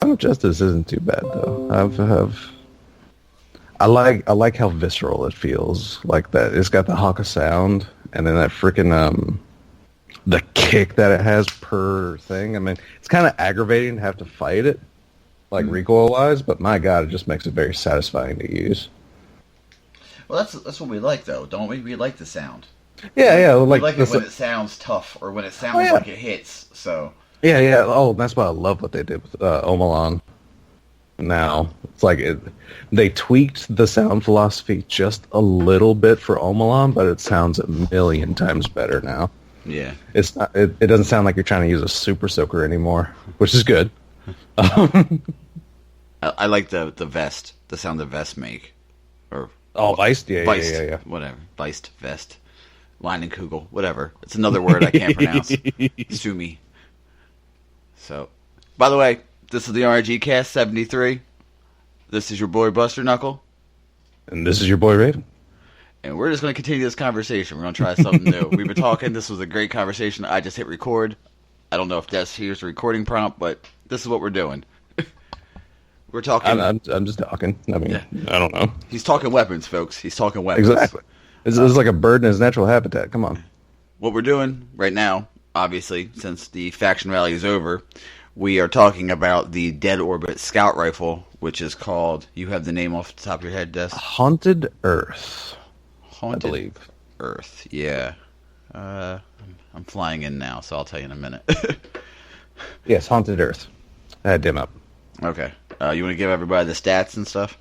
Dawn of Justice isn't too bad though. I like how visceral it feels. Like that, it's got the hawk of sound, and then that freaking the kick that it has per thing. I mean, it's kind of aggravating to have to fight it, like recoil-wise, but my god, it just makes it very satisfying to use. Well, that's what we like, though, don't we? We like the sound. Yeah. We like it when it sounds tough, or when it sounds like it hits, so... Yeah. Oh, that's why I love what they did with Omelon. Now, it's like they tweaked the sound philosophy just a little bit for Omelon, but it sounds a million times better now. Yeah. It's not, it doesn't sound like you're trying to use a super soaker anymore, which is good. I like the vest, the sound the vest make. Weist? Yeah. Whatever. Weist, vest. Leinenkugel, whatever. It's another word I can't pronounce. Sue me. So, by the way, this is the RNG Cast 73. This is your boy Buster Knuckle. And this is your boy Raven. And we're just going to continue this conversation. We're going to try something new. We've been talking. This was a great conversation. I just hit record. I don't know if here's the recording prompt, but this is what we're doing. We're talking. I'm just talking. I mean, I don't know. He's talking weapons, folks. He's talking weapons. Exactly. This is like a bird in his natural habitat. Come on. What we're doing right now, obviously, since the faction rally is over, we are talking about the Dead Orbit Scout Rifle, which is called, you have the name off the top of your head, Des? Haunted Earth. I believe. Earth, yeah. I'm flying in now, so I'll tell you in a minute. Yes, Haunted Earth. I had dim up. Okay. You want to give everybody the stats and stuff?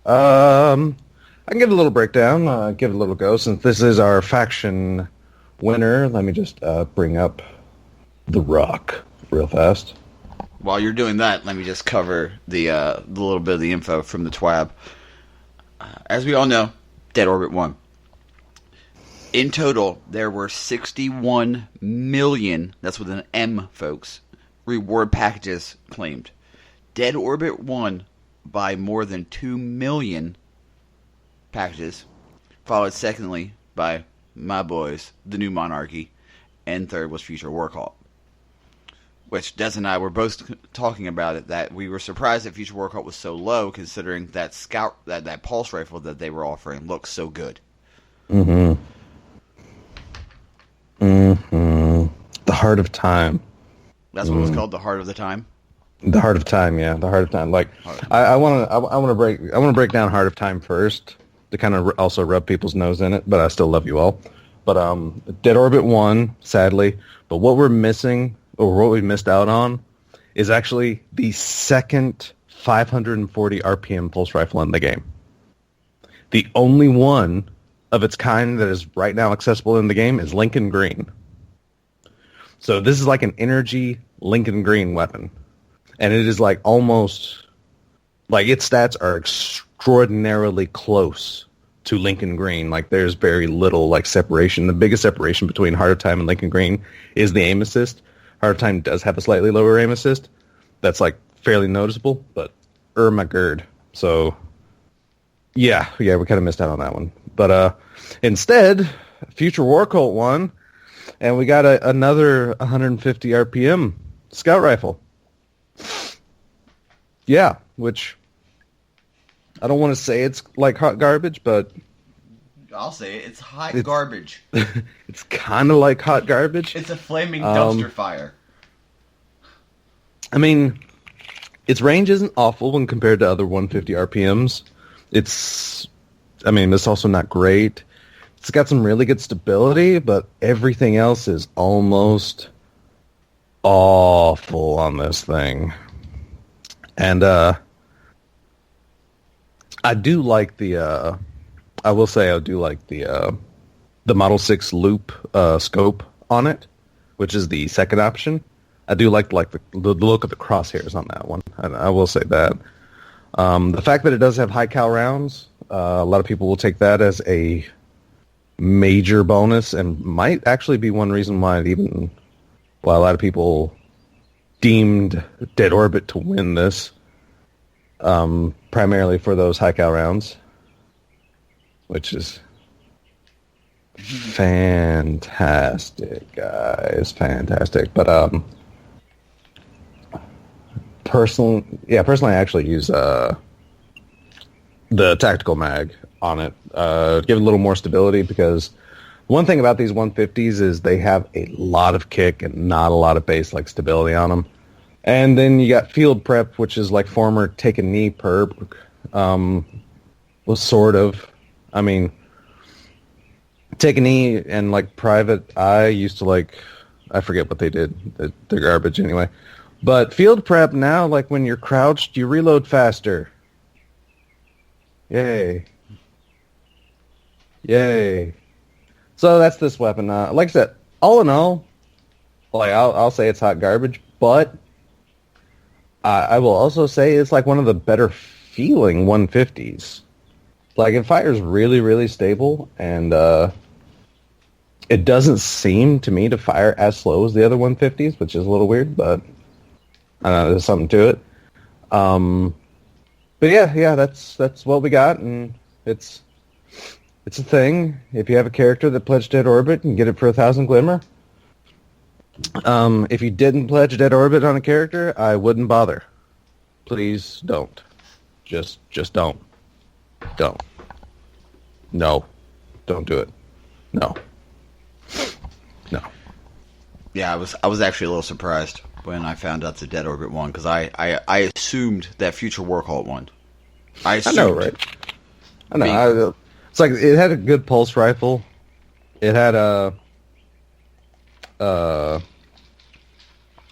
I can give a little breakdown, give it a little go. Since this is our faction winner, let me just bring up the rock real fast. While you're doing that, let me just cover the little bit of the info from the TWAB. As we all know, Dead Orbit 1. In total, there were 61 million, that's with an M, folks, reward packages claimed. Dead Orbit won by more than 2 million packages, followed secondly by my boys, the New Monarchy, and third was Future War Cult. Which Des and I were both talking about it, that we were surprised that Future War Cult was so low, considering that scout, that pulse rifle that they were offering looked so good. The Heart of Time. That's what it was called, the Heart of the Time. The Heart of Time, yeah, the Heart of Time. Like, I want to break down Heart of Time first to kind of also rub people's nose in it, but I still love you all. But Dead Orbit won, sadly. But what we're missing, or what we missed out on, is actually the second 540 RPM pulse rifle in the game. The only one of its kind that is right now accessible in the game is Lincoln Green. So this is like an energy Lincoln Green weapon. And it is like almost, like its stats are extraordinarily close to Lincoln Green. Like there's very little like separation. The biggest separation between Heart of Time and Lincoln Green is the aim assist. Heart of Time does have a slightly lower aim assist. That's like fairly noticeable, but my gird. So yeah, we kind of missed out on that one. But instead, Future War Cult won, and we got another 150 RPM scout rifle. Yeah, which I don't want to say it's like hot garbage, but I'll say it. It's hot garbage. It's kind of like hot garbage. It's a flaming dumpster fire. I mean, its range isn't awful when compared to other 150 RPMs. It's also not great. It's got some really good stability, but everything else is almost awful on this thing. And I do like the I will say I do like the Model 6 loop scope on it, which is the second option. I do like the look of the crosshairs on that one. I will say that. The fact that it does have high cal rounds, a lot of people will take that as a major bonus, and might actually be one reason why a lot of people deemed Dead Orbit to win this, primarily for those high cal rounds, which is fantastic, guys, fantastic. But personally, I actually use the tactical mag on it. Give it a little more stability because one thing about these 150s is they have a lot of kick and not a lot of base like stability on them. And then you got field prep, which is like former take a knee perk. Was sort of. I mean, take a knee and like private eye used to like, I forget what they did. They're garbage anyway. But field prep now, like when you're crouched, you reload faster. Yay. Yay. So that's this weapon. Like I said, all in all, like I'll say it's hot garbage, but I will also say it's like one of the better feeling 150s. Like it fires really, really stable, and it doesn't seem to me to fire as slow as the other 150s, which is a little weird, but I don't know, there's something to it. But yeah, that's what we got, and it's a thing. If you have a character that pledged Dead Orbit, you can get it for 1,000 Glimmer. If you didn't pledge Dead Orbit on a character, I wouldn't bother. Please don't. Just don't. Don't. No. Don't do it. No. No. Yeah, I was actually a little surprised when I found out the Dead Orbit won, because I assumed that Future Warcult won. I know, right? I know. It's like it had a good pulse rifle. It had the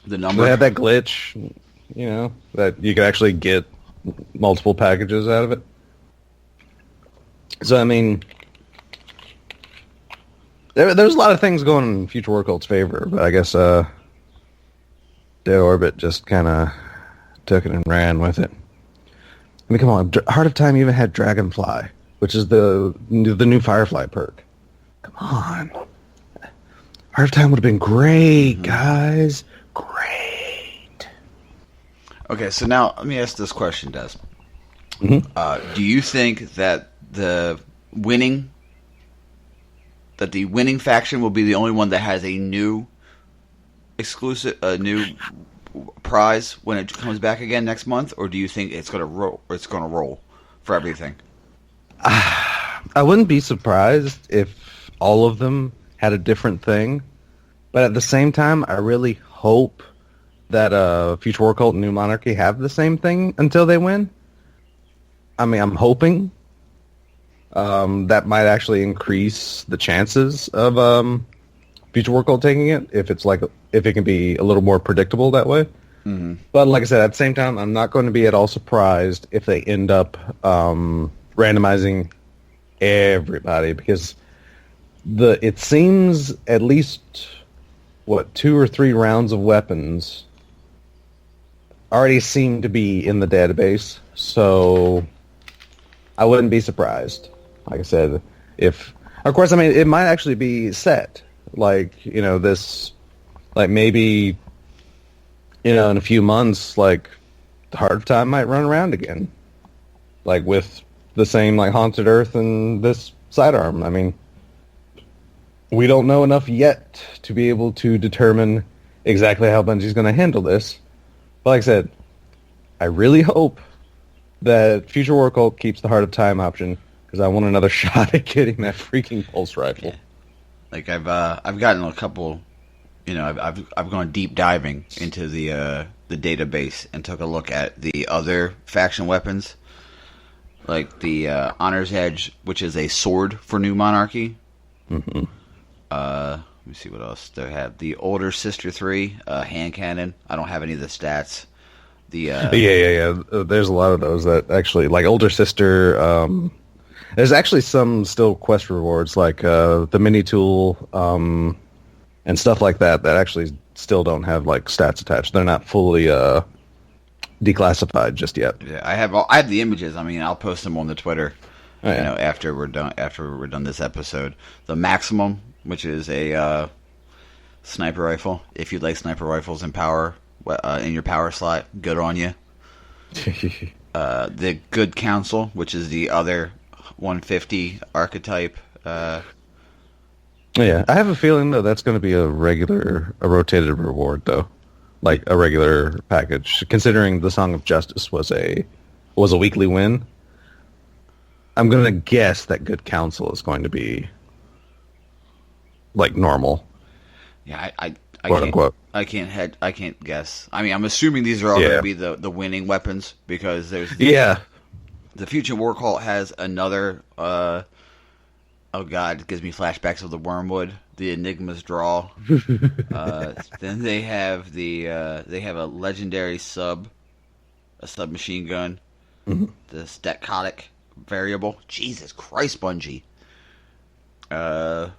number. It had that glitch, you know, that you could actually get multiple packages out of it. So I mean, there's a lot of things going in Future Warcult's favor, but I guess Dead Orbit just kind of took it and ran with it. I mean, come on, Heart of Time even had Dragonfly, which is the new Firefly perk. Come on. Heart of Time would have been great, guys. Great. Okay, so now let me ask this question, Des. Mm-hmm. Do you think that the winning faction will be the only one that has a new new prize when it comes back again next month, or do you think it's going to roll? Or it's going to roll for everything? I wouldn't be surprised if all of them had a different thing, but at the same time, I really hope that Future Warcult and New Monarchy have the same thing until they win. I mean, I'm hoping that might actually increase the chances of Future Warcult taking it if it can be a little more predictable that way. Mm-hmm. But like I said, at the same time, I'm not going to be at all surprised if they end up randomizing everybody, because it seems at least 2 or 3 rounds of weapons already seem to be in the database, so I wouldn't be surprised. Like I said, if of course, I mean, it might actually be set, like, you know, this, like maybe, you know, in a few months, like the Heart of Time might run around again, like with the same like Haunted Earth and this sidearm. I mean, we don't know enough yet to be able to determine exactly how Bungie's going to handle this. But like I said, I really hope that Future Warcult keeps the Heart of Time option, because I want another shot at getting that freaking pulse rifle. Yeah. Like I've gotten a couple, you know, I've gone deep diving into the database and took a look at the other faction weapons, like the Honor's Edge, which is a sword for New Monarchy. Mm-hmm. Let me see what else they have. The Older Sister 3 hand cannon. I don't have any of the stats. Yeah. There's a lot of those that actually, like Older Sister. There's actually some still quest rewards, like the mini tool and stuff like that actually still don't have like stats attached. They're not fully declassified just yet. Yeah, I have the images. I mean, I'll post them on the Twitter. Oh, yeah. You know, after we're done this episode. The Maximum, which is a sniper rifle. If you like sniper rifles and power in your power slot, good on you. The Good Counsel, which is the other 150 archetype. Yeah, I have a feeling though that's going to be a rotated reward though. like a regular package. Considering the Song of Justice was a weekly win, I'm gonna guess that Good Counsel is going to be like normal. Yeah, I Quote can't, unquote. I can't guess. I mean, I'm assuming these are all going to be the winning weapons because there's the Future War Cult has another. Oh God, it gives me flashbacks of the Wormwood, the Enigma's Draw. Then they have a legendary a submachine gun, the Staccatic variable. Jesus Christ, Bungie. A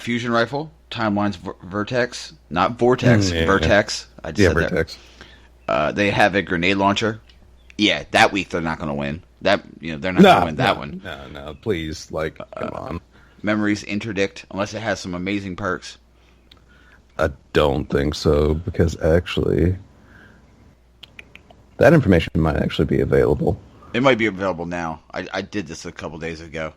fusion rifle, Timeline's Vertex, not Vortex, Vertex. I just said Vertex. That. They have a grenade launcher. Yeah, that week they're not going to win. They're not going to win that one. No, please, like, come on. Memories Interdict, unless it has some amazing perks. I don't think so, because actually, that information might actually be available. It might be available now. I did this a couple days ago.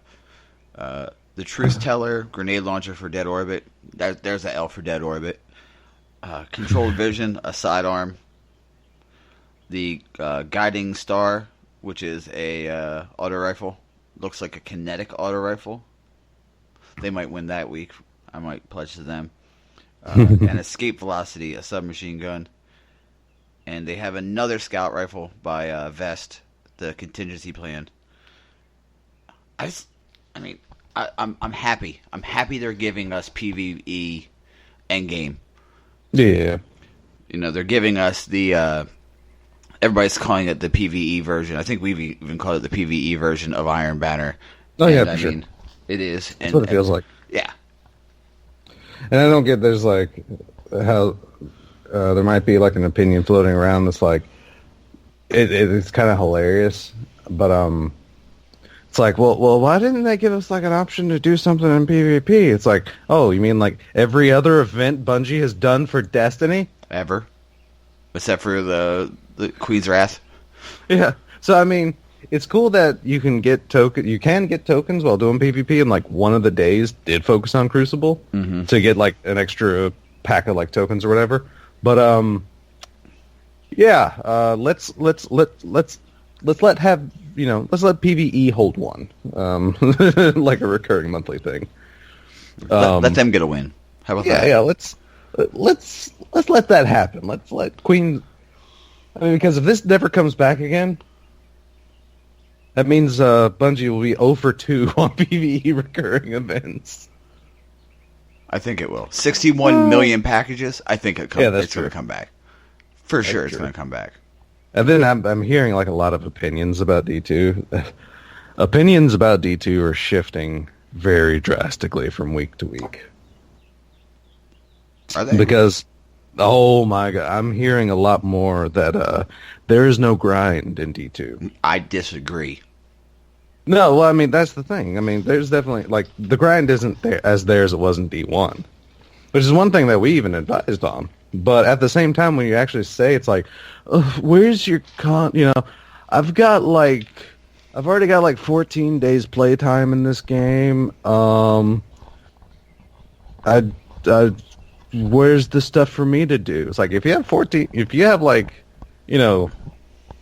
The Truth Teller, grenade launcher for Dead Orbit. There's an L for Dead Orbit. Controlled Vision, a sidearm. The Guiding Star, which is a auto rifle. Looks like a kinetic auto rifle. They might win that week. I might pledge to them. And Escape Velocity, a submachine gun. And they have another scout rifle by Vest, the contingency plan. I'm happy. I'm happy they're giving us PvE endgame. Yeah. They're giving us the... everybody's calling it the PvE version. I think we've even called it the PvE version of Iron Banner. Oh, yeah, for sure. It is. That's what it feels like. Yeah. And I don't get, there's like, how there might be like an opinion floating around that's like, it's kind of hilarious, but it's like, well, why didn't they give us like an option to do something in PvP? It's like, oh, you mean like every other event Bungie has done for Destiny? Ever. Except for the Queen's Wrath. Yeah. So, I mean, it's cool that you can get tokens while doing PvP, and like one of the days did focus on Crucible to get like an extra pack of like tokens or whatever. But let's let PvE hold one, like a recurring monthly thing. Let them get a win. How about that? Yeah. Let's let that happen. Let's let Queen. I mean, because if this never comes back again, that means Bungie will be 0 for 2 on PvE recurring events. I think it will. 61 million packages. I think it's going to come back. For sure, it's going to come back. And then I'm hearing like a lot of opinions about D2. Opinions about D2 are shifting very drastically from week to week. Are they? Because, oh my god, I'm hearing a lot more that there is no grind in D2. I disagree. No, well, I mean, that's the thing. I mean, there's definitely, like, the grind isn't there as it was in D1. Which is one thing that we even advised on. But at the same time, when you actually say, it's like, where's your I've already got like 14 days playtime in this game. Where's the stuff for me to do? It's like, if you have like,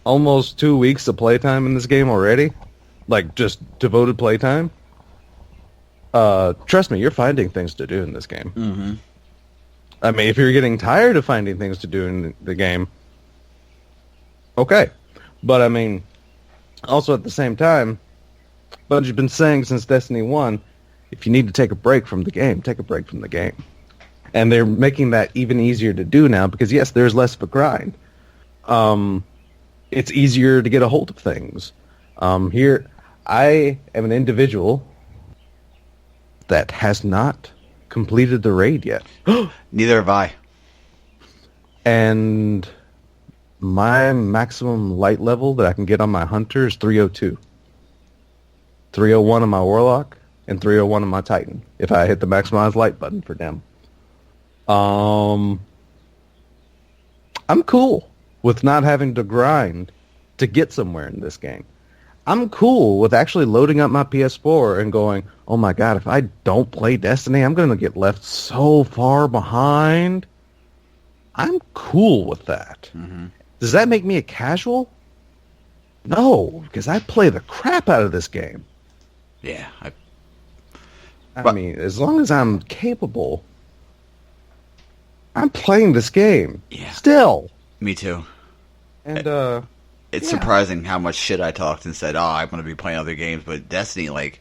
almost 2 weeks of playtime in this game already, like just devoted playtime, trust me, you're finding things to do in this game. Mm-hmm. I mean, if you're getting tired of finding things to do in the game, okay. But I mean, also at the same time, Bungie's been saying since Destiny 1, if you need to take a break from the game, take a break from the game. And they're making that even easier to do now because, yes, there's less of a grind. It's easier to get a hold of things. Here, I am an individual that has not completed the raid yet. Neither have I. And my maximum light level that I can get on my hunter is 302. 301 on my warlock and 301 on my titan if I hit the maximize light button for them. I'm cool with not having to grind to get somewhere in this game. I'm cool with actually loading up my PS4 and going, oh my god, if I don't play Destiny, I'm going to get left so far behind. I'm cool with that. Mm-hmm. Does that make me a casual? No, because I play the crap out of this game. Yeah. I mean, as long as I'm capable, I'm playing this game. Yeah. Still. Me too. And, it's surprising how much shit I talked and said, I'm going to be playing other games. But Destiny, like,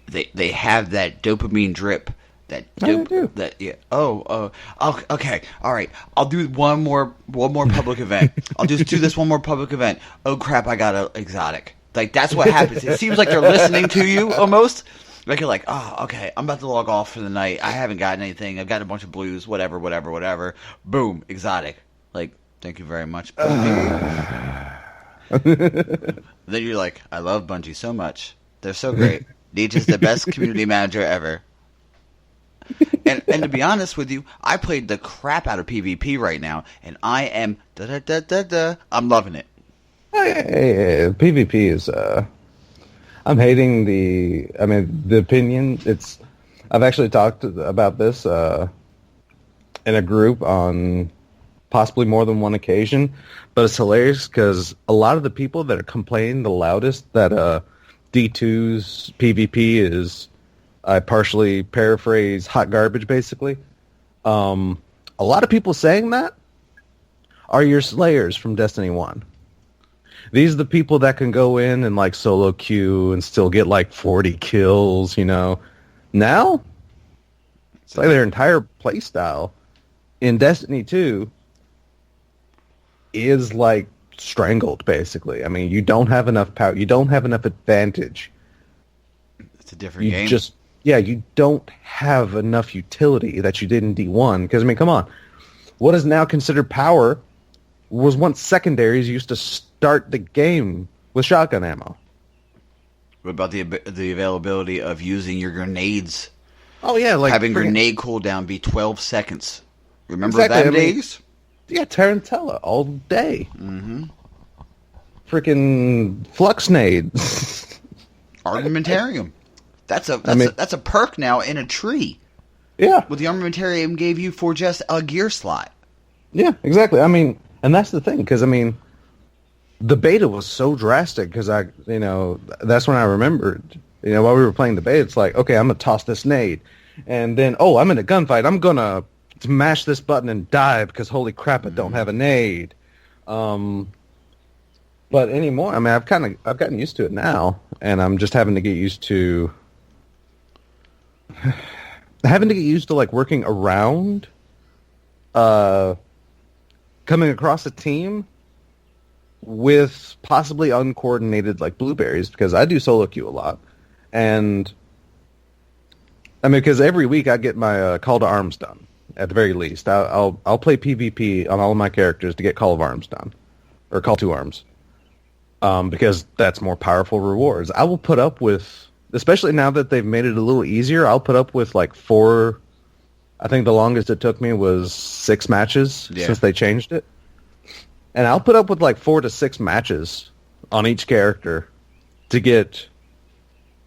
they have that dopamine drip. Okay, all right. I'll do one more public event. I'll just do this one more public event. Oh crap, I got an exotic. Like that's what happens. It seems like they're listening to you almost. Like you're like, okay, I'm about to log off for the night. I haven't gotten anything. I've got a bunch of blues, whatever. Boom, exotic. Like, thank you very much. Then you're like, I love Bungie so much. They're so great. Deej is the best community manager ever. And to be honest with you, I played the crap out of PvP right now, and I am I'm loving it. PvP is I'm hating the opinion. I've actually talked about this in a group on possibly more than one occasion, but it's hilarious because a lot of the people that are complaining the loudest that D2's PvP is, I partially paraphrase, hot garbage, basically. A lot of people saying that are your slayers from Destiny 1. These are the people that can go in and like solo queue and still get like 40 kills, you know. Now, it's like their entire playstyle in Destiny 2 is like strangled, basically. I mean, you don't have enough power. You don't have enough advantage. It's a different game. You don't have enough utility that you did in D1. Because, I mean, come on. What is now considered power was once secondaries used to start the game with shotgun ammo. What about the availability of using your grenades? Oh, yeah. Like having grenade cooldown be 12 seconds. Remember exactly, days? Yeah, Tarantella all day. Mm-hmm. Freaking Fluxnade. Armamentarium. That's a perk now in a tree. Yeah. What the Armamentarium gave you for just a gear slot. Yeah, exactly. I mean, and that's the thing, because, I mean, the beta was so drastic, because that's when I remembered, while we were playing the beta, it's like, okay, I'm going to toss this nade. And then, I'm in a gunfight. I'm going to mash this button and die, because holy crap, I don't have a nade. But anymore, I mean, I've gotten used to it now, and I'm just having to get used to like working around coming across a team with possibly uncoordinated like blueberries, because I do solo queue a lot, and I mean, because every week I get my call to arms done at the very least. I'll play PvP on all of my characters to get call of arms done, or call to arms, because that's more powerful rewards. I will put up with, especially now that they've made it a little easier, I'll put up with like 4. I think the longest it took me was 6 matches since they changed it. And I'll put up with like 4 to 6 matches on each character to get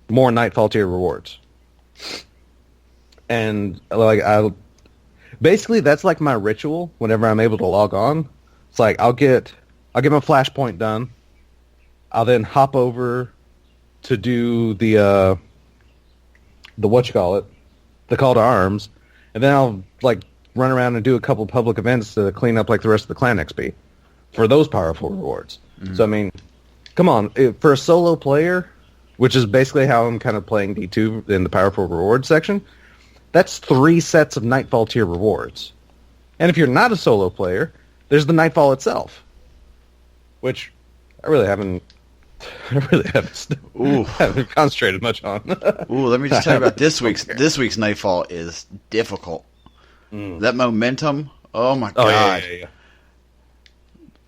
more Nightfall tier rewards. And like basically that's like my ritual whenever I'm able to log on. It's like I'll get my flashpoint done. I'll then hop over to do the the call to arms. And then I'll like run around and do a couple public events to clean up like the rest of the clan XP for those powerful rewards. Mm-hmm. So I mean, come on, for a solo player, which is basically how I'm kind of playing D2 in the powerful rewards section, that's 3 sets of Nightfall tier rewards. And if you're not a solo player, there's the Nightfall itself, which I really haven't concentrated much on. Ooh, let me just tell you about this week's. Okay. This week's Nightfall is difficult. That momentum. Oh my god. Yeah.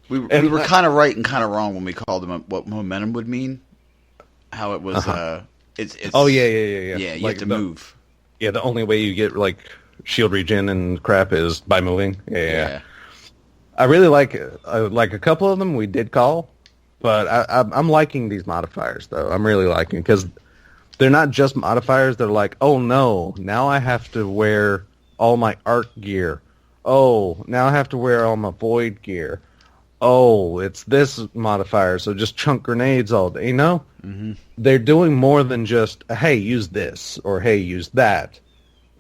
We were kind of right and kind of wrong when we called them what momentum would mean. How it was. It's. Oh yeah. Yeah, you have to move. Yeah, the only way you get like shield regen and crap is by moving. Yeah. I really like a couple of them we did call. But I'm liking these modifiers, though. I'm really liking, because they're not just modifiers. They're like, oh, no, now I have to wear all my arc gear. Oh, now I have to wear all my void gear. Oh, it's this modifier, so just chunk grenades all day. You know, they're doing more than just, hey, use this or hey, use that.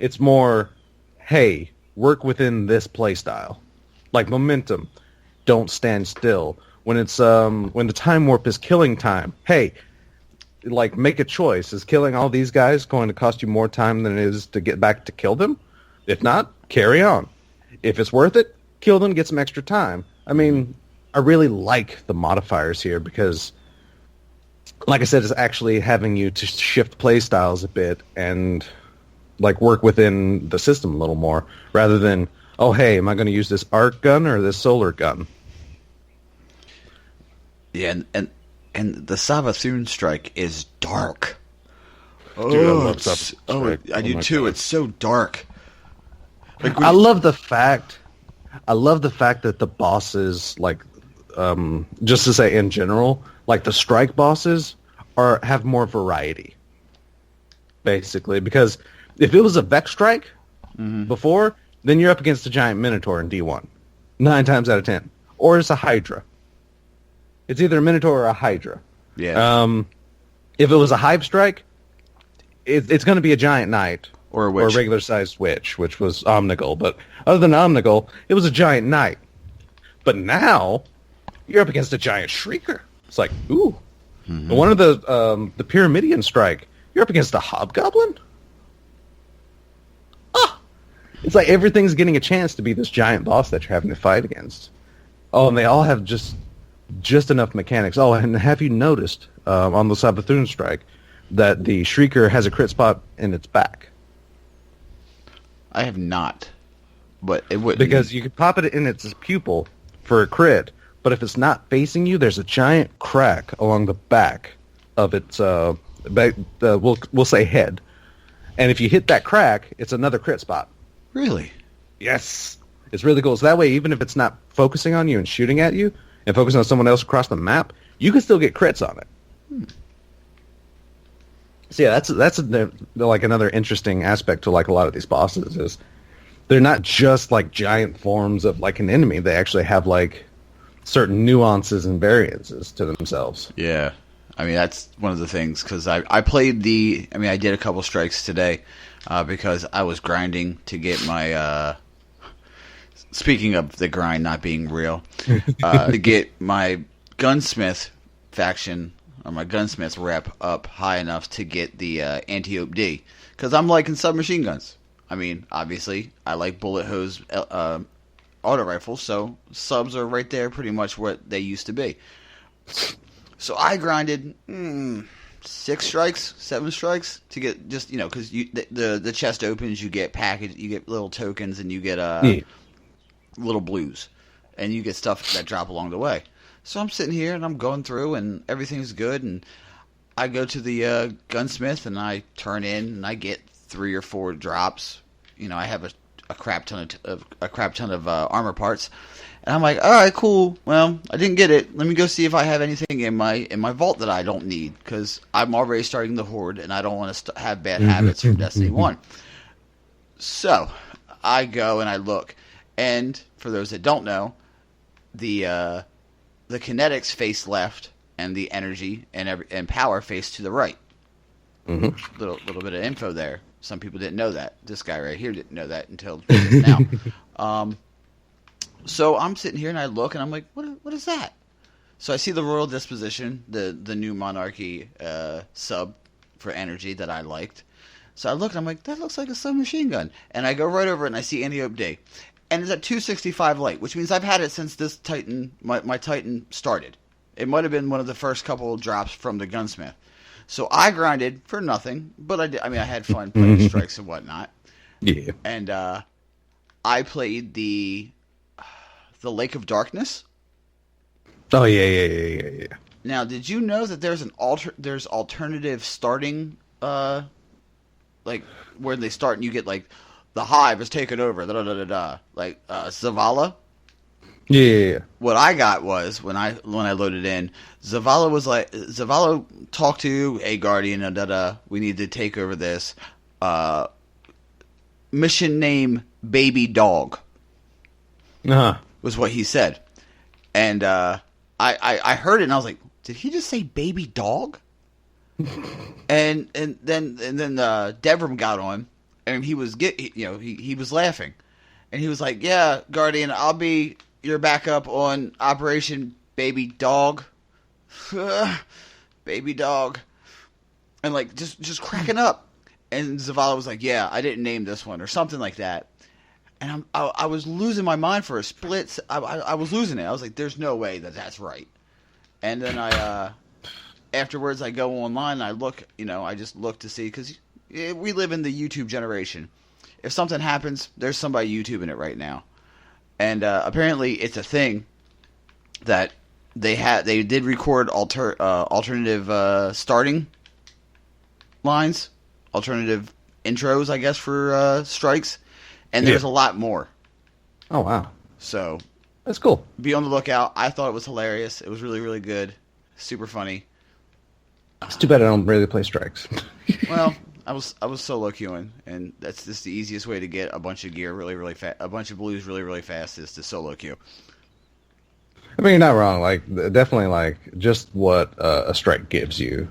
It's more, hey, work within this playstyle. Like momentum, don't stand still. When it's when the time warp is killing time, hey, like make a choice. Is killing all these guys going to cost you more time than it is to get back to kill them? If not, carry on. If it's worth it, kill them, get some extra time. I mean, I really like the modifiers here because, like I said, it's actually having you to shift play styles a bit and like work within the system a little more rather than, oh, hey, am I going to use this arc gun or this solar gun? Yeah, and the Savathun strike is dark. Dude, I love Savathun strike. I do too. God. It's so dark. Like I love the fact that the bosses, like, just to say in general, like the strike bosses have more variety, basically. Because if it was a Vex strike before, then you're up against a giant Minotaur in D1, 9 times out of 10, or it's a Hydra. It's either a Minotaur or a Hydra. Yeah. If it was a Hive strike, it's going to be a giant knight. Or a witch. Or a regular-sized witch, which was Omnigul. But other than Omnigul, it was a giant knight. But now, you're up against a giant Shrieker. It's like, ooh. Mm-hmm. One of the Pyramidion strike, you're up against a Hobgoblin? Ah! It's like everything's getting a chance to be this giant boss that you're having to fight against. Oh, and they all have just enough mechanics. Oh, and have you noticed on the Savathun strike that the Shrieker has a crit spot in its back? I have not, but it would because you could pop it in its pupil for a crit, but if it's not facing you, there's a giant crack along the back of its we'll say head, and if you hit that crack, it's another crit spot. Really? Yes, it's really cool. So that way, even if it's not focusing on you and shooting at you, and focusing on someone else across the map, you can still get crits on it. So yeah, that's like another interesting aspect to like a lot of these bosses is they're not just like giant forms of like an enemy. They actually have like certain nuances and variances to themselves. Yeah, I mean that's one of the things because I played I did a couple strikes today because I was grinding to get my. Speaking of the grind not being real, to get my gunsmith faction. Or my gunsmith rep up high enough to get the anti-ope D. Because I'm liking submachine guns. I mean, obviously, I like bullet hose auto rifles, so subs are right there pretty much what they used to be. So I grinded 6 strikes, 7 strikes to get just, because the chest opens, you get you get little tokens, and you get little blues. And you get stuff that drop along the way. So I'm sitting here and I'm going through and everything's good and I go to the gunsmith and I turn in and I get 3 or 4 drops. I have a crap ton of armor parts and I'm like, all right, cool. Well, I didn't get it. Let me go see if I have anything in my vault that I don't need because I'm already starting the horde and I don't want to have bad habits from Destiny 1. So I go and I look and for those that don't know, the kinetics face left, and the energy and power face to the right. Mm-hmm. Little bit of info there. Some people didn't know that. This guy right here didn't know that until just now. So I'm sitting here and I look and I'm like, what is that? So I see the Royal Disposition, the new Monarchy sub for energy that I liked. So I look and I'm like, that looks like a submachine gun. And I go right over and I see Anti-Ope D. And it's at 265 light, which means I've had it since this Titan, my Titan started. It might have been one of the first couple drops from the gunsmith. So I grinded for nothing, but I had fun playing strikes and whatnot. Yeah. And I played the Lake of Darkness. Oh yeah. Now, did you know that there's alternative starting like where they start and you get like the Hive is taken over, like Zavala. Yeah. What I got was when I loaded in, Zavala talked to a guardian, we need to take over this mission name Baby Dog. Uh-huh. was what he said. And I heard it and I was like, did he just say baby dog? and then Devram got on and he was he was laughing. And he was like, yeah, Guardian, I'll be your backup on Operation Baby Dog. Baby dog. And like just cracking up. And Zavala was like, yeah, I didn't name this one or something like that. And I was losing my mind for a split. I was losing it. I was like, there's no way that's right. And then afterwards I go online and I look, I just look to see, because we live in the YouTube generation. If something happens, there's somebody YouTubing it right now. And apparently it's a thing that they did record alternative starting lines, alternative intros, I guess, for strikes. And there's a lot more. Oh, wow. So that's cool. Be on the lookout. I thought it was hilarious. It was really, really good. Super funny. It's too bad I don't really play strikes. Well, I was solo queuing, and that's just the easiest way to get a bunch of gear really, really fast. A bunch of blues really, really fast is to solo queue. I mean, you're not wrong. Like, definitely, like, just what a strike gives you.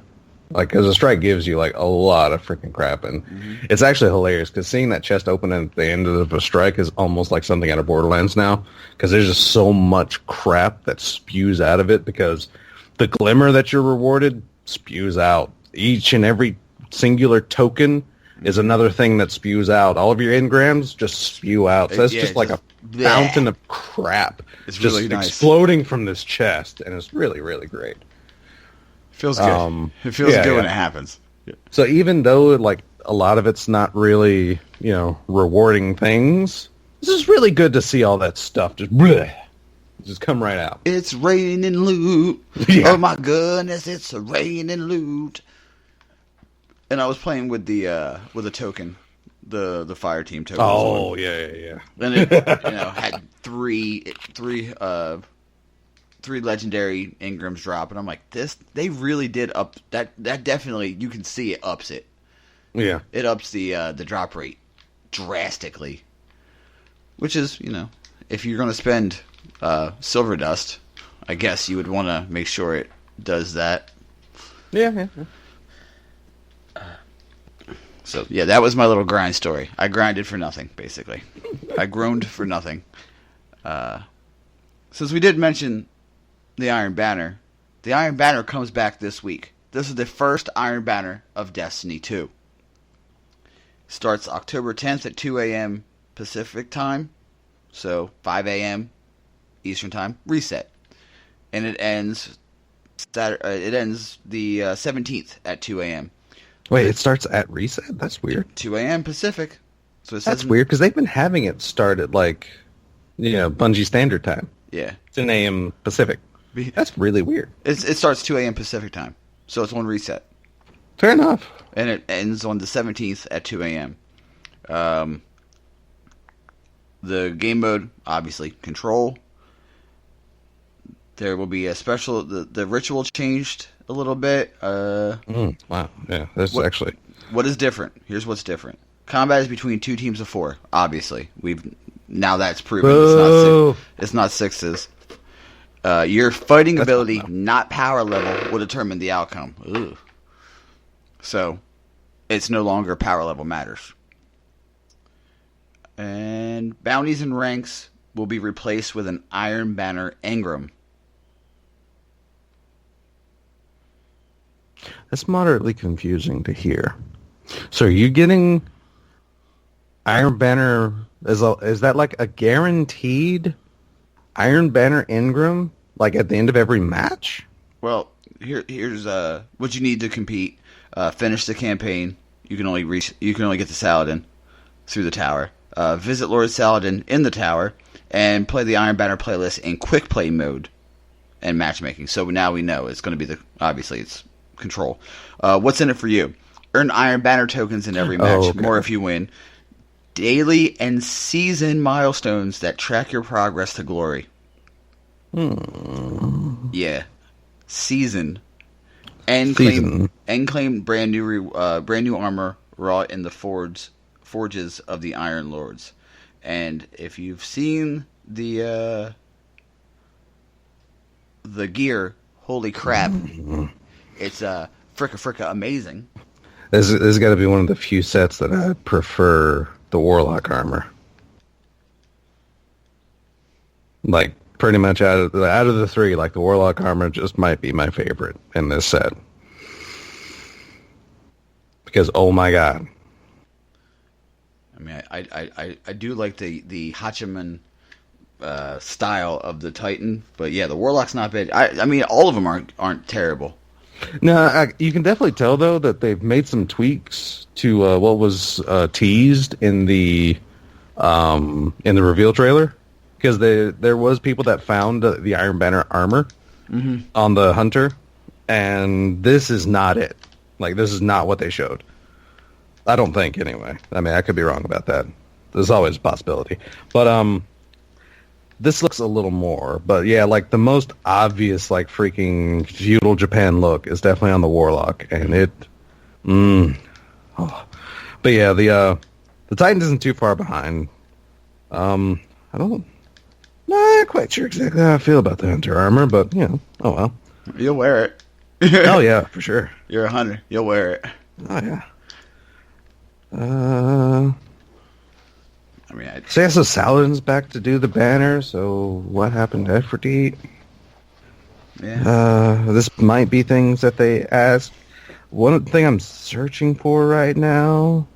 Like, because a strike gives you, like, a lot of freaking crap. And it's actually hilarious, because seeing that chest open at the end of a strike is almost like something out of Borderlands now. Because there's just so much crap that spews out of it, because the glimmer that you're rewarded spews out. Each and every singular token is another thing that spews out. All of your engrams just spew out. So it's just like a fountain of crap. It's just really nice. Exploding from this chest, and it's really, really great. Feels good. It feels good when it happens. Yeah. So even though like a lot of it's not really, rewarding things, this is really good to see all that stuff just come right out. It's raining loot. Yeah. Oh my goodness, it's raining loot. And I was playing with the token, the fire team token. Oh yeah. And it had three legendary engrams drop, and I'm like, they really did up that definitely, you can see it ups it. Yeah. It ups the drop rate drastically. Which is, if you're going to spend silver dust, I guess you would want to make sure it does that. Yeah. So, yeah, that was my little grind story. I grinded for nothing, basically. I groaned for nothing. Since we did mention the Iron Banner comes back this week. This is the first Iron Banner of Destiny 2. Starts October 10th at 2 a.m. Pacific time, so 5 a.m. Eastern time, reset. And it ends the 17th at 2 a.m. Wait, it starts at reset? That's weird. 2 a.m. Pacific. So that's weird, because they've been having it start at, Bungie Standard Time. Yeah. 10 a.m. Pacific. That's really weird. It starts 2 a.m. Pacific time, so it's on reset. Fair enough. And it ends on the 17th at 2 a.m. The game mode, obviously, Control. There will be a special... The ritual changed a little bit. Wow. Yeah, that's actually... What is different? Here's what's different. Combat is between 2 teams of 4, obviously. Now that's proven. It's not sixes. Your fighting ability, not power level, will determine the outcome. Ooh. So, it's no longer power level matters. And bounties and ranks will be replaced with an Iron Banner engram. That's moderately confusing to hear. So are you getting Iron Banner... Is that like a guaranteed Iron Banner engram, like at the end of every match? Well, here's what you need to compete. Finish the campaign. You can only get to Saladin through the tower. Visit Lord Saladin in the tower and play the Iron Banner playlist in quick play mode and matchmaking. So now we know it's going to be obviously it's Control. What's in it for you? Earn Iron Banner tokens in every match. Okay. More if you win. Daily and season milestones that track your progress to glory. Yeah. Season. And claim brand new armor wrought in the forges of the Iron Lords. And if you've seen the gear, holy crap, it's fricka amazing. This has got to be one of the few sets that I prefer the Warlock armor. Like, pretty much out of the three, like, the Warlock armor just might be my favorite in this set. Because, oh my god. I mean, I do like the Hachiman style of the Titan, but yeah, the Warlock's not bad. I mean, all of them aren't terrible. No, you can definitely tell though that they've made some tweaks to what was teased in the reveal trailer, because there was people that found the Iron Banner armor on the Hunter, and this is not it. Like, this is not what they showed. I don't think, anyway. I mean, I could be wrong about that. There's always a possibility. But this looks a little more. But yeah, like, the most obvious, like, freaking feudal Japan look is definitely on the Warlock. And it... But yeah, the Titan isn't too far behind. Not quite sure exactly how I feel about the Hunter armor, but, you know, oh well. You'll wear it. Oh yeah, for sure. You're a hunter. You'll wear it. Oh yeah. I mean, so yeah, so Saladin's back to do the banner. So what happened to Aphrodite? Yeah. This might be things that they asked. One thing I'm searching for right now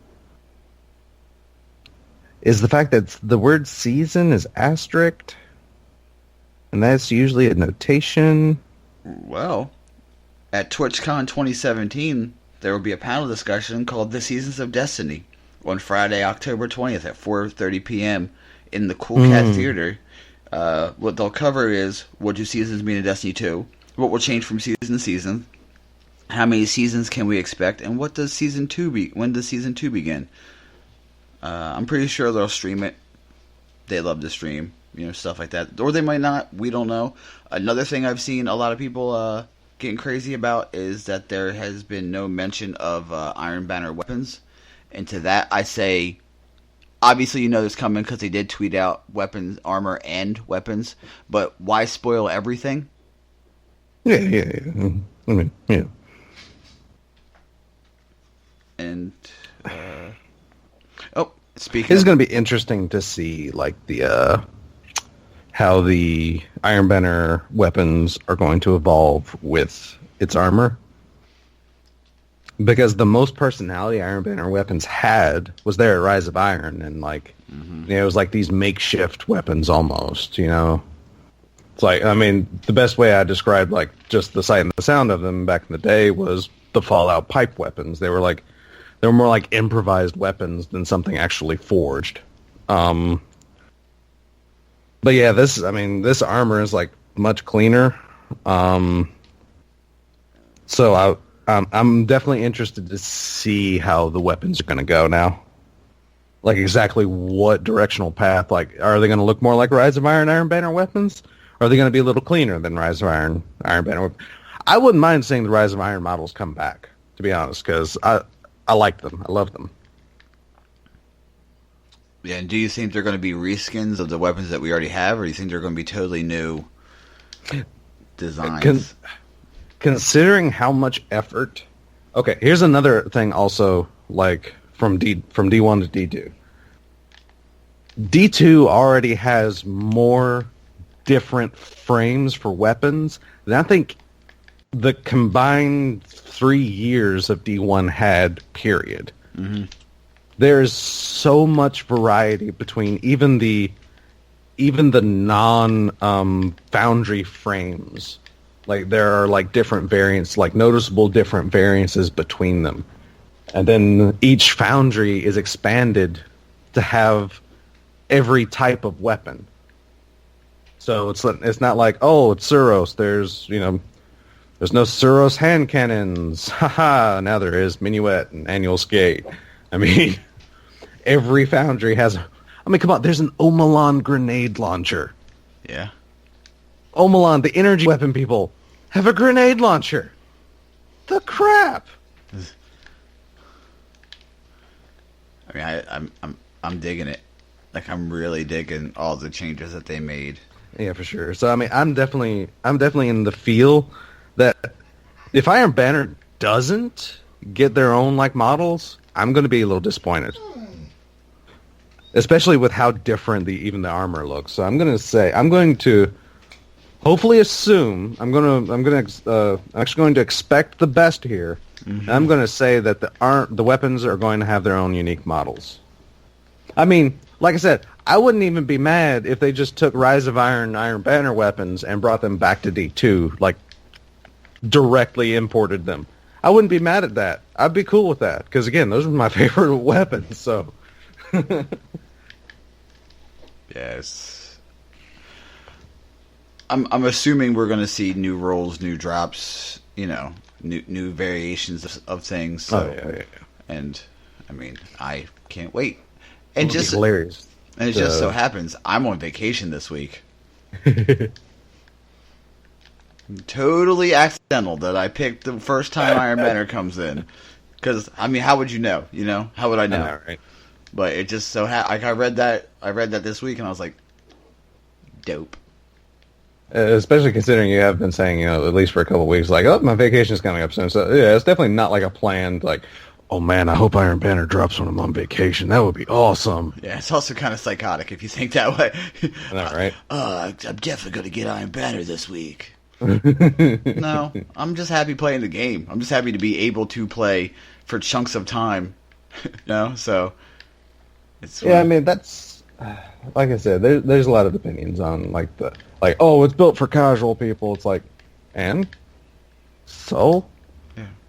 is the fact that the word season is asterisked, and that's usually a notation. Well, at TwitchCon 2017, there will be a panel discussion called The Seasons of Destiny on Friday, October 20th at 4:30 p.m. in the Cool Cat Theater. What they'll cover is, what do seasons mean in Destiny 2? What will change from season to season? How many seasons can we expect? And what does season 2 when does season 2 begin? I'm pretty sure they'll stream it. They love to stream, stuff like that. Or they might not. We don't know. Another thing I've seen a lot of people getting crazy about is that there has been no mention of Iron Banner weapons. And to that, I say, obviously it's coming because they did tweet out weapons, armor, and weapons. But why spoil everything? Yeah. I mean, yeah. And speaking, it's going to be interesting to see, like, the how the Iron Banner weapons are going to evolve with its armor. Because the most personality Iron Banner weapons had was there at Rise of Iron, and, like, it was like these makeshift weapons almost, It's like, I mean, the best way I described, like, just the sight and the sound of them back in the day was the Fallout pipe weapons. They were more like improvised weapons than something actually forged. But yeah, this armor is, like, much cleaner. So I'm definitely interested to see how the weapons are going to go now. Like, exactly what directional path. Like, are they going to look more like Rise of Iron Banner weapons? Or are they going to be a little cleaner than Rise of Iron Banner weapons? I wouldn't mind seeing the Rise of Iron models come back, to be honest, because I like them. I love them. Yeah, and do you think they're going to be reskins of the weapons that we already have, or do you think they're going to be totally new designs? Considering how much effort... Okay, here's another thing also, like, from D1 to D2. D2 already has more different frames for weapons than I think the combined 3 years of D1 had, period. Mm-hmm. There's so much variety between even the non foundry frames. Like, there are, like, different variants, like, noticeable different variances between them. And then each foundry is expanded to have every type of weapon. So it's not like, oh, it's Suros. There's no Suros hand cannons. Haha, now there is Minuet and Annual Skate. I mean, every foundry has... I mean, come on, there's an Omelan grenade launcher. Yeah. Omelan, the energy weapon people, have a grenade launcher. The crap! I mean, I'm digging it. Like, I'm really digging all the changes that they made. Yeah, for sure. So I mean, I'm definitely in the feel that if Iron Banner doesn't get their own like models, I'm going to be a little disappointed. Especially with how different even the armor looks. So I'm going to hopefully assume I'm actually going to expect the best here. Mm-hmm. And I'm going to say that the weapons are going to have their own unique models. I mean, like I said, I wouldn't even be mad if they just took Rise of Iron Banner weapons and brought them back to D2, like directly imported them. I wouldn't be mad at that. I'd be cool with that because again, those are my favorite weapons. So, yes, I'm assuming we're going to see new rolls, new drops, new variations of things. So, yeah. And I mean, I can't wait. And just hilarious. And it just so happens I'm on vacation this week. Totally accidental that I picked the first time Iron Banner comes in. Because I mean, how would you know? How would I know? I know, right? But it just so like I read that this week and I was like, dope. Especially considering you have been saying, at least for a couple of weeks, like, oh, my vacation's coming up soon. So yeah, it's definitely not like a planned like, oh man, I hope Iron Banner drops when I'm on vacation. That would be awesome. Yeah, it's also kind of psychotic if you think that way. I know, right? I'm definitely going to get Iron Banner this week. No, I'm just happy playing the game. I'm just happy to be able to play for chunks of time. So it's I mean, that's like I said. There's a lot of opinions on oh, it's built for casual people. It's like, and so.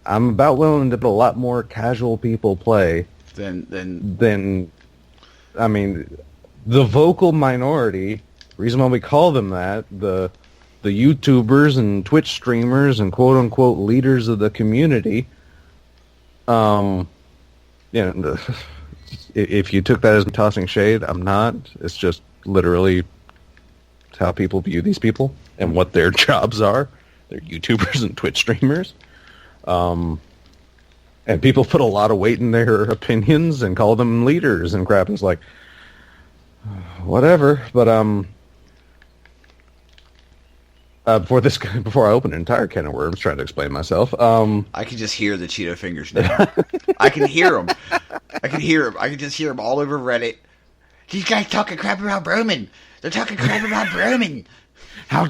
I'm about willing to put a lot more casual people play than I mean, the vocal minority. Reason why we call them that, the YouTubers and Twitch streamers and quote unquote leaders of the community. If you took that as tossing shade, I'm not. It's just literally how people view these people and what their jobs are. They're YouTubers and Twitch streamers. And people put a lot of weight in their opinions and call them leaders and crap. It's like, whatever. But before I open an entire can of worms, trying to explain myself. I can just hear the Cheeto fingers now. I can hear them. I can just hear them all over Reddit. These guys talking crap about Broman. They're talking crap about Broman. How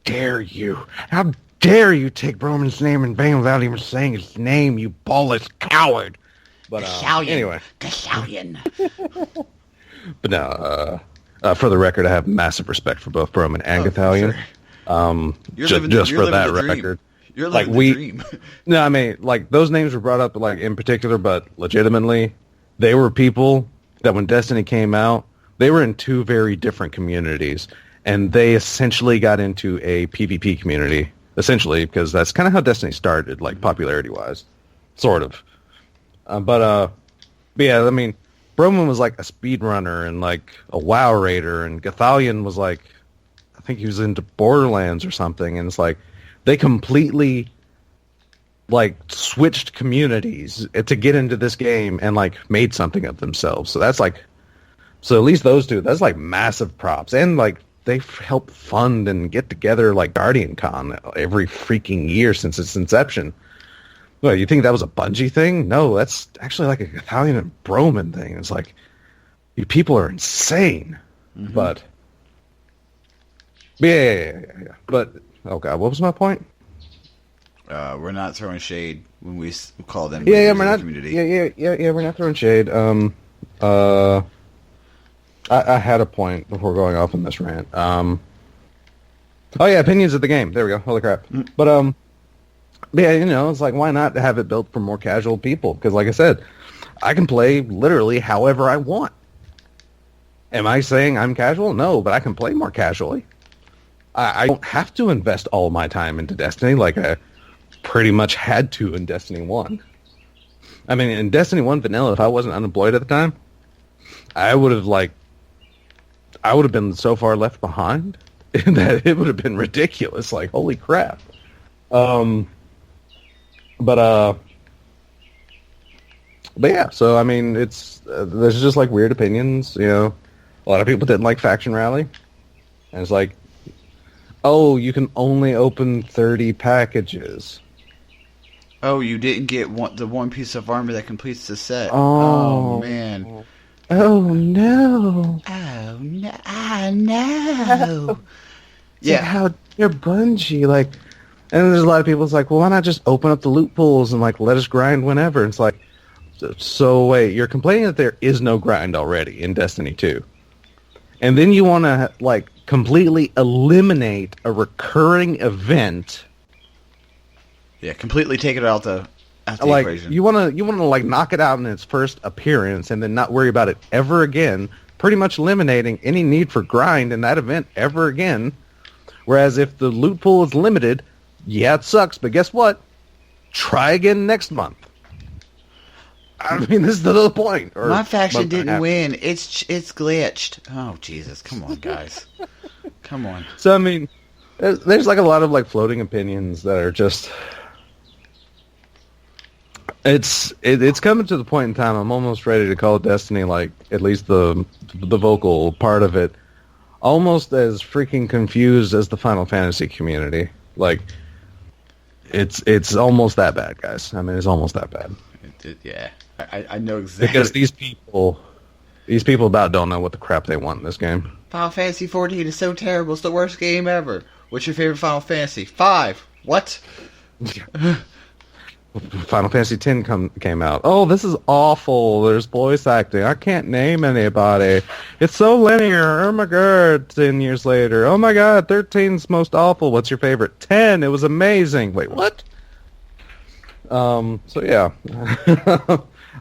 dare you? How dare you take Broman's name in vain without even saying his name, you ballless coward. But anyway. Gashallion. But no, for the record, I have massive respect for both Broman and Gathalion. Sure. Just for that record. You're living the dream. No, I mean, like, those names were brought up, like, in particular, but legitimately, they were people that when Destiny came out, they were in two very different communities, and they essentially got into a PvP community. Essentially, because that's kind of how Destiny started, like, popularity-wise. Sort of. But yeah, I mean, Broman was, like, a speedrunner and, like, a WoW raider, and Gathalion was, like, I think he was into Borderlands or something, and it's like, they completely, like, switched communities to get into this game and, like, made something of themselves. So that's, like, so at least those two, that's, like, massive props. And, like, they help fund and get together like Guardian Con every freaking year since its inception. Well, you think that was a Bungie thing? No, that's actually like a Gathalion and Broman thing. It's like, you people are insane. Mm-hmm. But yeah. But, oh God, what was my point? We're not throwing shade when we call them we're not, community. Yeah, we're not throwing shade. I had a point before going off on this rant. Oh yeah, opinions of the game. There we go. Holy crap. But yeah, it's like, why not have it built for more casual people? Because like I said, I can play literally however I want. Am I saying I'm casual? No, but I can play more casually. I don't have to invest all my time into Destiny like I pretty much had to in Destiny 1. I mean, in Destiny 1 vanilla, if I wasn't unemployed at the time, I would have been so far left behind that it would have been ridiculous. Like, holy crap. But yeah, so I mean, it's there's just like weird opinions. You know, a lot of people didn't like Faction Rally, and it's like, oh, you can only open 30 packages. Oh, you didn't get the one piece of armor that completes the set. Oh, Oh man. Oh no! Oh no! Oh no! Yeah, how dare Bungie like? And there's a lot of people. It's like, well, why not just open up the loot pools and like let us grind whenever? It's like, so wait, you're complaining that there is no grind already in Destiny 2, and then you want to like completely eliminate a recurring event. Yeah, completely take it out the like equation. you want to like knock it out in its first appearance and then not worry about it ever again, pretty much eliminating any need for grind in that event ever again. Whereas if the loot pool is limited, yeah, it sucks, but guess what? Try again next month. I mean, this is the point. My faction didn't win. It's glitched. Oh Jesus! Come on, guys. Come on. So I mean, there's like a lot of like floating opinions that are just. It's coming to the point in time. I'm almost ready to call Destiny, like at least the vocal part of it, almost as freaking confused as the Final Fantasy community. Like, it's almost that bad, guys. I mean, it's almost that bad. Yeah, I know exactly. Because these people about don't know what the crap they want in this game. Final Fantasy 14 is so terrible. It's the worst game ever. What's your favorite Final Fantasy? 5. What? Final Fantasy X came out. Oh, this is awful. There's voice acting. I can't name anybody. It's so linear. Oh my god, 10 years later. Oh my god, 13's most awful. What's your favorite? 10. It was amazing. Wait, what? So yeah.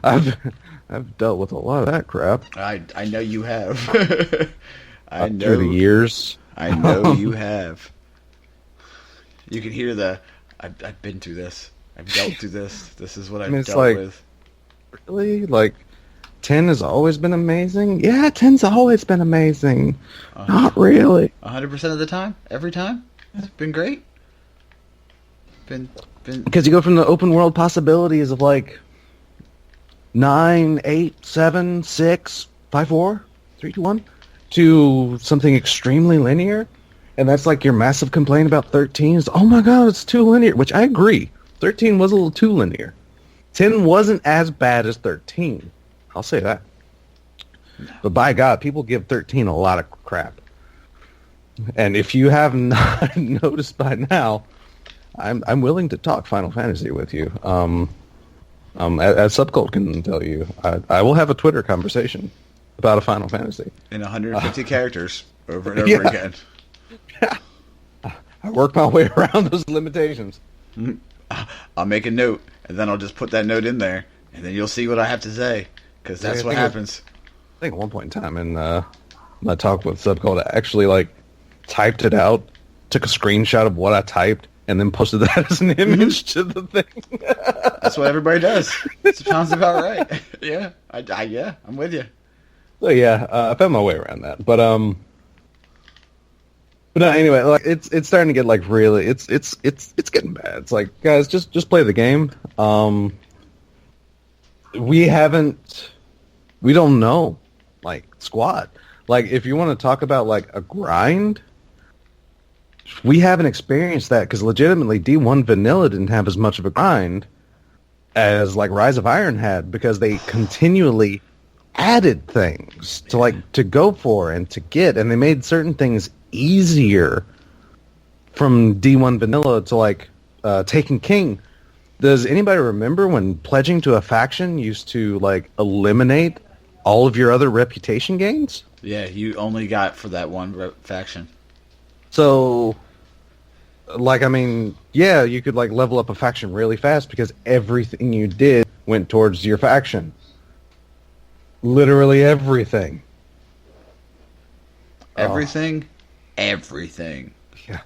I've dealt with a lot of that crap. I know you have. I know through the years. I know you have. You can hear I've been through this. I've dealt through this. This is what I've dealt with. Really? Like, 10 has always been amazing? Yeah, 10's always been amazing. Not really. 100% of the time? Every time? It's been great. Because you go from the open world possibilities of like 9, 8, 7, 6, 5, 4, 3, 2, 1 to something extremely linear. And that's like your massive complaint about 13 is, oh my god, it's too linear, which I agree. 13 was a little too linear. 10 wasn't as bad as 13. I'll say that. No. But by God, people give 13 a lot of crap. And if you have not noticed by now, I'm willing to talk Final Fantasy with you. As Subcult can tell you, I will have a Twitter conversation about a Final Fantasy. In 150 characters over and over again. Yeah. I work my way around those limitations. Mm-hmm. I'll make a note, and then I'll just put that note in there, and then you'll see what I have to say, because that's what happens. I think at one point in time in my talk with Subcult, I actually like typed it out, took a screenshot of what I typed, and then posted that as an image to the thing. That's what everybody does. It sounds about right. Yeah, I'm with you. So yeah, I found my way around that, but no, anyway, like it's starting to get like really, it's getting bad. It's like, guys, just play the game. We don't know, like, squat. Like, if you want to talk about like a grind, we haven't experienced that because legitimately D1 Vanilla didn't have as much of a grind as like Rise of Iron had because they continually added things to go for and to get, and they made certain things easier from D1 Vanilla to like Taken King. Does anybody remember when pledging to a faction used to like eliminate all of your other reputation gains? Yeah, you only got for that one faction. So, like, I mean, yeah, you could like level up a faction really fast because everything you did went towards your faction. Literally everything. Everything? Everything. Yeah.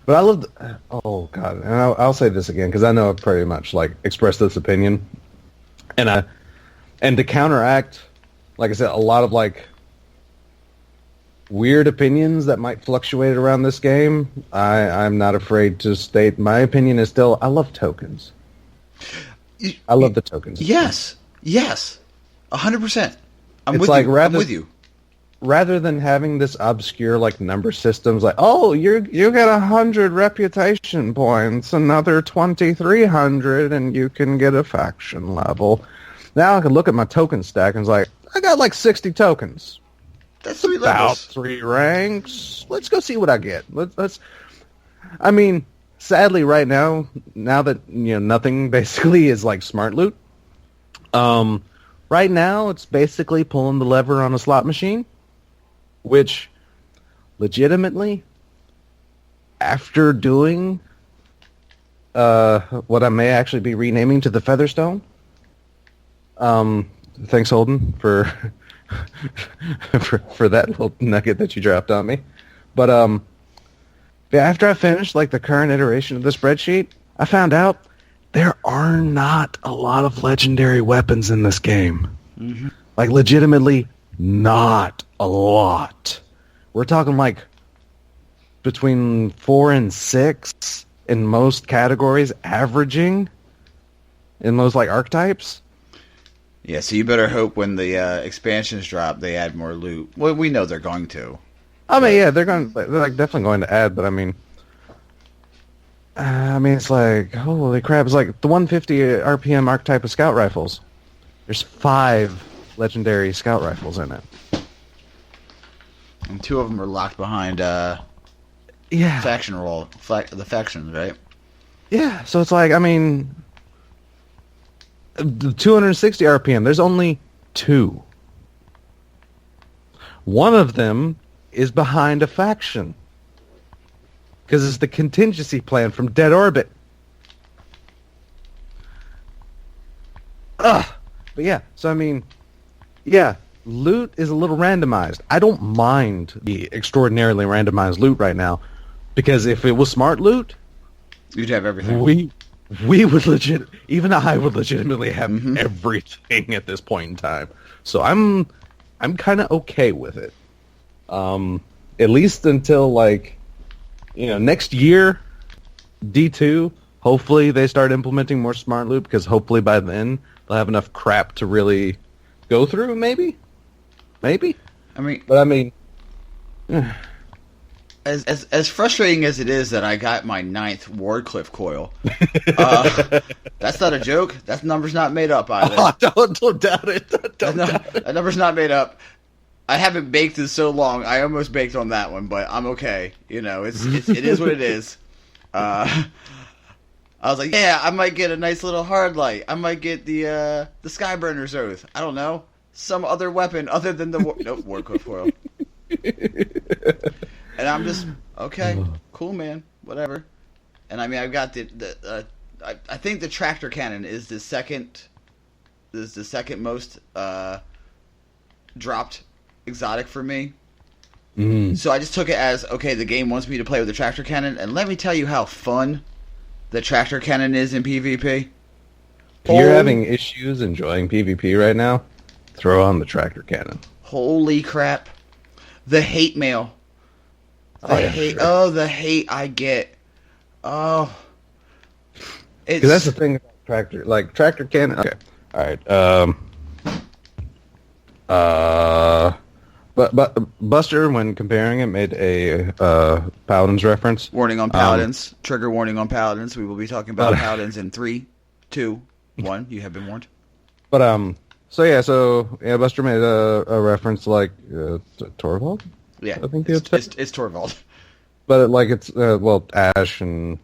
But I love... oh, God. And I'll say this again, because I know I've pretty much, like, expressed this opinion. And to counteract, like I said, a lot of, like, weird opinions that might fluctuate around this game, I'm not afraid to state my opinion is still, I love tokens. I love the tokens. Yes. Yes, 100%. I'm It's with like you. I'm with you. rather than having this obscure like number systems, like, oh, you get 100 reputation points, another 2,300, and you can get a faction level. Now I can look at my token stack and it's like, I got like 60 tokens. That's 3 About levels. 3 ranks. Let's go see what I get. Let's. I mean, sadly, right now that nothing basically is like smart loot. Right now it's basically pulling the lever on a slot machine, which, legitimately, after doing what I may actually be renaming to the Featherstone. Thanks, Holden, for for that little nugget that you dropped on me. But after I finished like the current iteration of the spreadsheet, I found out there are not a lot of legendary weapons in this game. Mm-hmm. Like, legitimately, not a lot. We're talking like between 4 and 6 in most categories, averaging in most like archetypes. Yeah, so you better hope when the expansions drop, they add more loot. Well, we know they're going to. I mean, yeah, they're like definitely going to add, but I mean, it's like, holy crap! It's like the 150 RPM archetype of scout rifles. There's 5 legendary scout rifles in it, and 2 of them are locked behind faction roll, the factions, right? Yeah, so it's like, I mean, the 260 RPM. There's only 2. One of them is behind a faction because it's the contingency plan from Dead Orbit. Ugh. But yeah, so I mean, yeah, loot is a little randomized. I don't mind the extraordinarily randomized loot right now, because if it was smart loot, you'd have everything. We would even I would legitimately have everything at this point in time. So I'm kind of okay with it. At least until like, next year, D2, hopefully they start implementing more smart loot, because hopefully by then they'll have enough crap to really go through, maybe. I mean, as frustrating as it is that I got my 9th Wardcliffe coil, that's not a joke. That number's not made up either. Oh, don't doubt it. That number's not made up. I haven't baked in so long. I almost baked on that one, but I'm okay. It is what it is. I was like, yeah, I might get a nice little hard light. I might get the Skyburner's Oath. I don't know, some other weapon other than the Wardcliffe foil. And I'm just okay, cool, man, whatever. And I mean, I've got I think the tractor cannon is the second most dropped exotic for me. So I just took it as, okay, the game wants me to play with the tractor cannon, and let me tell you how fun the tractor cannon is in PvP. If you're having issues enjoying PvP right now, throw on the tractor cannon. Holy crap. The hate mail. The hate I get. Oh. Because that's the thing about tractor cannon. Okay. All right. But Buster, when comparing it, made a Paladins reference. Warning on Paladins. Trigger warning on Paladins. We will be talking about Paladins in 3, 2, 1. You have been warned. But So Buster made a reference to Torvald. Yeah, I think it's Torvald. But it's Ash and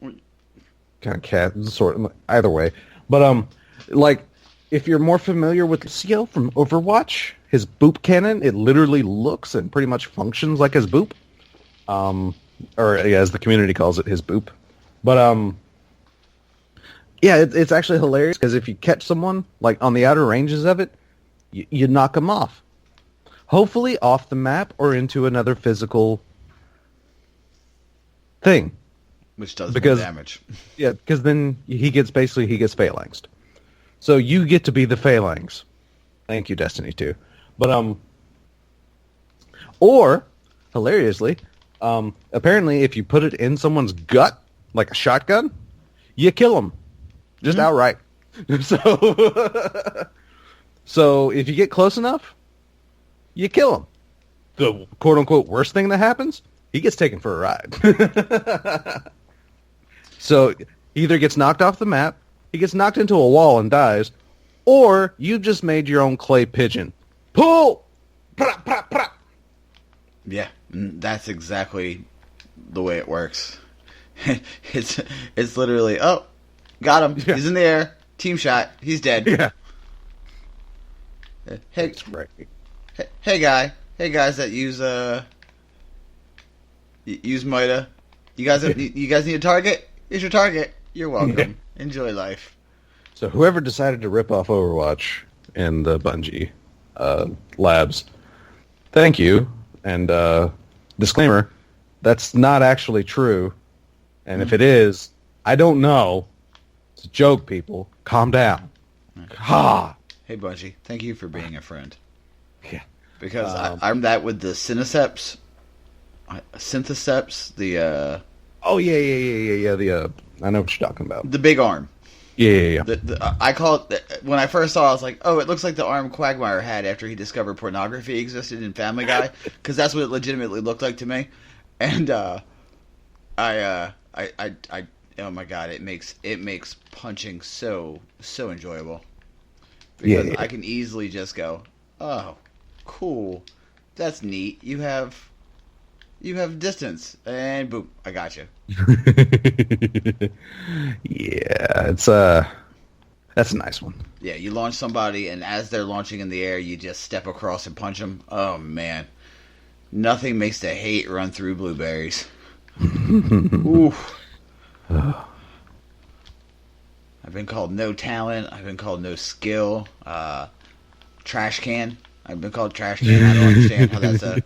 kind of cat sort of either way. But if you're more familiar with Lucio from Overwatch, his boop cannon, it literally looks and pretty much functions like his boop. As the community calls it, his boop. But it's actually hilarious, because if you catch someone on the outer ranges of it, you knock them off. Hopefully off the map or into another physical thing. Which does more damage. Yeah, because then he gets phalanxed. So you get to be the phalanx. Thank you, Destiny 2. But, or, hilariously, apparently if you put it in someone's gut, like a shotgun, you kill them. Just outright. So, so if you get close enough, you kill him. The quote-unquote worst thing that happens, he gets taken for a ride. So either gets knocked off the map, he gets knocked into a wall and dies, or you just made your own clay pigeon. Pull! Prap, prap, prap. Yeah, that's exactly the way it works. It's literally, oh, got him. Yeah. He's in the air. Team shot. He's dead. Yeah. Hey, that's great. Hey guys that use Mida. You guys need a target? Here's your target. You're welcome. Yeah. Enjoy life. So whoever decided to rip off Overwatch and the Bungie labs, thank you. And disclaimer, that's not actually true. And if it is, I don't know. It's a joke, people. Calm down. Ha! Hey, Bungie, thank you for being a friend. Yeah. Because I'm that with the Syntheseps, the... Oh, yeah. I know what you're talking about. The big arm. Yeah. I call it... When I first saw it, I was like, oh, it looks like the arm Quagmire had after he discovered pornography existed in Family Guy. Because that's what it legitimately looked like to me. And I oh my god, it makes punching so enjoyable. Because I can easily just go, oh, cool, that's neat. You have distance, and boom, I got you. Yeah, it's that's a nice one. Yeah, you launch somebody, and as they're launching in the air, you just step across and punch them. Oh man, nothing makes the hate run through blueberries. Oof. I've been called no talent. I've been called no skill. Trash can. I've been called trash can. I don't understand how that's a...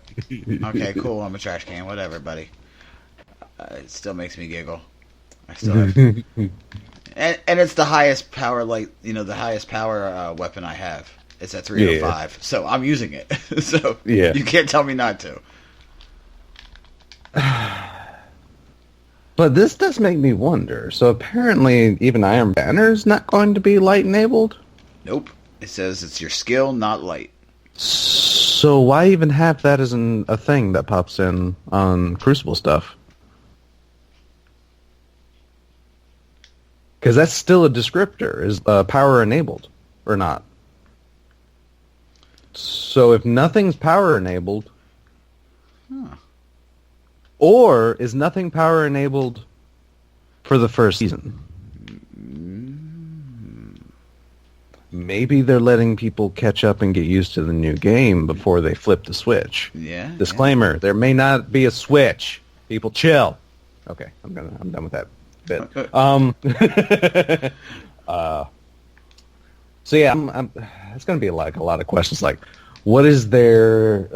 Okay, cool. I'm a trash can. Whatever, buddy. It still makes me giggle. I still have... and it's the highest power, the highest power weapon I have. It's at 305. Yeah. So I'm using it. So you can't tell me not to. But this does make me wonder. So apparently even Iron Banner is not going to be light-enabled? Nope. It says it's your skill, not light. So why even have that as a thing that pops in on Crucible stuff? Because that's still a descriptor. Is power-enabled or not? So if nothing's power-enabled... Huh. Or is nothing power enabled for the first season? Maybe they're letting people catch up and get used to the new game before they flip the switch. Yeah. Disclaimer: there may not be a switch. People, chill. Okay, I'm done with that bit. So yeah, it's going to be a lot of questions like. What is their,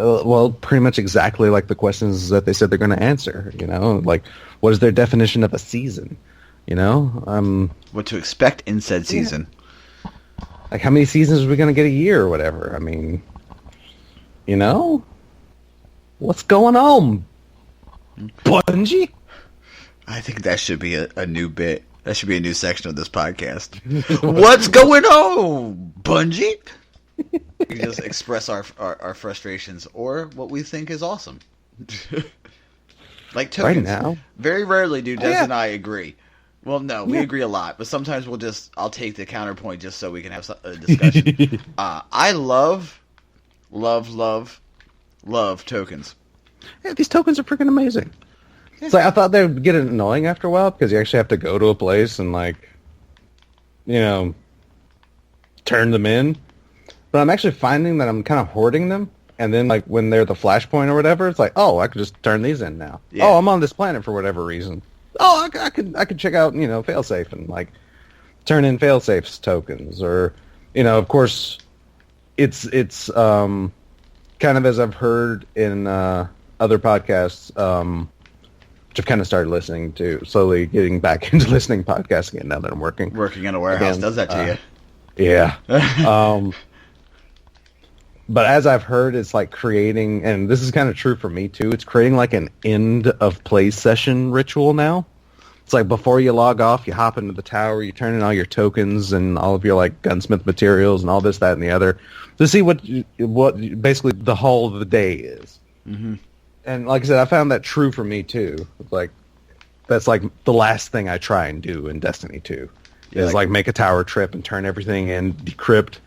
pretty much exactly like the questions that they said they're going to answer, like, what is their definition of a season, what to expect in said season. Like, how many seasons are we going to get a year or whatever? I mean, what's going on, Bungie? I think that should be a new bit. That should be a new section of this podcast. What's going on, Bungie? We can just express our frustrations or what we think is awesome. Like tokens. Right now? Very rarely do Des and I agree. Well, no, we agree a lot, but sometimes I'll take the counterpoint just so we can have a discussion. I love tokens. Yeah, these tokens are freaking amazing. Yeah. It's like, I thought they would get annoying after a while because you actually have to go to a place and turn them in. But I'm actually finding that I'm kind of hoarding them, and then when they're the flashpoint or whatever, it's like, oh, I could just turn these in now. Yeah. Oh, I'm on this planet for whatever reason. Oh, I could check out failsafe and turn in failsafe's tokens, or of course, it's kind of as I've heard in other podcasts, which I've kind of started listening to, slowly getting back into listening podcasts again now that I'm working in a warehouse again, does that to you. Yeah. But as I've heard, it's creating, and this is kind of true for me too, it's creating an end of play session ritual now. It's like before you log off, you hop into the tower, you turn in all your tokens and all of your like gunsmith materials and all this, that, and the other to see what basically the haul of the day is. Mm-hmm. And like I said, I found that true for me too. Like that's like the last thing I try and do in Destiny 2 is like make a tower trip and turn everything in, decrypt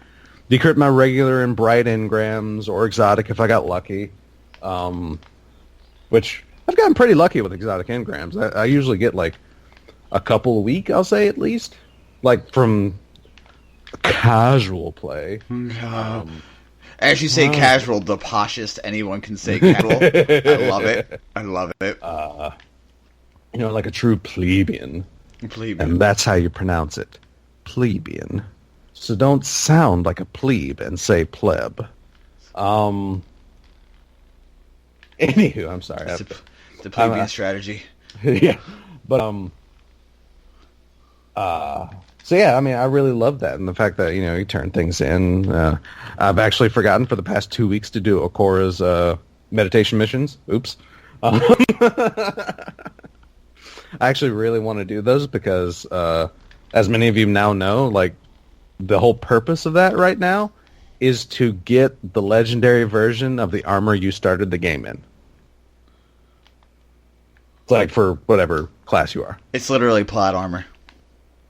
my regular and bright engrams or exotic if I got lucky, which I've gotten pretty lucky with exotic engrams. I usually get like a couple a week, I'll say at least, like from casual play. As you say casual, the poshest anyone can say casual. I love it. I love it. Like a true plebeian. And that's how you pronounce it. Plebeian. So don't sound like a plebe and say pleb. Anywho, I'm sorry. The plebeian strategy. Yeah. But, so yeah, I mean, I really love that. And the fact that, you turn things in. I've actually forgotten for the past 2 weeks to do Okora's meditation missions. Oops. I actually really want to do those because, as many of you now know, like, the whole purpose of that right now is to get the legendary version of the armor you started the game in. It's like for whatever class you are. It's literally plot armor.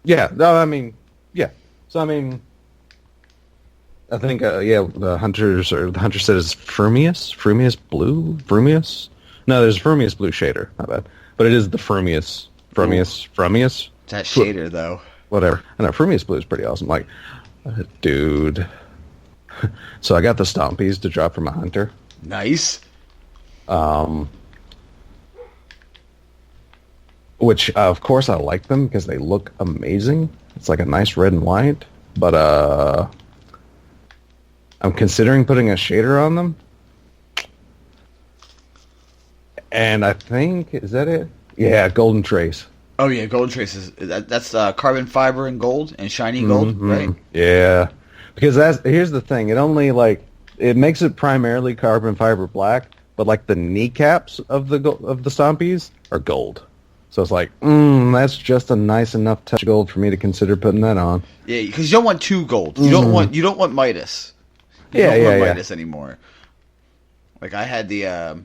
Yeah, no, I mean, yeah. So, I mean, I think, the hunter said it's Frumius Blue? Frumius? No, there's Frumius Blue shader, not bad. But it is the Frumius. It's that shader, though. Whatever. I know, Frumius Blue is pretty awesome. Like, dude. So I got the Stompies to drop from a hunter. Nice. Which, of course, I like them because they look amazing. It's like a nice red and white. But I'm considering putting a shader on them. And I think, is that it? Yeah, Golden Trace. Oh, yeah, Golden Trace. That's carbon fiber and gold and shiny gold, right? Yeah. Because here's the thing. It only, it makes it primarily carbon fiber black, but, the kneecaps of the Stompies are gold. So it's like, that's just a nice enough touch of gold for me to consider putting that on. Yeah, because you don't want two gold. You don't want Midas. You don't want Midas anymore. Like I had the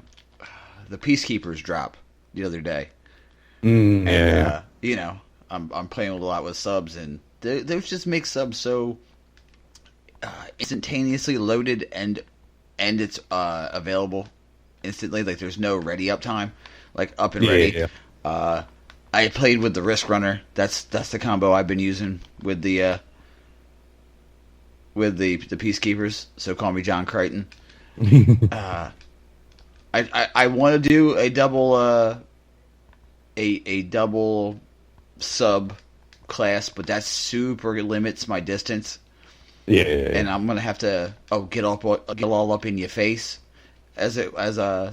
Peacekeepers drop the other day. I'm playing a lot with subs, and those just make subs so instantaneously loaded, and it's available instantly. Like there's no ready up time, like up and ready. Yeah. I played with the Risk Runner. That's the combo I've been using with the Peacekeepers. So call me John Crichton. I want to do a double a double sub class, but that super limits my distance. Yeah. And I'm gonna have to get all up in your face, as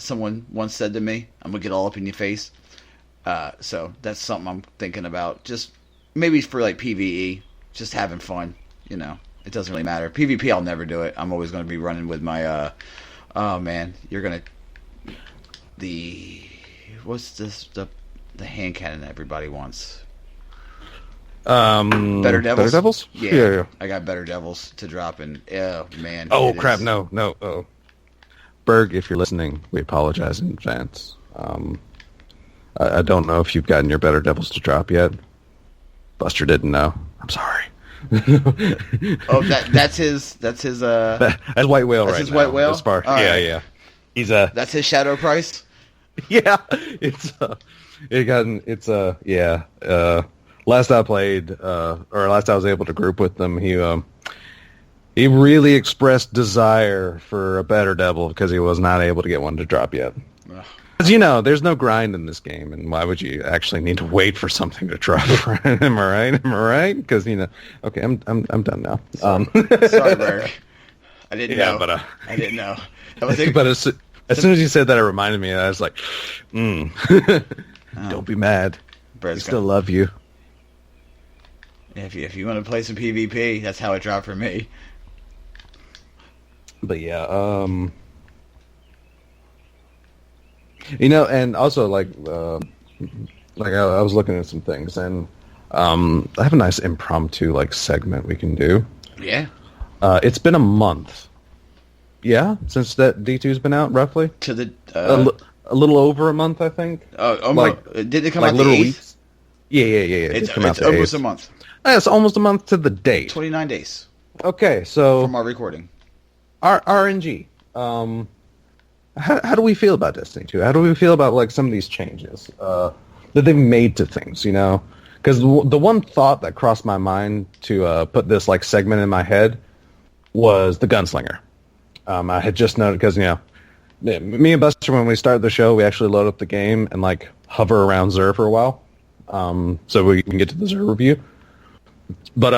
someone once said to me. I'm gonna get all up in your face. So that's something I'm thinking about. Just maybe for PvE, just having fun. It doesn't really matter. PvP, I'll never do it. I'm always going to be running with my. Oh man, you're gonna. What's this? The hand cannon everybody wants. Better Devils. Better Devils. Yeah. I got Better Devils to drop, and oh man. Oh crap! No. Oh, Berg, if you're listening, we apologize in advance. I don't know if you've gotten your Better Devils to drop yet. Buster didn't know. I'm sorry. That's his. That's White Whale. That's his White Whale. As far, yeah. He's That's his shadow price. Yeah, last I played, or last I was able to group with them, he really expressed desire for a Better Devil because he was not able to get one to drop yet. Because, there's no grind in this game, and why would you actually need to wait for something to drop? Am I right? Because, okay, I'm done now. Sorry, Berg. I didn't know. But, I didn't know. But as soon as you said that, it reminded me, I was like, don't be mad. I still love you. If you want to play some PvP, that's how it dropped for me. But yeah, and also like I was looking at some things, and I have a nice impromptu like segment we can do. Yeah. It's been a month. Yeah, since that D2's been out, roughly. To the a little over a month, I think. Did it come like out little the 8th? weeks? Yeah. It's almost a month. It's almost a month to the date. 29 days Okay, so from our recording. RNG. How do we feel about Destiny 2? How do we feel about like some of these changes that they've made to things? You know, because the one thought that crossed my mind to put this like segment in my head was the gunslinger. I had just noted because me and Buster, when we started the show, we actually load up the game and like hover around Xur for a while, so we can get to the Xur review. But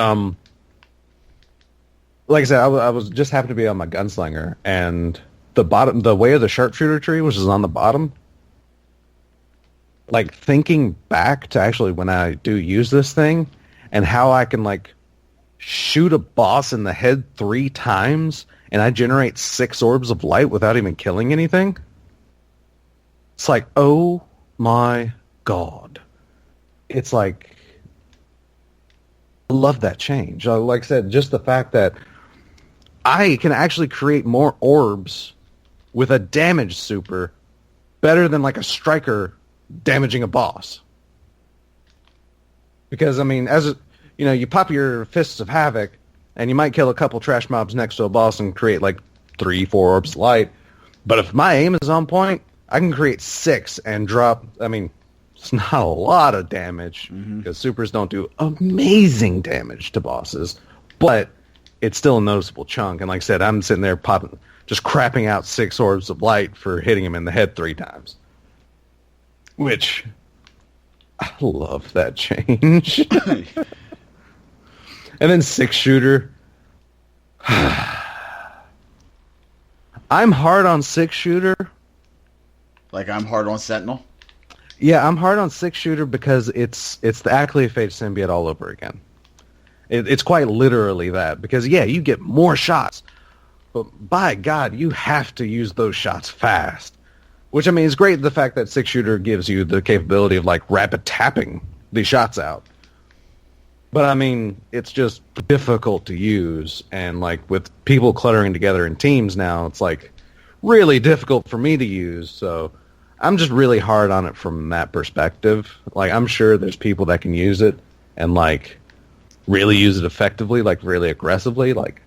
like I said, I was just happened to be on my gunslinger, and the way of the sharpshooter tree, which is on the bottom. Like thinking back to actually when I do use this thing, and how I can like shoot a boss in the head 3 times, and I generate 6 orbs of light without even killing anything. It's like, oh my god. It's like, I love that change. Like I said, just the fact that I can actually create more orbs with a damage super better than like a striker damaging a boss. Because, I mean, you pop your Fists of Havoc, and you might kill a couple trash mobs next to a boss and create like 3-4 orbs of light. But if my aim is on point, I can create 6 and drop, I mean, it's not a lot of damage, because supers don't do amazing damage to bosses, but it's still a noticeable chunk. And like I said, I'm sitting there just crapping out 6 orbs of light for hitting him in the head 3 times. Which, I love that change. And then 6-shooter. I'm hard on 6-shooter. Like I'm hard on Sentinel? Yeah, I'm hard on 6-shooter because it's the Ackley Fate symbiote all over again. It's quite literally that. Because, yeah, you get more shots. But by God, you have to use those shots fast. Which, I mean, is great, the fact that 6-shooter gives you the capability of, like, rapid tapping these shots out. But, I mean, it's just difficult to use. And, like, with people cluttering together in teams now, it's, like, really difficult for me to use. So I'm just really hard on it from that perspective. Like, I'm sure there's people that can use it and, like, really use it effectively, like, really aggressively. Like,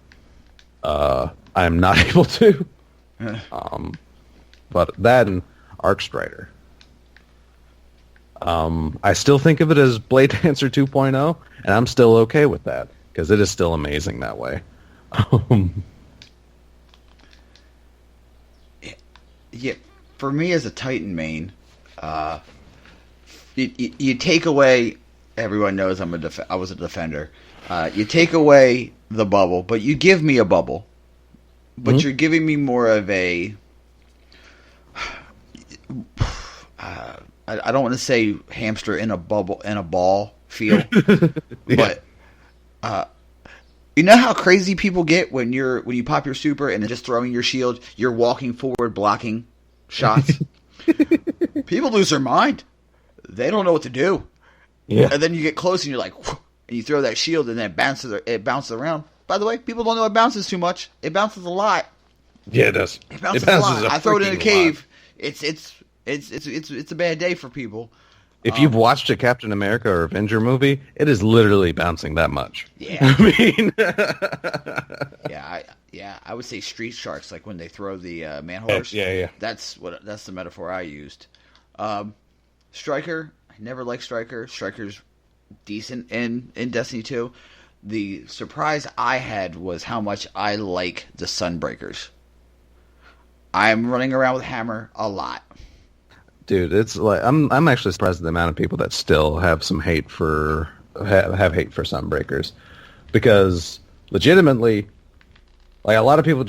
I'm not able to. But that and Arc Strider. I still think of it as Blade Dancer 2.0, and I'm still okay with that, because it is still amazing that way. Yeah, for me as a Titan main, you take away, everyone knows I was a defender. You take away the bubble, but you give me a bubble. But you're giving me more of a... I don't want to say hamster in a bubble in a ball feel, Yeah. but you know how crazy people get when you pop your super and just throwing your shield, you're walking forward blocking shots. People lose their mind. They don't know what to do. Yeah. And then you get close and you're like, and you throw that shield and then it bounces around. By the way, people don't know it bounces too much. It bounces a lot. Yeah, it does. It bounces a lot. I throw it in a cave. It's a bad day for people. If you've watched a Captain America or Avenger movie, it is literally bouncing that much. Yeah. I mean, I would say street sharks, like when they throw the manhorse. Yeah. That's the metaphor I used. Striker, I never liked Striker. Striker's decent in Destiny 2. The surprise I had was how much I like the Sunbreakers. I'm running around with Hammer a lot. dude, it's like I'm actually surprised at the amount of people that still have some hate for have hate for Sunbreakers, because legitimately, like a lot of people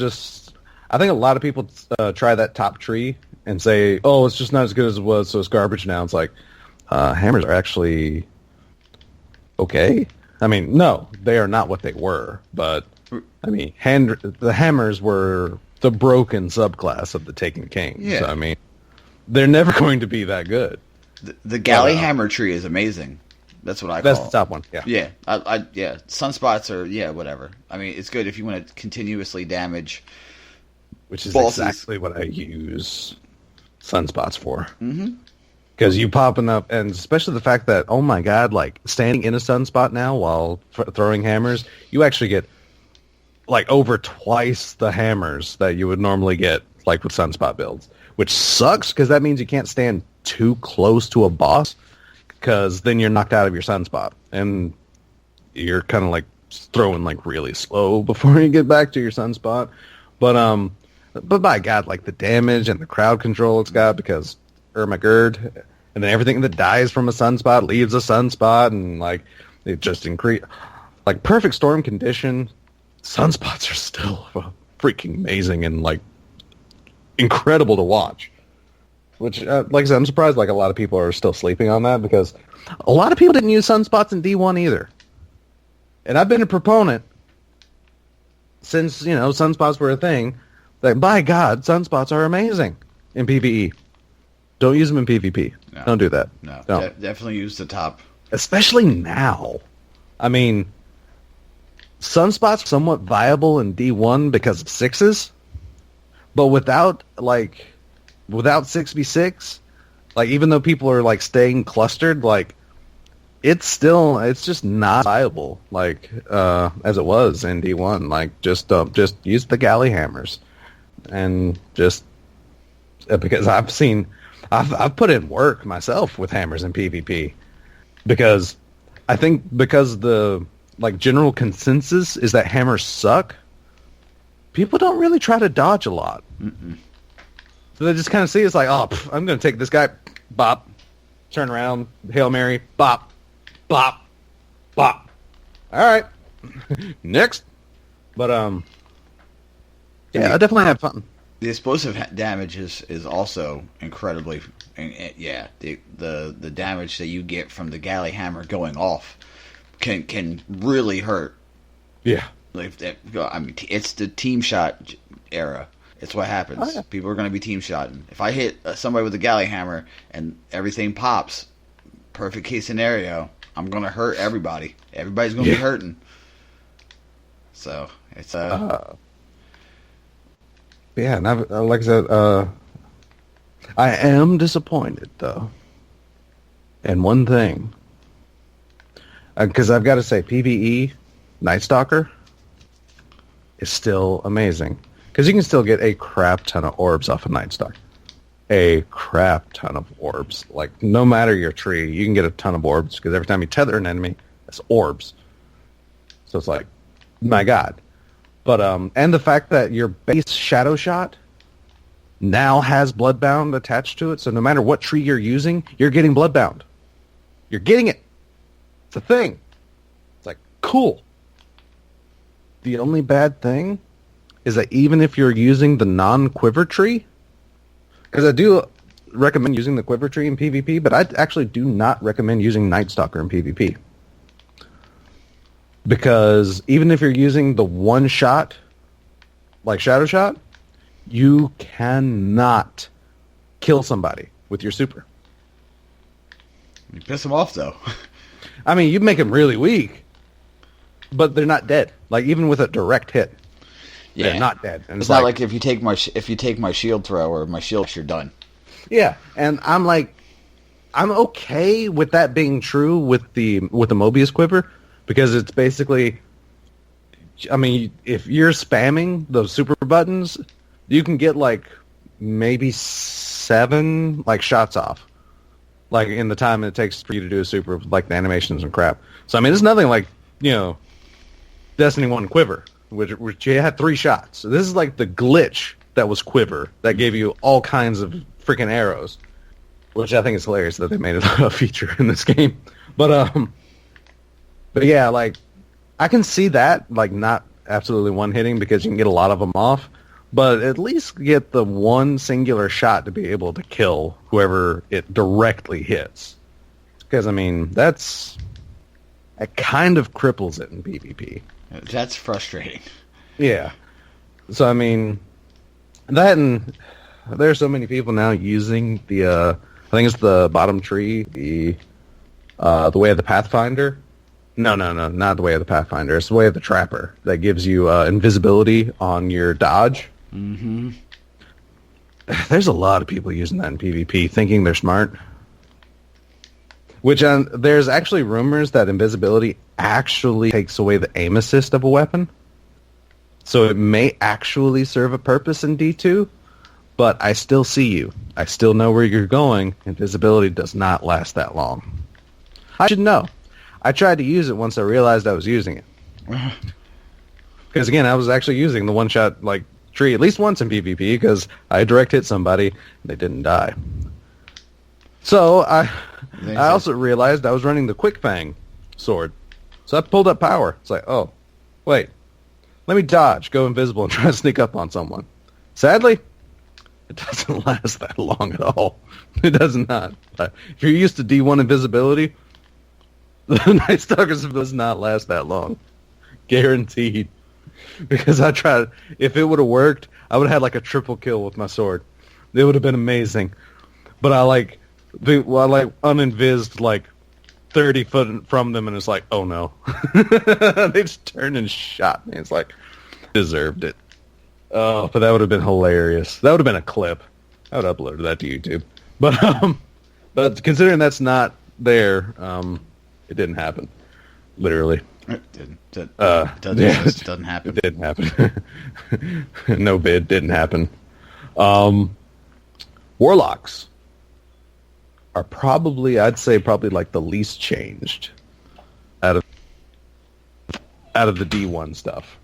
I think a lot of people try that top tree and say, oh, it's just not as good as it was, so it's garbage now. It's like hammers are actually okay. I mean, no, they are not what they were, but I mean, the hammers were the broken subclass of the Taken King. Yeah. So, I mean, they're never going to be that good. The galley hammer tree is amazing. That's what I call That's it. the top one. Yeah. Yeah, yeah. Sunspots are whatever. I mean, it's good if you want to continuously damage. Which is bosses. exactly what I use sunspots for. Mm-hmm. Because you popping up, and especially the fact that, oh my god, like standing in a sunspot now while throwing hammers, you actually get like over twice the hammers that you would normally get like with sunspot builds, which sucks because that means you can't stand too close to a boss because then you're knocked out of your sunspot and you're kind of like throwing like really slow before you get back to your sunspot. But by God, like the damage and the crowd control it's got because Ermagerd, and then everything that dies from a sunspot leaves a sunspot, and like it just increase like perfect storm condition. Sunspots are still freaking amazing and like incredible to watch. Which, like I said, I'm surprised like a lot of people are still sleeping on that because a lot of people didn't use sunspots in D1 either. And I've been a proponent since sunspots were a thing. Like, by God, sunspots are amazing in PvE. Don't use them in PvP. No. Don't do that. No, definitely use the top. Especially now. I mean, sunspots are somewhat viable in D1 because of sixes, but without 6v6, like even though people are like staying clustered, like it's just not viable like as it was in D1. Like just use the galley hammers. And just because I've put in work myself with hammers in PvP because I think because the like general consensus is that hammers suck. People don't really try to dodge a lot. Mm-mm. So they just kind of see it's like, oh, I'm going to take this guy, bop, turn around, Hail Mary, bop, bop, bop. All right, next. But yeah, I definitely have fun. The explosive damage is also incredibly, yeah. The damage that you get from the galley hammer going off can really hurt. Yeah, like I mean, it's the team shot era. It's what happens. Oh, yeah. People are going to be team shotting. If I hit somebody with a galley hammer and everything pops, perfect case scenario, I'm going to hurt everybody. Everybody's going to be hurting. So it's yeah, and like I said, I am disappointed though. And one thing, because I've got to say, PvE Night Stalker is still amazing because you can still get a crap ton of orbs off of Night Stalker. A crap ton of orbs. Like no matter your tree, you can get a ton of orbs because every time you tether an enemy, it's orbs. So it's like, my God. But and the fact that your base shadow shot now has bloodbound attached to it, so no matter what tree you're using, you're getting bloodbound. You're getting it. It's a thing. It's like cool. The only bad thing is that even if you're using the non-quiver tree, because I do recommend using the quiver tree in PvP, but I actually do not recommend using Night Stalker in PvP. Because even if you're using the one shot, like Shadow Shot, you cannot kill somebody with your super. You piss them off, though. I mean, you make them really weak, but they're not dead. Like, even with a direct hit, they're not dead. And it's not like if you take my shield throw or my shield, you're done. Yeah, and I'm like, I'm okay with that being true with the Mobius quiver. Because it's basically, I mean, if you're spamming those super buttons, you can get like maybe 7 like shots off, like in the time it takes for you to do a super, like the animations and crap. So I mean, it's nothing like Destiny 1 Quiver, which you had 3 shots. So this is like the glitch that was Quiver that gave you all kinds of freaking arrows, which I think is hilarious that they made it a feature in this game. But yeah, like, I can see that, like, not absolutely one-hitting because you can get a lot of them off, but at least get the one singular shot to be able to kill whoever it directly hits. Because, I mean, it kind of cripples it in PvP. That's frustrating. Yeah. So, I mean, that and there are so many people now using the I think it's the bottom tree, the Way of the Pathfinder. No, not the Way of the Pathfinder. It's the Way of the Trapper that gives you invisibility on your dodge. Mm-hmm. There's a lot of people using that in PvP, thinking they're smart. Which there's actually rumors that invisibility actually takes away the aim assist of a weapon. So it may actually serve a purpose in D2, but I still see you. I still know where you're going. Invisibility does not last that long. I should know. I tried to use it once I realized I was using it. Because again, I was actually using the one-shot tree at least once in PvP because I direct hit somebody and they didn't die. So I also realized I was running the Quick Fang sword. So I pulled up power. It's like, oh, wait. Let me dodge, go invisible, and try to sneak up on someone. Sadly, it doesn't last that long at all. It does not. If you're used to D1 invisibility, the Night Stalker's does not last that long. Guaranteed. Because I tried. If it would have worked, I would have had a triple kill with my sword. It would have been amazing. But I uninvised 30 foot from them, and it's like, oh no. They just turned and shot me. It's like, deserved it. Oh, but that would have been hilarious. That would have been a clip. I would upload that to YouTube. But considering that's not there, it didn't happen. Literally. It doesn't happen. It didn't happen. No bid, didn't happen. Warlocks are probably the least changed out of the D1 stuff.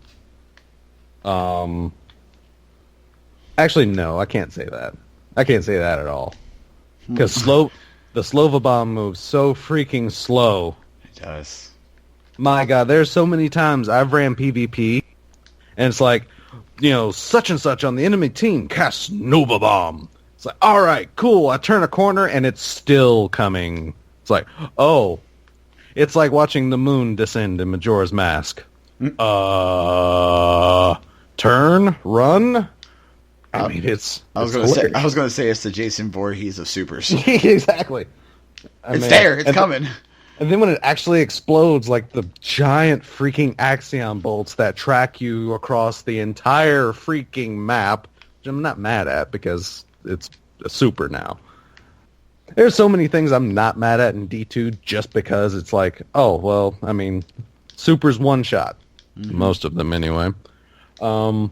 Actually, no, I can't say that. I can't say that at all. Because the Slova bomb moves so freaking slow. It does. My God, there's so many times I've ran PvP, and it's like, such and such on the enemy team casts Nova Bomb. It's like, all right, cool. I turn a corner, and it's still coming. It's like, oh. It's like watching the moon descend in Majora's Mask. Turn, run. I mean, I was going to say it's the Jason Voorhees of supers. Exactly. It's coming. And then when it actually explodes, the giant freaking Axion bolts that track you across the entire freaking map, which I'm not mad at because it's a super now. There's so many things I'm not mad at in D2 just because it's like, oh, well, I mean, super's one shot. Mm-hmm. Most of them anyway. So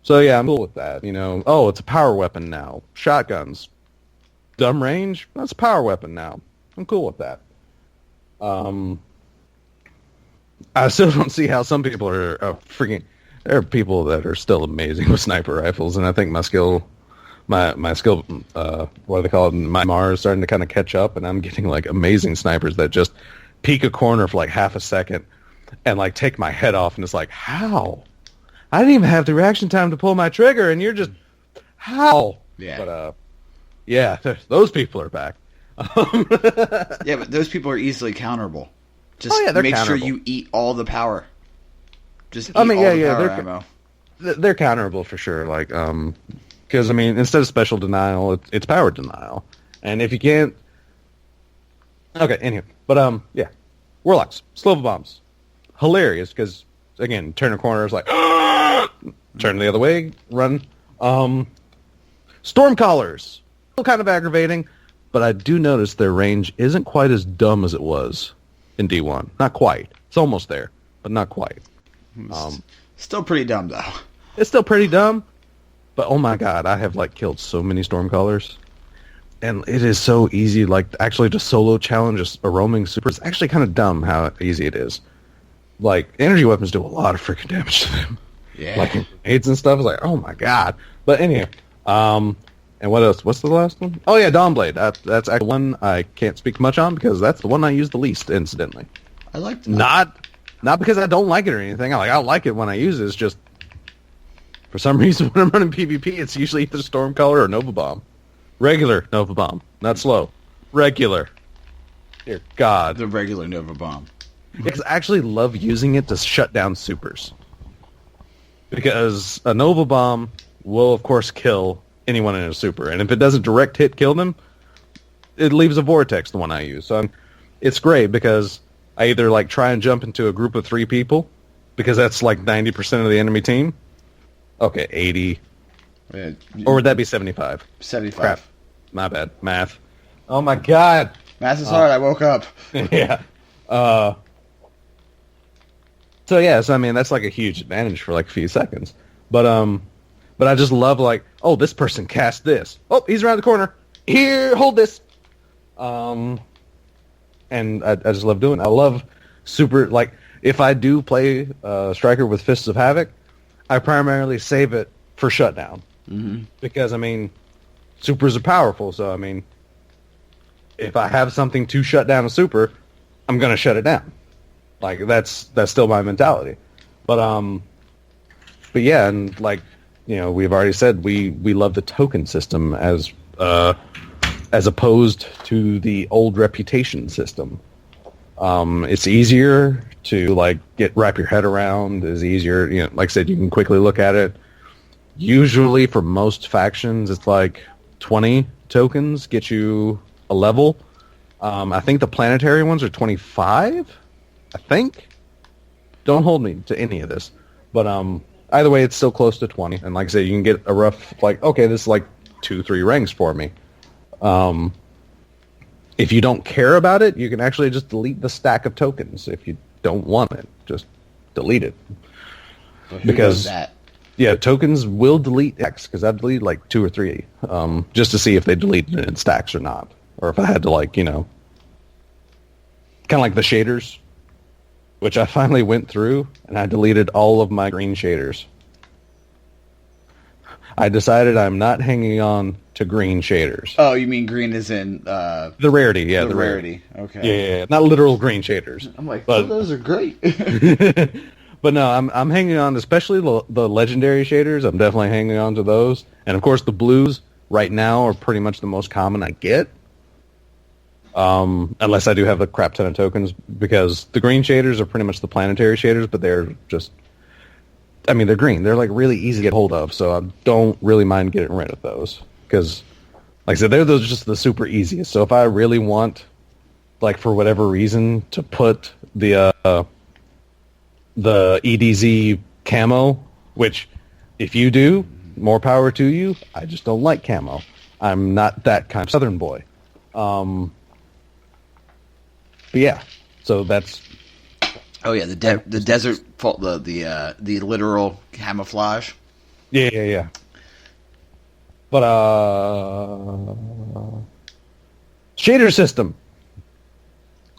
yeah, I'm cool with that. Oh, it's a power weapon now. Shotguns. Dumb range? That's a power weapon now. I'm cool with that. I still don't see how some people are freaking... There are people that are still amazing with sniper rifles, and I think my skill, what do they call it? My MAR is starting to kind of catch up, and I'm getting amazing snipers that just peek a corner for half a second and take my head off, and it's like, how? I didn't even have the reaction time to pull my trigger, and you're just, how? Yeah. But yeah, those people are back. Yeah, but those people are easily counterable. Just they're make counterable. sure you eat all the power. Just eat all the power ammo. They're counterable for sure. Because instead of special denial, it's power denial. And if you can't, okay. Anyway, but yeah, Warlocks, Slova bombs, hilarious. Because again, turn a corner, it's like turn the other way, run. Storm collars, still kind of aggravating. But I do notice their range isn't quite as dumb as it was in D1. Not quite. It's almost there, but not quite. Still pretty dumb, though. It's still pretty dumb, but oh my God, I have killed so many Stormcallers. And it is so easy, actually to solo challenge a roaming super. It's actually kind of dumb how easy it is. Energy weapons do a lot of freaking damage to them. Yeah. Grenades and stuff. It's like, oh my God. But anyway, and what else? What's the last one? Oh yeah, Dawnblade. That's actually one I can't speak much on because that's the one I use the least, incidentally. I like that. Not because I don't like it or anything. I like it when I use it. It's just for some reason when I'm running PvP, it's usually either Stormcaller or Nova Bomb. Regular Nova Bomb, not slow. Regular. Dear God. The regular Nova Bomb. Because I actually love using it to shut down supers. Because a Nova Bomb will, of course, kill anyone in a super. And if it doesn't direct hit kill them, it leaves a vortex, the one I use. So it's great because I either like try and jump into a group of 3 people because that's like 90% of the enemy team. Okay, 80. Yeah, or would that be 75? 75. Crap. My bad. Math. Oh my god. Math is hard. I woke up. Yeah. So yeah, so I mean that's like a huge advantage for like a few seconds. But I just love like, oh, this person cast this. Oh, he's around the corner. Here, hold this. And I just love doing it. I love super, like, if I do play Striker with Fists of Havoc, I primarily save it for shutdown. Mm-hmm. Because, I mean, supers are powerful, so, I mean, if I have something to shut down a super, I'm going to shut it down. Like, that's still my mentality. But yeah, and, like, you know, we've already said we love the token system as opposed to the old reputation system. It's easier to like wrap your head around. Is easier, you know. Like I said, you can quickly look at it. Usually, for most factions, it's like 20 tokens get you a level. I think the planetary ones are 25. I think. Don't hold me to any of this, but either way, it's still close to 20. And like I said, you can get a rough like, okay, this is like 2-3 ranks for me. If you don't care about it, you can actually just delete the stack of tokens. If you don't want it, just delete it. Well, because that? Yeah, tokens will delete X, because I've deleted like 2 or 3, just to see if they deleted it in stacks or not, or if I had to like, you know, kind of like the shaders, which I finally went through and I deleted all of my green shaders. I decided I'm not hanging on to green shaders. Oh, you mean green is in... the rarity, yeah. The rarity, okay. Yeah, not literal green shaders. I'm like, but, oh, those are great. But no, I'm hanging on, especially the legendary shaders. I'm definitely hanging on to those. And of course, the blues right now are pretty much the most common I get. Unless I do have a crap ton of tokens, because the green shaders are pretty much the planetary shaders, but they're just... I mean, they're green. They're like really easy to get hold of, so I don't really mind getting rid of those. Because, like I said, they're just the super easiest. So if I really want, like for whatever reason, to put the EDZ camo, which if you do, more power to you. I just don't like camo. I'm not that kind of Southern boy. But yeah, so that's... Oh yeah, the desert fault, the literal camouflage. Yeah. But shader system.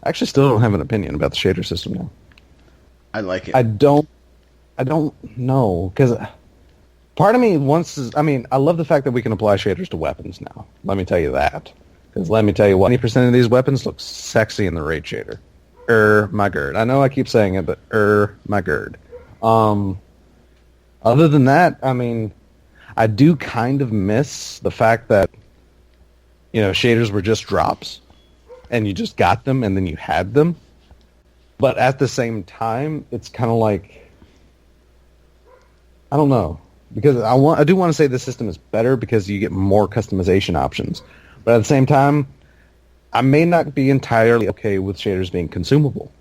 I actually still don't have an opinion about the shader system now. I like it. I don't know, because part of me wants to... I mean, I love the fact that we can apply shaders to weapons now. Let me tell you that. Because let me tell you, 20% of these weapons look sexy in the raid shader. My gird. I know I keep saying it, but my gird. Other than that, I mean, I do kind of miss the fact that, you know, shaders were just drops, and you just got them, and then you had them. But at the same time, it's kind of like, I don't know, because I do want to say the system is better because you get more customization options. But at the same time, I may not be entirely okay with shaders being consumable.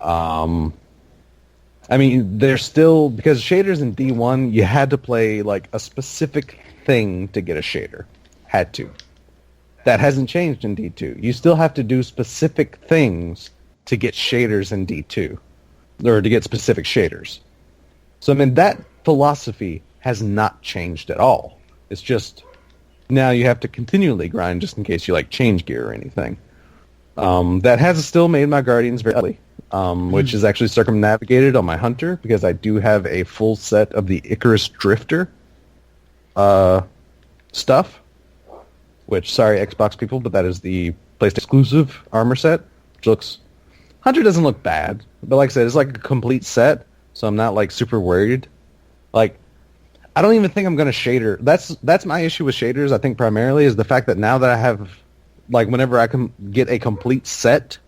I mean, they're still... Because shaders in D1, you had to play, like, a specific thing to get a shader. Had to. That hasn't changed in D2. You still have to do specific things to get shaders in D2. Or to get specific shaders. So, I mean, that philosophy has not changed at all. It's just... Now you have to continually grind just in case you like change gear or anything. That has still made my Guardians very ugly, which is actually circumnavigated on my Hunter, because I do have a full set of the Icarus Drifter stuff, which, sorry Xbox people, but that is the PlayStation exclusive armor set, which looks... Hunter doesn't look bad, but like I said, it's like a complete set, so I'm not like super worried. Like, I don't even think I'm going to shader. That's my issue with shaders, I think, primarily, is the fact that now that I have, like, whenever I can get a complete set,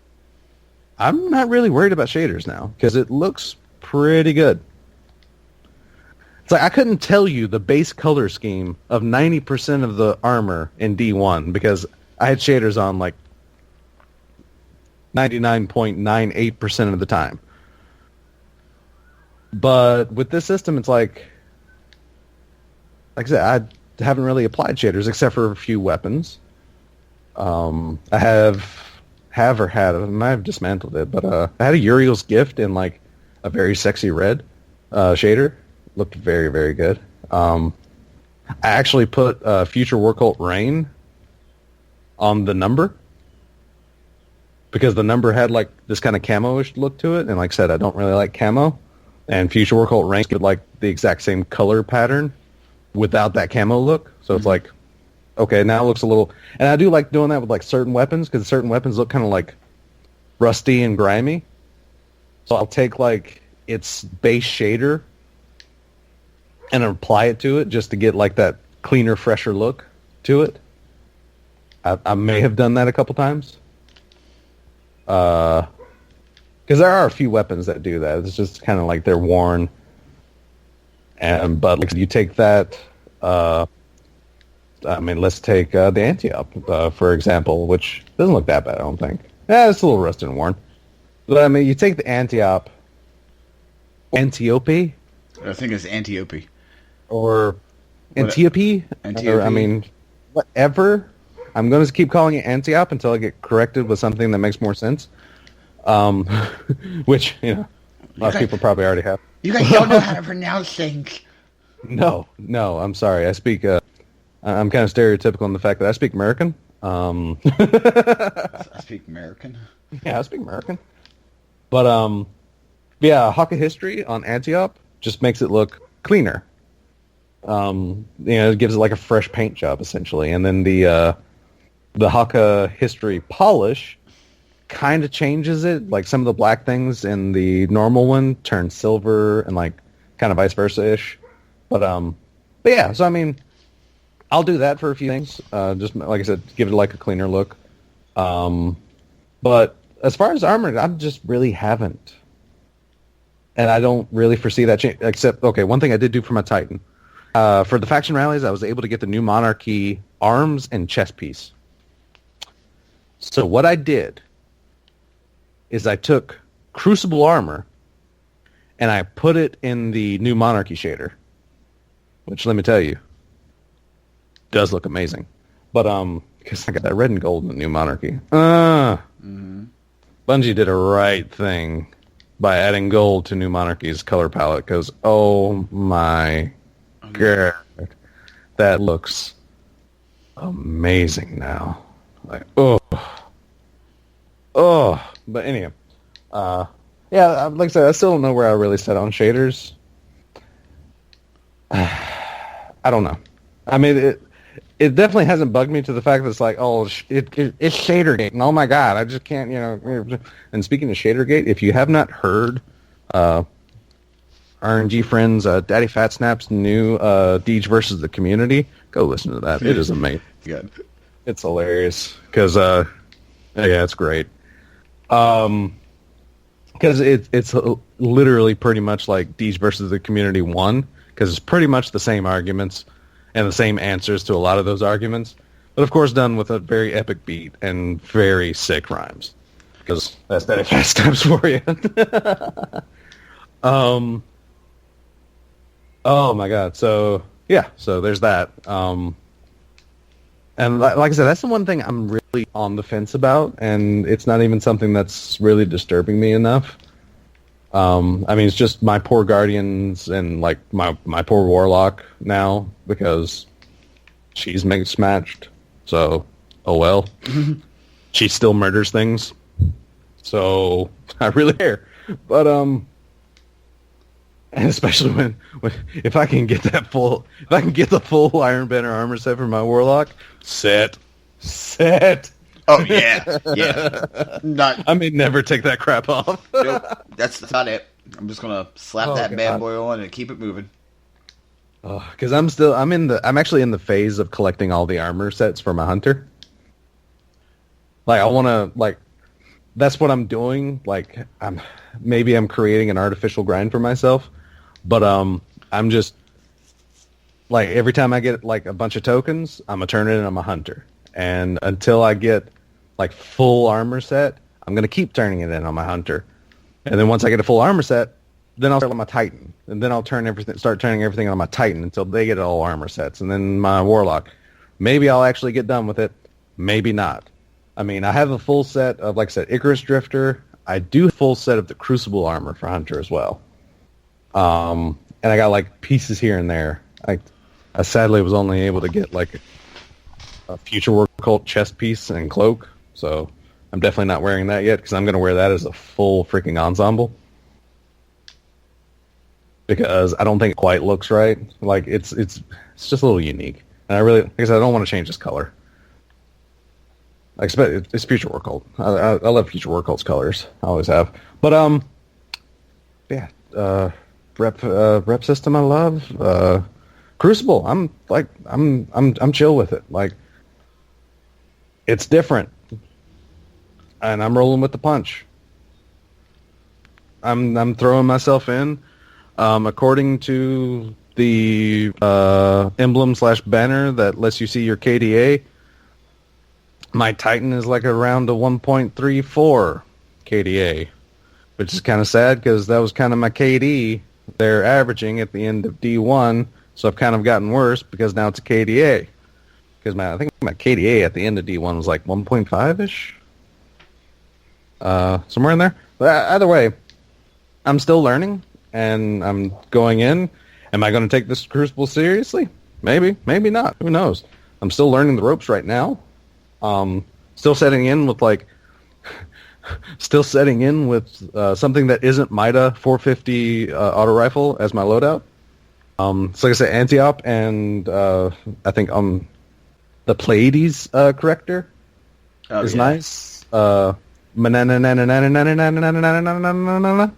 I'm not really worried about shaders now, because it looks pretty good. It's like, I couldn't tell you the base color scheme of 90% of the armor in D1, because I had shaders on like 99.98% of the time. But with this system, it's like I said, I haven't really applied shaders except for a few weapons. I have or had, I might have dismantled it, but I had a Uriel's Gift in like a very sexy red shader. Looked very, very good. I actually put Future War Cult Rain on the number because the number had like this kind of camo-ish look to it, and like I said, I don't really like camo. And Future War Cult Rain get like the exact same color pattern without that camo look. So it's like, okay, now it looks a little... And I do like doing that with like certain weapons, because certain weapons look kind of like rusty and grimy. So I'll take like its base shader and apply it to it just to get like that cleaner, fresher look to it. I may have done that a couple times. Because there are a few weapons that do that. It's just kind of like they're worn. But like you take that... let's take the Anti-Op, for example, which doesn't look that bad, I don't think. Yeah, it's a little rusted and worn. But, I mean, you take the Anti-Op... Antiope? I think it's Antiope. Or Antiope? Antiope? Or, I mean, whatever. I'm going to keep calling it Anti-Op until I get corrected with something that makes more sense. Which, you know, a lot of people probably already have. You guys don't know how to pronounce things. No, I'm sorry. I speak... I'm kind of stereotypical in the fact that I speak American. I speak American? Yeah, I speak American. But, yeah, Haka History on Anti-Op just makes it look cleaner. It gives it like a fresh paint job, essentially. And then the Haka History Polish kind of changes it. Like some of the black things in the normal one turn silver and like kind of vice versa-ish. But yeah, so I mean... I'll do that for a few things. Just like I said, give it like a cleaner look. But as far as armor, I just really haven't. And I don't really foresee that change. Except, okay, one thing I did do for my Titan. For the faction rallies, I was able to get the new Monarchy arms and chest piece. So what I did is I took Crucible armor and I put it in the new Monarchy shader. Which, let me tell you, does look amazing. But because I got that red and gold in the new Monarchy. Bungie did a right thing by adding gold to new Monarchy's color palette, because oh my god, that looks amazing now. Like but anyway, yeah, like I said, I still don't know where I really set on shaders. I don't know. I mean, it definitely hasn't bugged me to the fact that it's like, oh, it's Shadergate, and oh my god, I just can't, you know. And speaking of Shadergate, if you have not heard RNG friends, Daddy Fat Snap's new Deej versus the Community, go listen to that. It is amazing. Good. It's hilarious because yeah, it's great. Because it's literally pretty much like Deej versus the Community 1, because it's pretty much the same arguments and the same answers to a lot of those arguments, but of course done with a very epic beat and very sick rhymes, because that's Daddy Fat Snaps for you. Oh my god, so yeah, so there's that. And like I said, that's the one thing I'm really on the fence about, and it's not even something that's really disturbing me enough. I mean, it's just my poor Guardians and like my poor Warlock now, because she's mixed matched. So, oh well. She still murders things. So, I really care. But, and especially when if I can get the full Iron Banner armor set for my Warlock, set. Oh yeah. I may never take that crap off. Nope, that's not it. I'm just gonna slap that bad boy on and keep it moving. Because I'm actually in the phase of collecting all the armor sets for my hunter. Like I want to that's what I'm doing. Like I'm creating an artificial grind for myself, but I'm just like every time I get like a bunch of tokens, I'm gonna turn it in. I'm a hunter. And until I get like full armor set, I'm going to keep turning it in on my hunter. And then once I get a full armor set, then I'll start on my Titan. And then I'll start turning everything on my Titan until they get all armor sets. And then my Warlock. Maybe I'll actually get done with it. Maybe not. I mean, I have a full set of, like I said, Icarus Drifter. I do a full set of the Crucible armor for Hunter as well. And I got like pieces here and there. I sadly was only able to get like a Future War Cult chest piece and cloak. So I'm definitely not wearing that yet because I'm going to wear that as a full freaking ensemble. Because I don't think it quite looks right. Like it's just a little unique. And like I said, I don't want to change this color. I expect it's Future War Cult. I love Future War Cult's colors. I always have. But yeah, rep system I love. Crucible, I'm chill with it. Like it's different. And I'm rolling with the punch. I'm throwing myself in. According to the emblem/banner that lets you see your KDA, my Titan is like around a 1.34 KDA, which is kind of sad because that was kind of my KD they're averaging at the end of D1, so I've kind of gotten worse because now it's a KDA. Because I think my KDA at the end of D1 was like 1.5-ish. Somewhere in there. But either way, I'm still learning, and I'm going in. Am I going to take this Crucible seriously? Maybe. Maybe not. Who knows? I'm still learning the ropes right now. Still setting in with something that isn't Mida 450 auto rifle as my loadout. So like I said, anti-op and I think the Pleiades corrector is nice.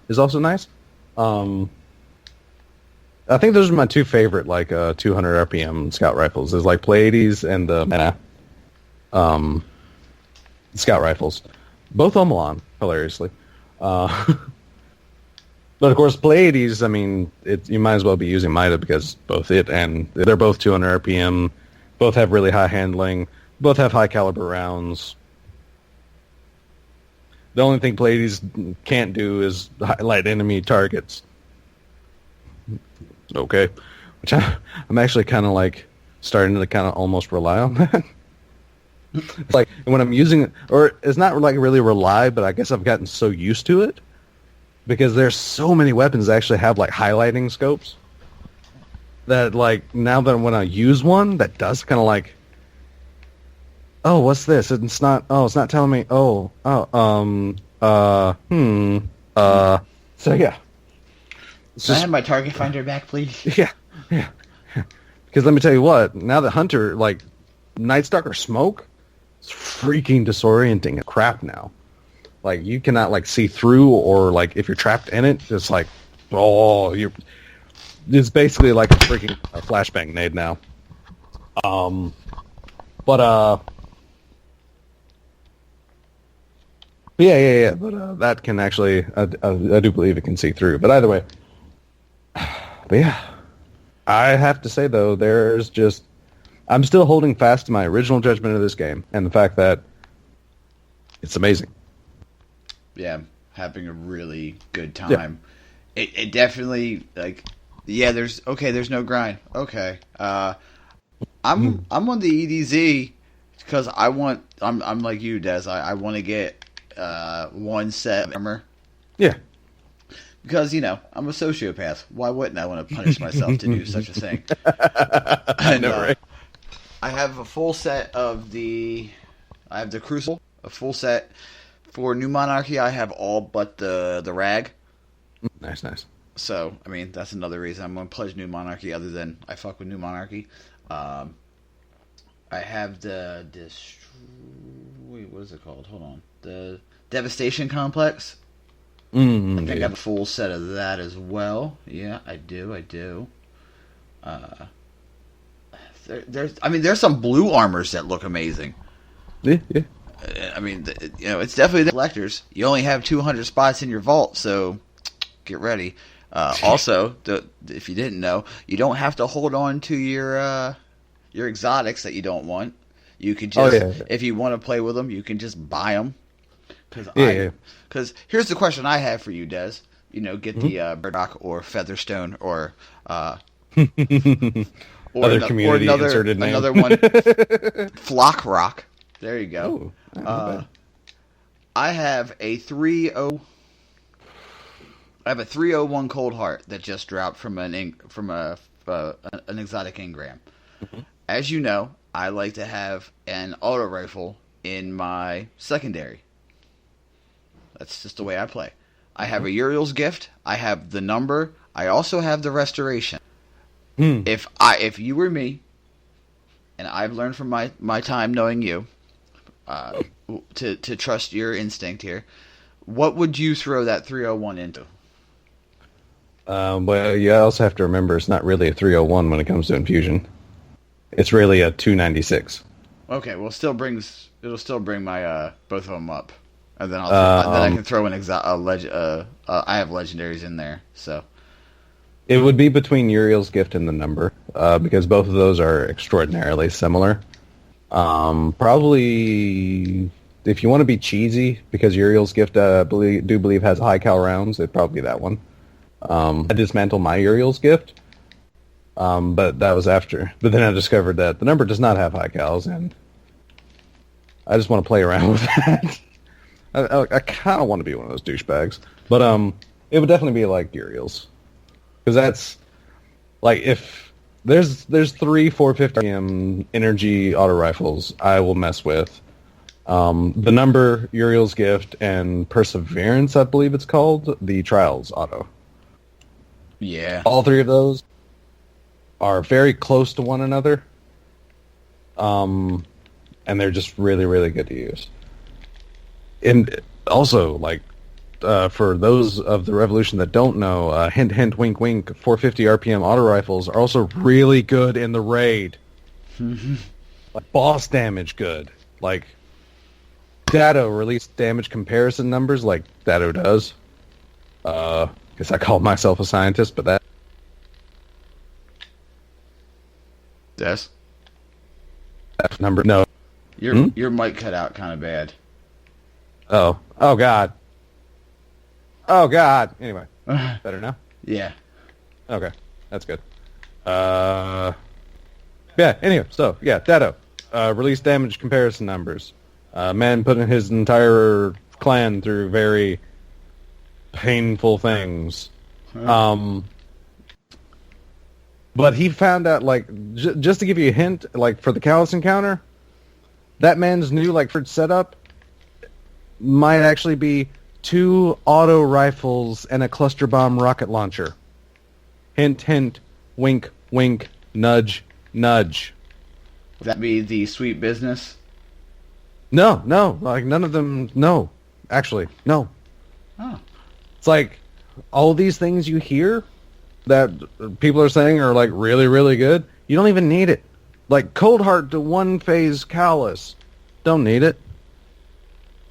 Is also nice. I think those are my two favorite 200 RPM scout rifles. Is like Pleiades and the scout rifles. Both Omelon, hilariously. But of course, Pleiades, I mean, you might as well be using Mida because both it and they're both 200 RPM, both have really high handling, both have high caliber rounds. The only thing Pleiades can't do is highlight enemy targets. Okay. Which I'm actually kind of starting to kind of almost rely on that. Like when I'm using it, or it's not like really rely, but I guess I've gotten so used to it because there's so many weapons that actually have highlighting scopes that now that when I use one that does kind of oh, what's this? It's not telling me. So yeah. Can I have my target finder back, please? Yeah. Because let me tell you what, now that Hunter Night Stalker smoke. It's freaking disorienting crap now. You cannot see through, or if you're trapped in it, it's it's basically like a freaking flashbang nade now. But yeah. But that can actually, I do believe it can see through. But either way, but yeah, I have to say though, I'm still holding fast to my original judgment of this game, and the fact that it's amazing. Yeah, having a really good time. Yeah. It definitely there's no grind. Okay, I'm on the EDZ because I'm like you, Des. I want to get one set of armor. Yeah. Because, I'm a sociopath. Why wouldn't I want to punish myself to do such a thing? I know, right? I have a full set of I have the Crucible, a full set. For New Monarchy, I have all but the rag. Nice. So, I mean, that's another reason I'm going to pledge New Monarchy, other than I fuck with New Monarchy. I have what is it called? Hold on. The Devastation Complex. I think I have a full set of that as well. Yeah, I do. There's some blue armors that look amazing. Yeah. I mean, it's definitely the collectors. You only have 200 spots in your vault, so get ready. Also, if you didn't know, you don't have to hold on to your exotics that you don't want. You could just, if you want to play with them, you can just buy them. Because here's the question I have for you, Des. You know, get the Burdock or Featherstone or other community inserted name. Another one, Flock Rock. There you go. Ooh, I have a 3-0. I have a 301 Cold Heart that just dropped from an exotic engram. Mm-hmm. As you know, I like to have an auto rifle in my secondary. That's just the way I play. I have a Uriel's Gift. I have the number. I also have the restoration. If you were me, and I've learned from my time knowing you, to trust your instinct here, what would you throw that 301 into? Well, you also have to remember it's not really a 301 when it comes to infusion. It's really a 296. Okay, well, it'll still bring my both of them up, and then I can throw in I have legendaries in there, so it would be between Uriel's Gift and the number, because both of those are extraordinarily similar. Probably if you want to be cheesy, because Uriel's Gift do believe has high cal rounds, it'd probably be that one. I dismantled my Uriel's Gift, but that was after. But then I discovered that the number does not have high cals, and I just want to play around with that. I kind of want to be one of those douchebags, but it would definitely be like Uriel's, because that's like if there's 3 450 energy auto rifles I will mess with. The number, Uriel's Gift, and Perseverance, I believe it's called, the Trials auto. Yeah. All three of those are very close to one another. And they're just really, really good to use. And also, like, for those of the Revolution that don't know, hint, hint, wink, wink, 450 RPM auto rifles are also really good in the raid. Like, boss damage good. Like, Datto released damage comparison numbers like Datto does. Guess I call myself a scientist, but that... Yes? That number... No. Your mic cut out kind of bad. Oh. Oh, God. Oh, God. Anyway. Better now? Yeah. Okay. That's good. Yeah, anyway. So, yeah, Datto. Released damage comparison numbers. Man putting his entire clan through very painful things. But he found out, like, just to give you a hint, like, for the Callus encounter, that man's new, like, first setup might actually be 2 auto rifles and a cluster bomb rocket launcher. Hint, hint, wink, wink, nudge, nudge. Would that be the sweet business? No, like, none of them, no. Actually, no. Oh. It's like, all these things you hear that people are saying are, like, really, really good, you don't even need it. Like, Cold Heart to 1-phase Callus. Don't need it.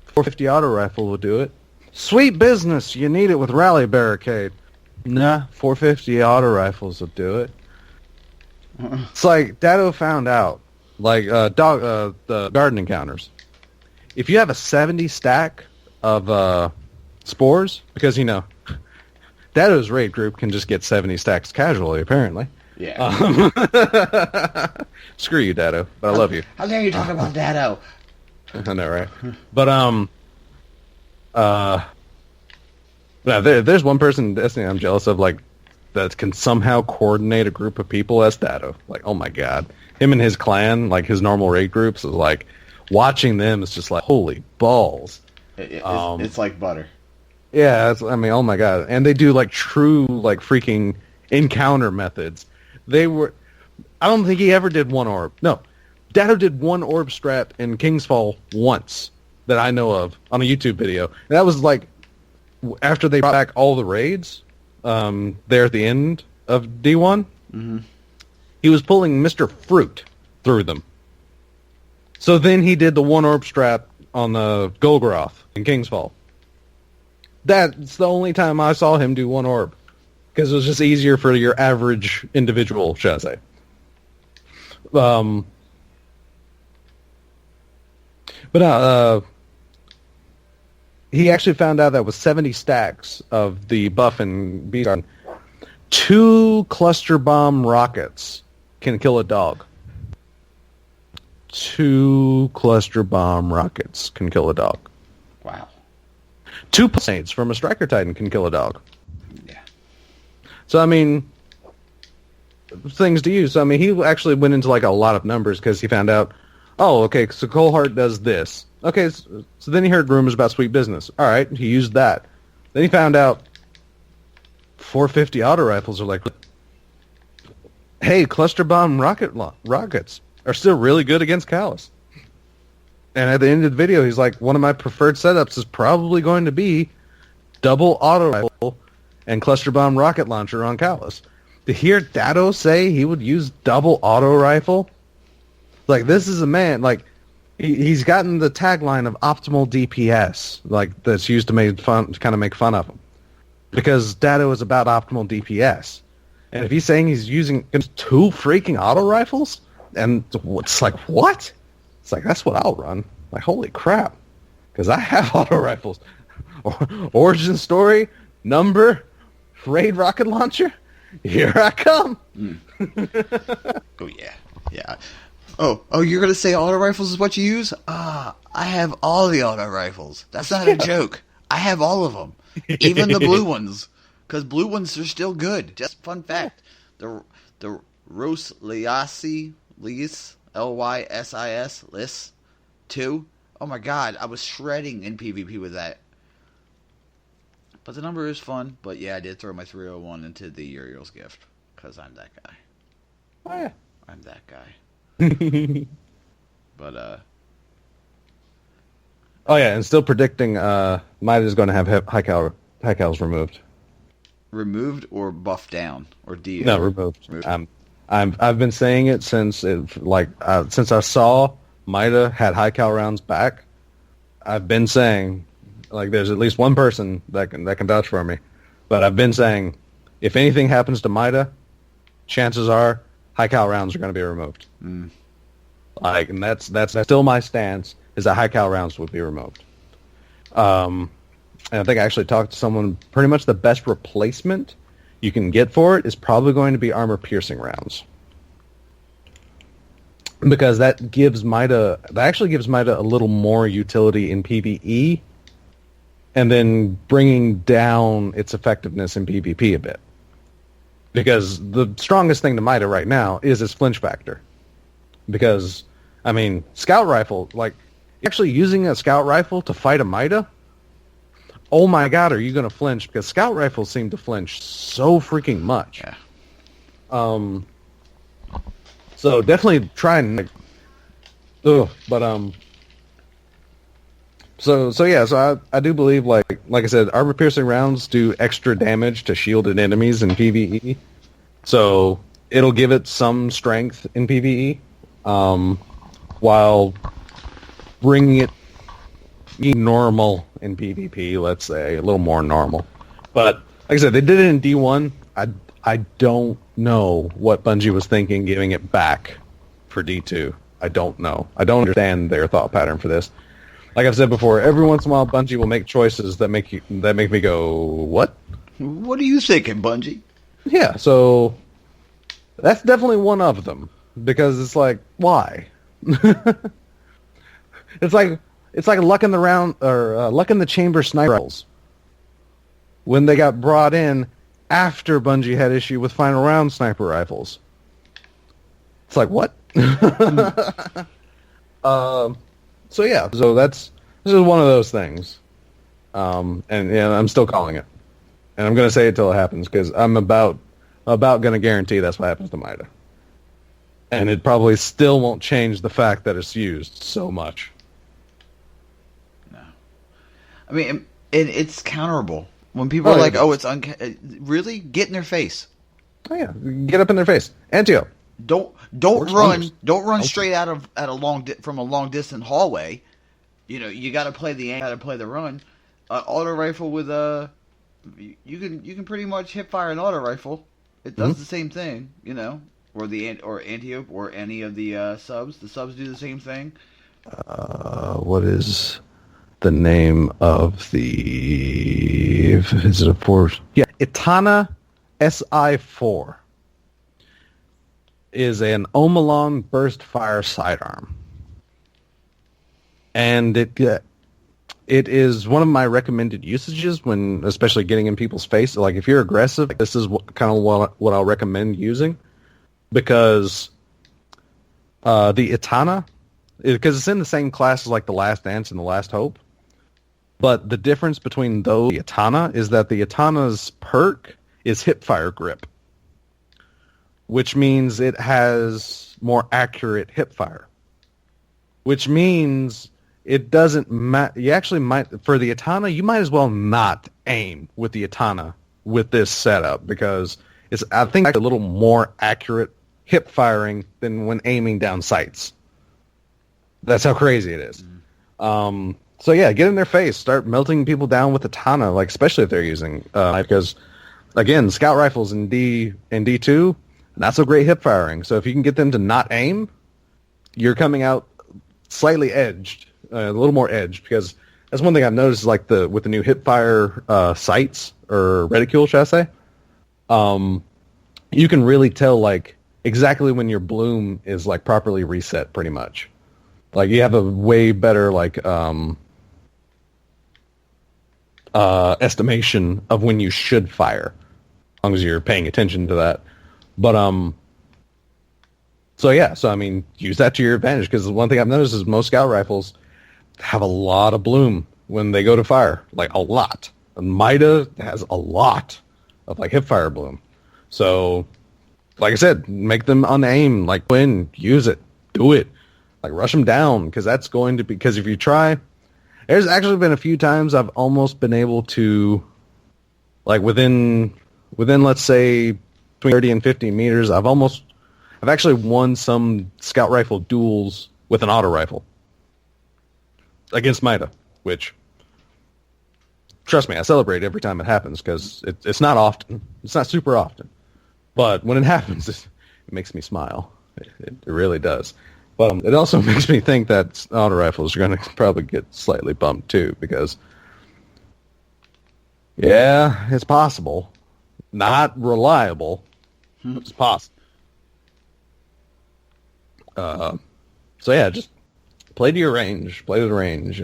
450 auto rifle will do it. Sweet business, you need it with Rally Barricade. Nah, 450 auto rifles will do it. It's like, Datto found out, like, the garden encounters. If you have a 70 stack of spores, because, you know, Datto's raid group can just get 70 stacks casually, apparently. Yeah. Screw you, Datto, but I love you. How dare you talk about Datto? I know, right? But, there's one person in Destiny I'm jealous of, like, that can somehow coordinate a group of people as Datto. Like, oh my god. Him and his clan, like, his normal raid groups, is like, watching them is just like, holy balls. It's like butter. Yeah, oh my god. And they do, like, true, like, freaking encounter methods. I don't think he ever did one orb. No. Datto did one orb strat in Kingsfall once that I know of on a YouTube video. And that was, like, after they brought back all the raids there at the end of D1. Mm-hmm. He was pulling Mr. Fruit through them. So then he did the one orb strat on the Golgoroth in Kingsfall. That's the only time I saw him do one orb. Because it was just easier for your average individual, shall I say. But he actually found out that with 70 stacks of the buff and beast garden, 2 cluster bomb rockets can kill a dog. 2 cluster bomb rockets can kill a dog. Wow. 2 saints from a striker titan can kill a dog. Yeah. So I mean, things to use. So, I mean, he actually went into like a lot of numbers because he found out, oh, okay, so Coldheart does this. Okay, so then he heard rumors about Sweet Business. All right, he used that. Then he found out 450 auto rifles are like, hey, cluster bomb rockets are still really good against Callus. And at the end of the video, he's like, one of my preferred setups is probably going to be double auto rifle and cluster bomb rocket launcher on Callus. To hear Dado say he would use double auto rifle, like, this is a man, like, he's gotten the tagline of optimal DPS, like, that's used to make fun, to kind of make fun of him. Because Dado is about optimal DPS. And if he's saying he's using 2 freaking auto rifles, and it's like, what? It's like, that's what I'll run. Like, holy crap. Because I have auto rifles. Origin story, number, raid rocket launcher, here I come. Oh, yeah. Yeah. Oh, you're going to say auto rifles is what you use? I have all the auto rifles. That's not a joke. I have all of them. Even the blue ones. Because blue ones are still good. Just fun fact. The Ros Lysis, Lysis, Lys 2. Oh my god, I was shredding in PvP with that. But the number is fun. But yeah, I did throw my 301 into the Uriel's gift. Because I'm that guy. Oh, yeah. I'm that guy. But, oh, yeah, and still predicting Mida's going to have high cals removed. Removed or buffed down? Or do you? No, removed. I've been saying it since since I saw Mida had high cal rounds back. I've been saying, like, there's at least one person that can vouch for me, but I've been saying, if anything happens to Mida, chances are high cal rounds are going to be removed. Like, and that's still my stance, is that high cal rounds would be removed. And I think I actually talked to someone. Pretty much the best replacement you can get for it is probably going to be armor piercing rounds, because that actually gives Mida a little more utility in PvE, and then bringing down its effectiveness in PvP a bit. Because the strongest thing to Mida right now is its flinch factor. Because, I mean, scout rifle, like, actually using a scout rifle to fight a Mida, oh my god, are you going to flinch? Because scout rifles seem to flinch so freaking much. Yeah. So definitely try and, like, so I do believe, like I said, armor piercing rounds do extra damage to shielded enemies in PvE. So it'll give it some strength in PvE, while bringing it normal in PvP, let's say, a little more normal. But like I said, they did it in D1. I don't know what Bungie was thinking giving it back for D2. I don't know. I don't understand their thought pattern for this. Like I've said before, every once in a while Bungie will make choices that make me go, what? What are you thinking, Bungie? Yeah, so that's definitely one of them, because it's like, why? It's like luck in the round, or luck in the chamber sniper rifles when they got brought in after Bungie had issue with final round sniper rifles. It's like, what? So yeah, this is one of those things, and I'm still calling it, and I'm going to say it till it happens, because I'm about going to guarantee that's what happens to Mida, and it probably still won't change the fact that it's used so much. No, I mean it's counterable when people are like, "Oh, it's really get in their face." Oh yeah, get up in their face, Antio. Don't run straight out from a long distance hallway. You know, you got to play the run. Auto rifle with you can pretty much hip fire an auto rifle. It does the same thing, you know, or Antiope or any of the subs. The subs do the same thing. What is the name of the? Is it a 4? Yeah, Itana SI4 is an Omalon burst fire sidearm, and it is one of my recommended usages when, especially getting in people's face. Like if you're aggressive, this is kind of what I'll recommend using, because the Itana, because it's in the same class as like the Last Dance and the Last Hope. But the difference between those and the Itana is that the Itana's perk is hipfire grip, which means it has more accurate hipfire. Which means it doesn't matter. You actually might, for the Itana, you might as well not aim with the Itana with this setup, because it's, I think, a little more accurate hip firing than when aiming down sights. That's how crazy it is. So yeah, get in their face, start melting people down with the Tana, like especially if they're using because again, scout rifles in D2, not so great hip firing. So if you can get them to not aim, you're coming out slightly edged, a little more edged, because that's one thing I've noticed is like with the new hip fire sights or reticule, should I say? You can really tell like exactly when your bloom is like properly reset, pretty much. Like you have a way better like estimation of when you should fire, as long as you're paying attention to that. But so yeah, so I mean, use that to your advantage, because one thing I've noticed is most scout rifles have a lot of bloom when they go to fire, like a lot. And Mida has a lot of like hip fire bloom. So, like I said, make them on aim, like when use it, do it, like rush them down, because that's going to be, because if you try. There's actually been a few times I've almost been able to, like within let's say between 30 and 50 meters, I've actually won some scout rifle duels with an auto rifle against Mida, which, trust me, I celebrate every time it happens, because it's not often. It's not super often. But when it happens, it makes me smile. It really does. But it also makes me think that auto rifles are going to probably get slightly bumped too, because, yeah, it's possible. Not reliable. It's possible. So yeah, just play to your range. Play to the range.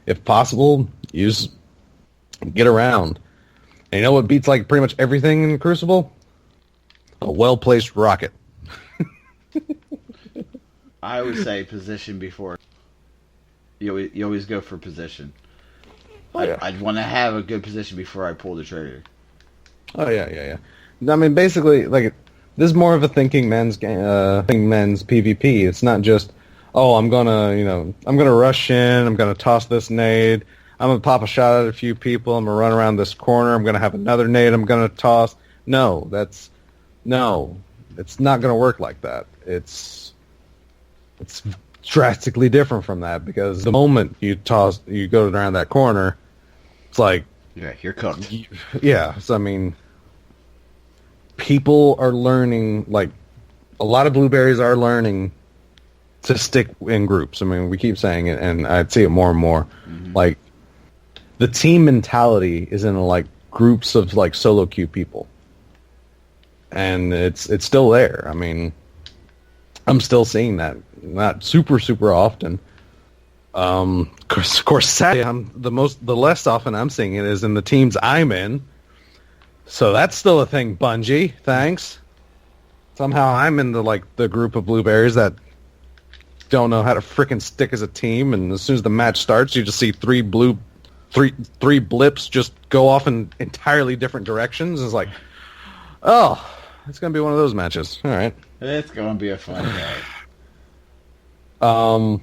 If possible, get around. And you know what beats like pretty much everything in Crucible? A well-placed rocket. I would say position before. You always go for position. Oh, yeah. I'd want to have a good position before I pull the trigger. Oh yeah. I mean, basically, like this is more of a thinking man's PvP. It's not just, oh, I'm gonna rush in. I'm gonna toss this nade. I'm gonna pop a shot at a few people. I'm gonna run around this corner. I'm gonna have another nade. I'm gonna toss. No, it's not gonna work like that. It's drastically different from that, because the moment you go around that corner, it's like, yeah, you're cooked. Yeah, so I mean, people are learning, like a lot of blueberries are learning to stick in groups. I mean, we keep saying it, and I see it more and more. Mm-hmm. Like the team mentality is in like groups of like solo queue people, and it's still there. I mean, I'm still seeing that, not super often. Of course, sadly, the less often I'm seeing it is in the teams I'm in. So that's still a thing, Bungie. Thanks. Somehow I'm in the group of blueberries that don't know how to frickin' stick as a team, and as soon as the match starts, you just see three blips just go off in entirely different directions. It's like, oh, it's gonna be one of those matches. All right. It's going to be a fun day. So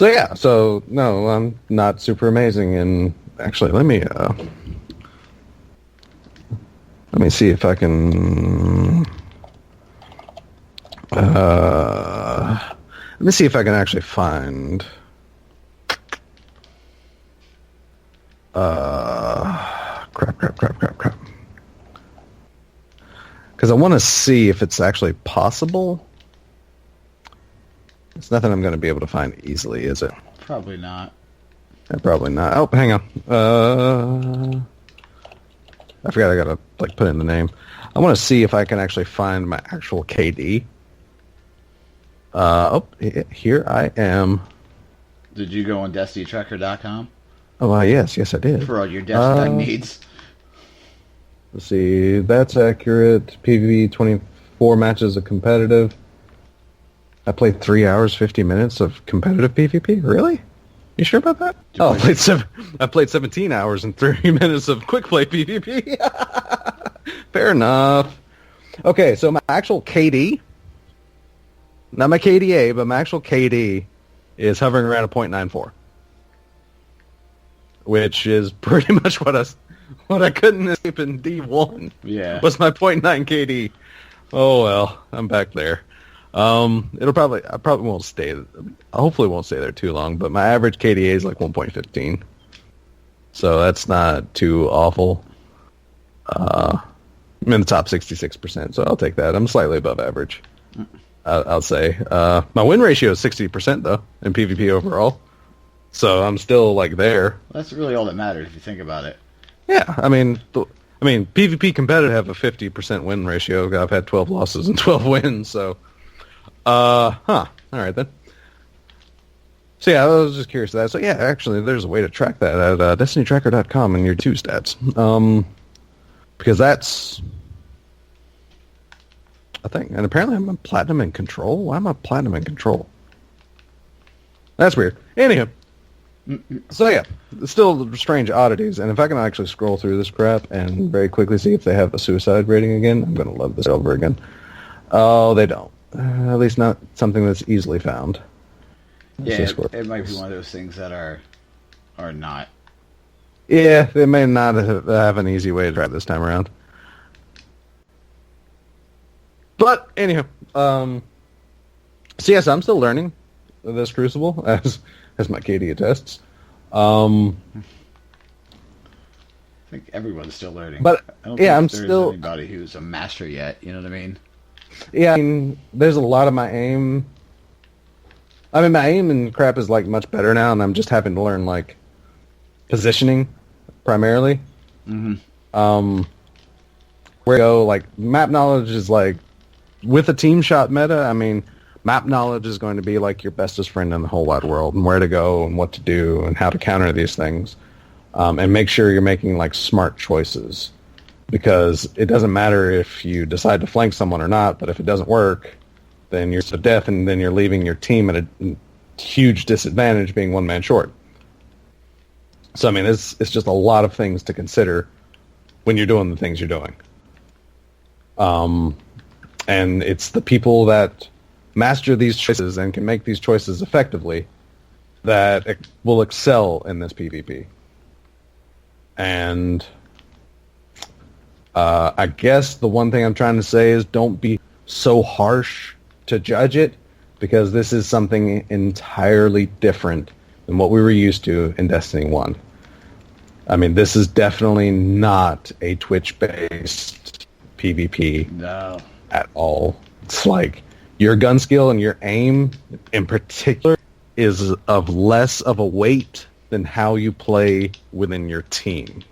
yeah, so no, I'm not super amazing. And actually, let me see if I can. Let me see if I can actually find. Crap. Because I want to see if it's actually possible. It's nothing I'm going to be able to find easily, is it? Probably not. Probably not. Oh, hang on. I forgot I got to put in the name. I want to see if I can actually find my actual KD. Here I am. Did you go on DestinyTracker.com? Oh, yes, I did. For all your Destiny needs. Let's see. That's accurate. PvP 24 matches of competitive. I played 3 hours, 50 minutes of competitive PvP? Really? You sure about that? I played 17 hours and 30 minutes of quick play PvP. Fair enough. Okay, so my actual KD, not my KDA, but my actual KD is hovering around a 0.94, which is pretty much what I couldn't escape in D1. Yeah, was my 0.9 KD. Oh well, I'm back there. I probably won't stay. Hopefully, won't stay there too long. But my average KDA is like 1.15, so that's not too awful. I'm in the top 66%, so I'll take that. I'm slightly above average. I'll say. My win ratio is 60% though in PvP overall, so I'm still there. That's really all that matters if you think about it. Yeah, I mean, PvP competitive have a 50% win ratio. I've had 12 losses and 12 wins, so. All right then. So yeah, I was just curious of that. So yeah, actually, there's a way to track that at DestinyTracker.com and your 2 stats. Because that's a thing. And apparently I'm a platinum in control. Why am I platinum in control? That's weird. Anyhow. So yeah, still strange oddities. And if I can actually scroll through this crap and very quickly see if they have a suicide rating again, I'm going to love this over again. Oh, they don't. At least not something that's easily found. Yeah, it might be one of those things that are not. Yeah, they may not have an easy way to try this time around. But anyhow, so yes, I'm still learning this Crucible as my KD attests. I think everyone's still learning. But I don't yeah, think there's anybody who's a master yet. You know what I mean? Yeah, I mean, there's a lot of my aim. I mean, my aim and crap is much better now, and I'm just having to learn positioning primarily. Mm-hmm. Where to go, map knowledge is with a team shot meta. I mean, map knowledge is going to be your bestest friend in the whole wide world, and where to go and what to do and how to counter these things, and make sure you're making smart choices. Because it doesn't matter if you decide to flank someone or not, but if it doesn't work, then you're to death, and then you're leaving your team at a huge disadvantage being one man short. So, I mean, it's just a lot of things to consider when you're doing the things you're doing. And it's the people that master these choices and can make these choices effectively that will excel in this PvP. And I guess the one thing I'm trying to say is don't be so harsh to judge it, because this is something entirely different than what we were used to in Destiny 1. I mean, this is definitely not a Twitch-based PvP at all. It's your gun skill and your aim in particular is of less of a weight than how you play within your team.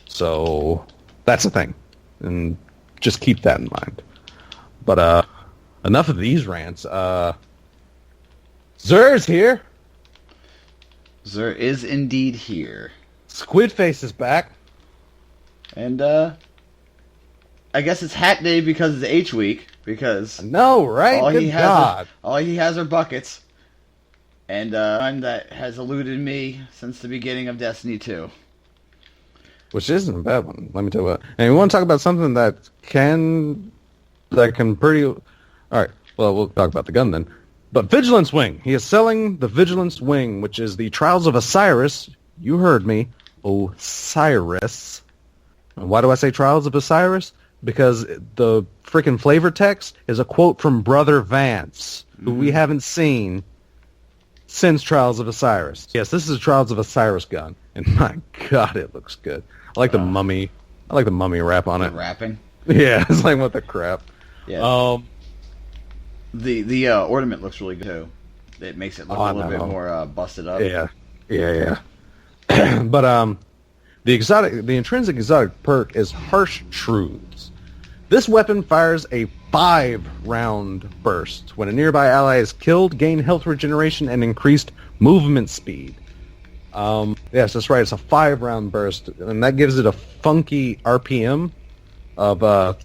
So that's the thing, and just keep that in mind. But enough of these rants. Zer's here. Zer is indeed here. Squidface is back. And I guess it's hat day because it's H week. Because no, right? All he has are buckets. And one that has eluded me since the beginning of Destiny 2. Which isn't a bad one, let me tell you what. And we want to talk about something that can pretty... All right, well, we'll talk about the gun then. But Vigilance Wing. He is selling the Vigilance Wing, which is the Trials of Osiris. You heard me. Osiris. And why do I say Trials of Osiris? Because the freaking flavor text is a quote from Brother Vance, who we haven't seen since Trials of Osiris. Yes, this is a Trials of Osiris gun, and my God, it looks good. I like the mummy. I like the mummy wrap on it. Wrapping? Yeah, it's what the crap. Yeah. The ornament looks really good too. It makes it look a little bit more busted up. Yeah. But the intrinsic exotic perk is Harsh Truths. This weapon fires a 5-round burst. When a nearby ally is killed, gain health regeneration and increased movement speed. Yes, that's right. It's a 5-round burst, and that gives it a funky RPM of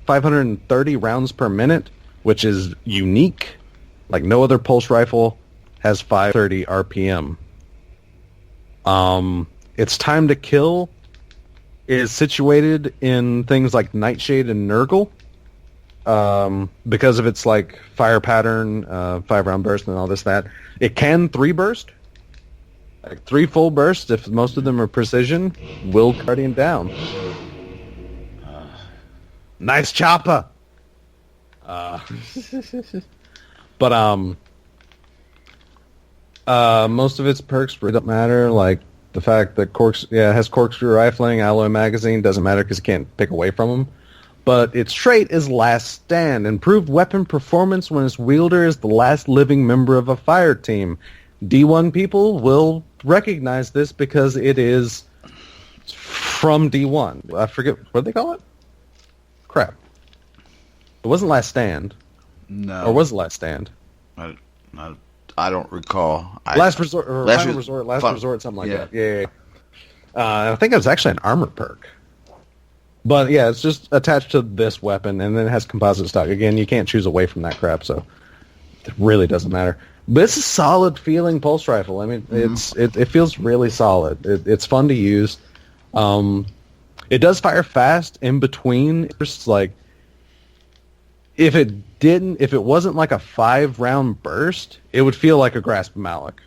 530 rounds per minute, which is unique. Like no other pulse rifle has 530 RPM. Its time to kill is situated in things like Nightshade and Nurgle, because of its like fire pattern, 5-round burst, and all that. It can 3 burst. Like 3 full bursts, if most of them are precision, will Guardian down. Nice chopper. But most of its perks really don't matter. Like the fact that has corkscrew rifling, alloy magazine doesn't matter because you can't pick away from them. But its trait is Last Stand. Improved weapon performance when its wielder is the last living member of a fire team. D1 people will recognize this because it is from D1. I forget, what do they call it? Crap. It wasn't Last Stand. No. Or was it Last Stand? I don't recall. Last Resort, or Final Resort, Last Resort, something like that. Yeah. I think it was actually an armor perk. But yeah, it's just attached to this weapon, and then it has composite stock. Again, you can't choose away from that crap, so it really doesn't matter. But it's a solid feeling pulse rifle. I mean, it feels really solid. It's fun to use. It does fire fast in between. It's like if it wasn't like a 5-round burst, it would feel like a Grasp Malik.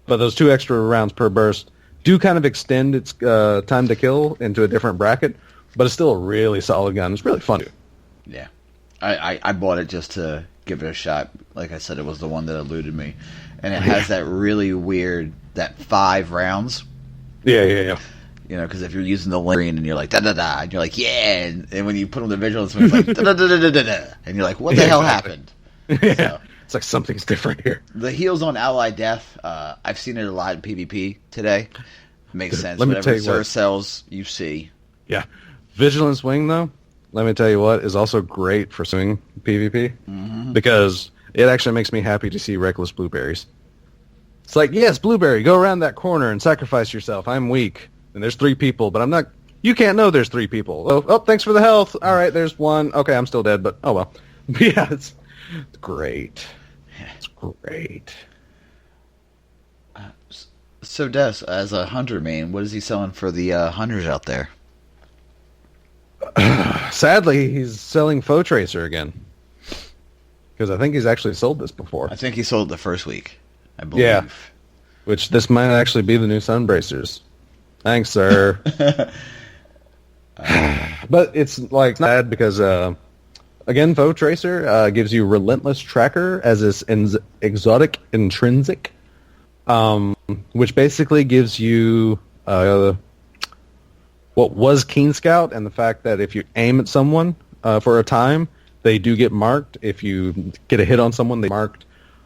But those 2 extra rounds per burst do kind of extend its time to kill into a different bracket. But it's still a really solid gun. It's really fun. Yeah, I bought it just to give it a shot. Like I said, it was the one that eluded me, and it has that really weird 5 rounds. Yeah. You know, because if you're using the green and you're like da da da, and you're like yeah, and when you put on the visual, it's like da da da da da da, and you're like, what the hell happened? Yeah, so, it's like something's different here. The heals on ally death. I've seen it a lot in PvP today. Makes sense. Let me Whatever tell you what. sells, you see. Yeah. Vigilance Wing, though, let me tell you what, is also great for swing PvP, because it actually makes me happy to see Reckless Blueberries. It's like, yes, Blueberry, go around that corner and sacrifice yourself. I'm weak, and there's 3 people, but I'm not... You can't know there's 3 people. Oh, thanks for the health. All right, there's 1. Okay, I'm still dead, but oh well. But yeah, it's great. It's great. So, Des, as a hunter main, what is he selling for the hunters out there? Sadly, he's selling Foe Tracer again. Because I think he's actually sold this before. I think he sold it the first week, I believe. Yeah. Which this might actually be the new Sunbracers. Thanks, sir. But it's like sad because, again, Foe Tracer gives you Relentless Tracker as this exotic intrinsic, which basically gives you what was Keen Scout, and the fact that if you aim at someone for a time, they do get marked. If you get a hit on someone, they marked.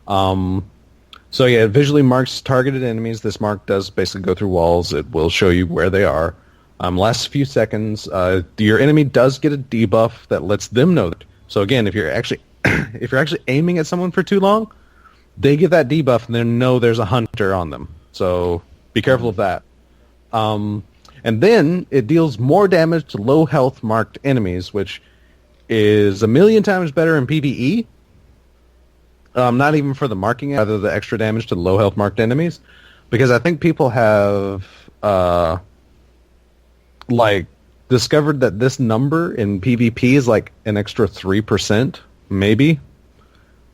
So yeah, it visually marks targeted enemies. This mark does basically go through walls. It will show you where they are. Lasts a few seconds. Your enemy does get a debuff that lets them know that. So again, if you're actually aiming at someone for too long, they get that debuff and they know there's a hunter on them. So be careful of that. And then it deals more damage to low health marked enemies, which is 1,000,000 times better in PvE. Not even for the marking, rather the extra damage to low health marked enemies, because I think people have discovered that this number in PvP is like an extra 3%, maybe.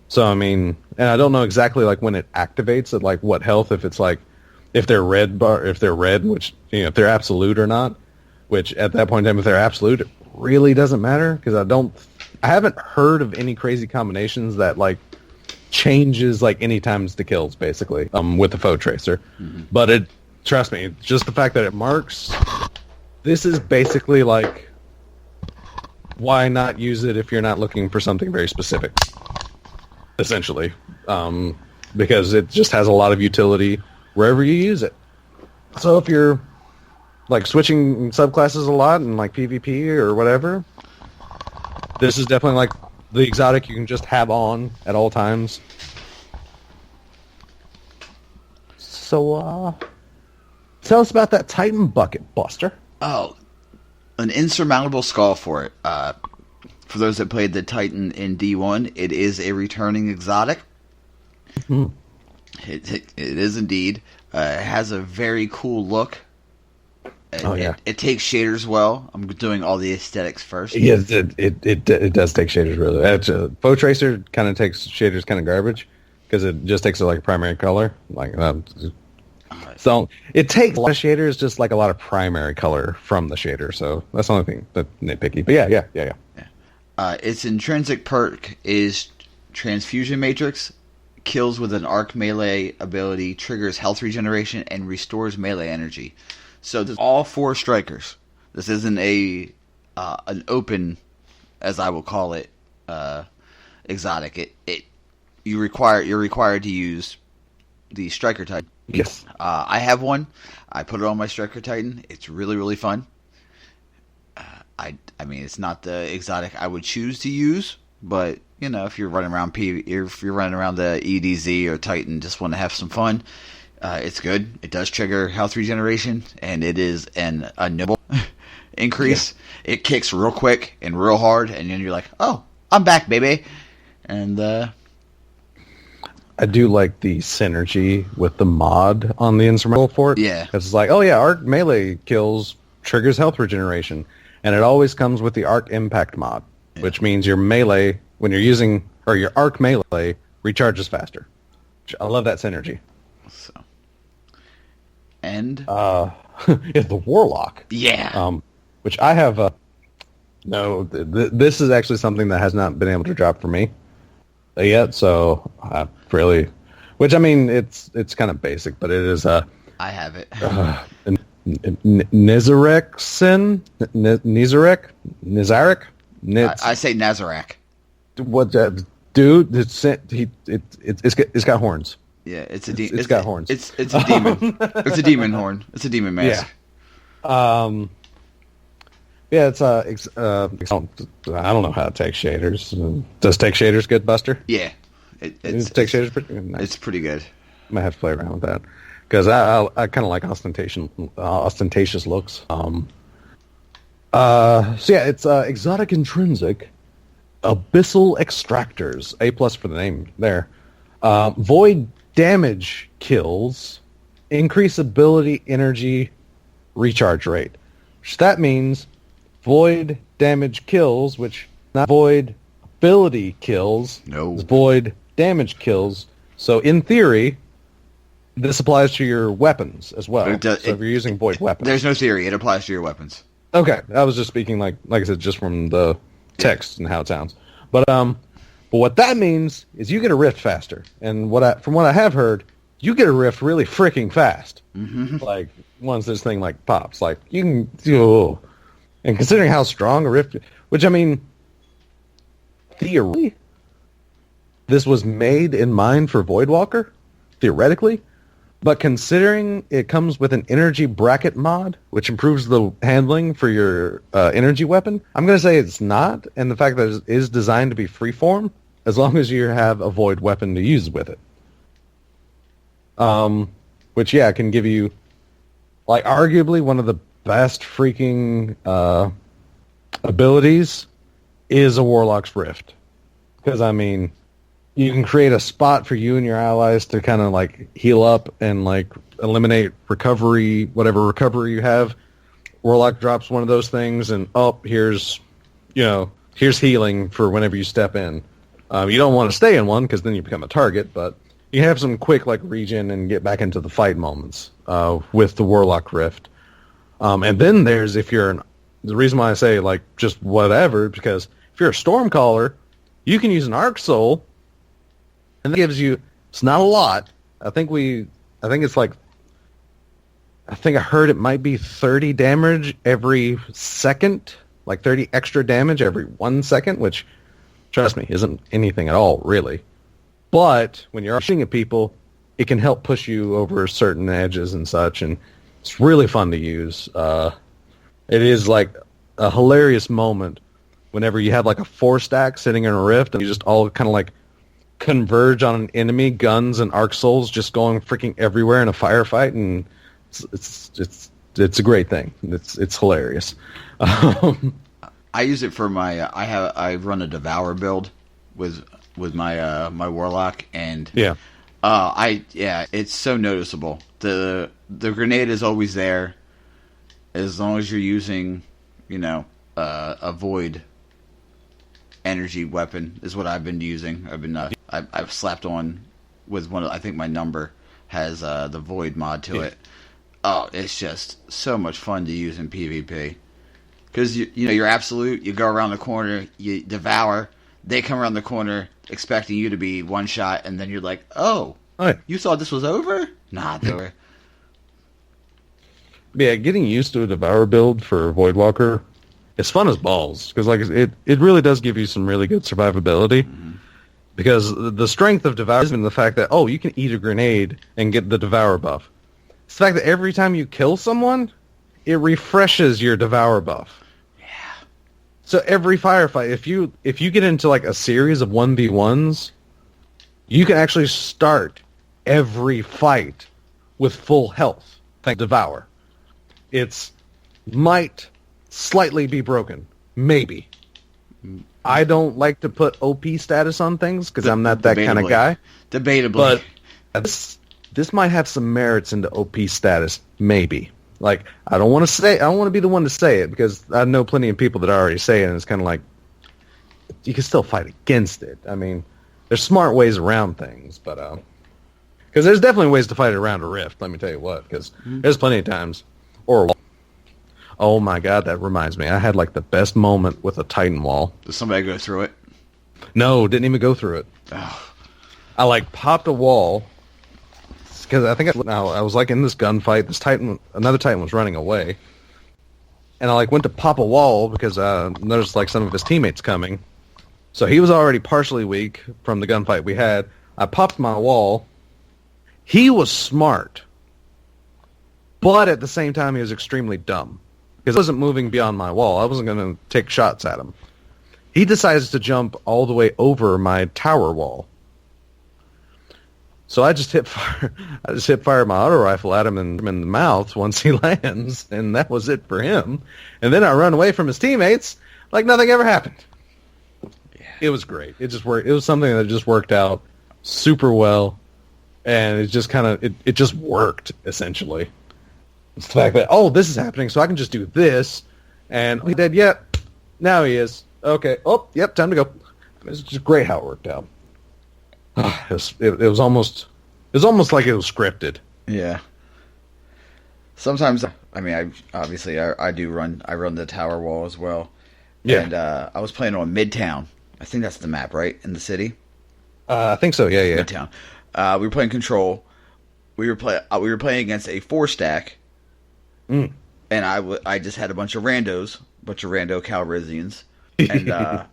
So I mean, and I don't know exactly like when it activates at like what health, if it's like if they're red, which if they're absolute or not. Which at that point in time, if they're absolute, it really doesn't matter because I haven't heard of any crazy combinations that like changes like any times to kills basically with the Foe Tracer. But trust me, just the fact that it marks, this is basically like, why not use it if you're not looking for something very specific? essentially, because it just has a lot of utility wherever you use it. So if you're like switching subclasses a lot in like PvP or whatever, this is definitely like the exotic you can just have on at all times. So, tell us about that Titan bucket, Buster. Oh, an insurmountable skull for it. For those that played the Titan in D1, it is a returning exotic. Mm-hmm. It is indeed. It has a very cool look. It takes shaders well. I'm doing all the aesthetics first. Yes, it does take shaders really. Foe Tracer kind of takes shaders kind of garbage because it just takes like a primary color. So it takes a lot of shaders, just like a lot of primary color from the shader. So that's the only thing that's nitpicky. But yeah. Its intrinsic perk is Transfusion Matrix. Kills with an arc melee ability, triggers health regeneration, and restores melee energy. So this is all 4 strikers. This isn't an open, as I will call it, exotic. You're required to use the Striker Titan. Yes. I have one. I put it on my Striker Titan. It's really, really fun. I mean, it's not the exotic I would choose to use, but if you're running around if you're running around the EDZ or Titan, just want to have some fun, it's good. It does trigger health regeneration, and it is a nibble increase. Yeah. It kicks real quick and real hard, and then you're like, "Oh, I'm back, baby!" And I do like the synergy with the mod on the instrumental for it. Yeah, it's like, oh yeah, arc melee kills triggers health regeneration, and it always comes with the arc impact mod, which means your melee when you're using your arc melee recharges faster. I love that synergy. So, and is the Warlock. Yeah. Which I have. No, this is actually something that has not been able to drop for me yet. So really, which I mean, it's kind of basic, but it is. I have it. Nizarek. I say Nazarek. What dude? It's got horns. Yeah, it's got horns. It's a demon. It's a demon horn. It's a demon mask. Yeah. Yeah, it's I don't know how to take shaders. Does take shaders good, Buster? Yeah, it's take shaders pretty good. Nice. It's pretty good. Might have to play around with that because I kind of like ostentatious looks. So yeah, it's exotic intrinsic, abyssal extractors. A+ for the name there. Void damage kills, increase ability energy recharge rate. Which that means void damage kills, which not void ability kills. No. It's void damage kills. So in theory, this applies to your weapons as well. So if you're using void weapons. There's no theory. It applies to your weapons. Okay. I was just speaking like I said, just from the text and how it sounds. But what that means is you get a rift faster. And from what I have heard, you get a rift really freaking fast. Mm-hmm. Like once this thing like pops, like you can do. And considering how strong a rift, which I mean, theoretically, this was made in mind for Voidwalker, theoretically. But considering it comes with an energy bracket mod, which improves the handling for your energy weapon, I'm going to say it's not. And the fact that it is designed to be freeform, as long as you have a void weapon to use with it. Which, yeah, can give you, like, arguably one of the best freaking abilities is a Warlock's Rift. Because, I mean, you can create a spot for you and your allies to kind of, like, heal up and, like, eliminate recovery, whatever recovery you have. Warlock drops one of those things, and, here's healing for whenever you step in. You don't want to stay in one, because then you become a target, but you have some quick, like, regen and get back into the fight moments with the Warlock Rift. And then there's, the reason why I say, like, just whatever, because if you're a Stormcaller, you can use an Arc Soul, and that gives you, it's not a lot. I think it's like, I think I heard it might be 30 damage every second, like 30 extra damage every 1 second, which, trust me, isn't anything at all, really. But when you're shooting at people, it can help push you over certain edges and such, and it's really fun to use. It is like a hilarious moment whenever you have like a 4-stack sitting in a rift, and you just all kind of like converge on an enemy, guns and arc souls just going freaking everywhere in a firefight, and it's a great thing. It's hilarious. I use it for my. I run a Devour build with my my Warlock, and it's so noticeable. The grenade is always there, as long as you're using, a void energy weapon is what I've been using. I've slapped on with one. I think my number has the void mod to it. Oh, it's just so much fun to use in PvP. Because, you're absolute, you go around the corner, you devour, they come around the corner expecting you to be one shot, and then you're like, oh, you thought this was over? Nah, it's over. Yeah, getting used to a Devour build for Voidwalker is fun as balls, because it really does give you some really good survivability. Mm-hmm. Because the strength of Devour is in the fact that, you can eat a grenade and get the Devour buff. It's the fact that every time you kill someone, it refreshes your Devour buff. Yeah. So every firefight, if you get into like a series of 1v1s, you can actually start every fight with full health. Thank Devour. It's might slightly be broken. Maybe. I don't like to put OP status on things because I'm not that kind of guy. Debatably. But this might have some merits into OP status. Maybe. Like, I don't want to be the one to say it, because I know plenty of people that already say it, and it's kind of like, you can still fight against it. I mean, there's smart ways around things, but, because there's definitely ways to fight around a rift, let me tell you what, because there's plenty of times, or a wall. Oh my god, that reminds me, I had like the best moment with a Titan wall. Did somebody go through it? No, didn't even go through it. Oh. I like popped a wall, because I think I was like in this gunfight. Another Titan was running away, and I like went to pop a wall because I noticed like some of his teammates coming. So he was already partially weak from the gunfight we had. I popped my wall. He was smart, but at the same time he was extremely dumb because I wasn't moving beyond my wall. I wasn't going to take shots at him. He decides to jump all the way over my tower wall. So I just hit fire my auto rifle at him in the mouth once he lands, and that was it for him. And then I run away from his teammates like nothing ever happened. Yeah. It was great. It just worked. It was something that just worked out super well, and it just it just worked essentially. It's the fact that this is happening, so I can just do this, and he did. Yep, now he is okay. Oh, yep, time to go. It's just great how it worked out. It was almost like it was scripted. Yeah. Sometimes, I mean, I do run the tower wall as well. Yeah. And I was playing on Midtown. I think that's the map, right, in the city. I think so. Yeah. Midtown. We were playing Control. We were playing against a 4-stack. And I just had a bunch of rando Calrissians, and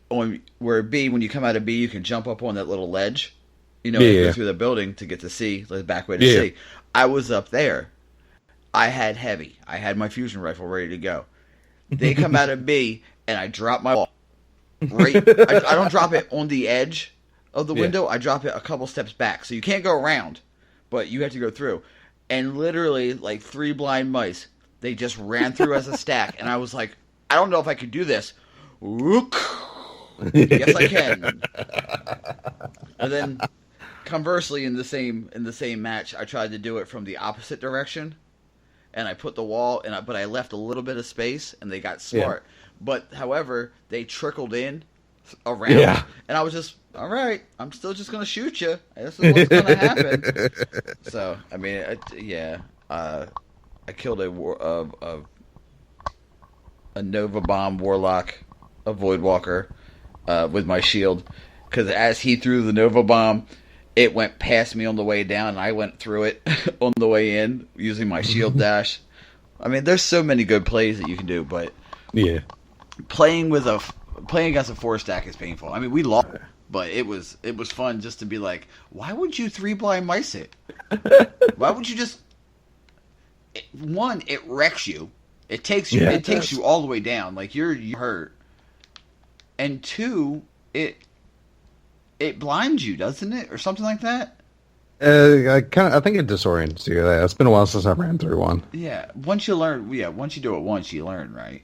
on where B, when you come out of B, you can jump up on that little ledge, go through the building to get to C, the back way to C. I was up there. I had heavy. I had my fusion rifle ready to go. They come out of B, and I drop my wall. Right, I don't drop it on the edge of the window. I drop it a couple steps back, so you can't go around, but you have to go through. And literally, like 3 blind mice, they just ran through as a stack, and I was like, I don't know if I could do this. Yes, I can. And then, conversely, in the same match, I tried to do it from the opposite direction, and I put the wall, but I left a little bit of space, and they got smart. Yeah. But however, they trickled in around, and I was just, all right, I'm still just gonna shoot you. This is what's gonna happen. So I mean, I killed a Nova Bomb Warlock, a Voidwalker. With my shield, because as he threw the Nova Bomb, it went past me on the way down, and I went through it on the way in using my shield dash. I mean, there's so many good plays that you can do, but playing against a 4-stack is painful. I mean, we lost. But it was fun just to be like, why would you three blind mice it? Why would you just? One, it wrecks you. It takes you. Yeah, it takes you all the way down. Like you're hurt. And two, it blinds you, doesn't it, or something like that? I think it disorients you. It's been a while since I ran through one. Yeah. Once you learn, once you do it once, you learn, right?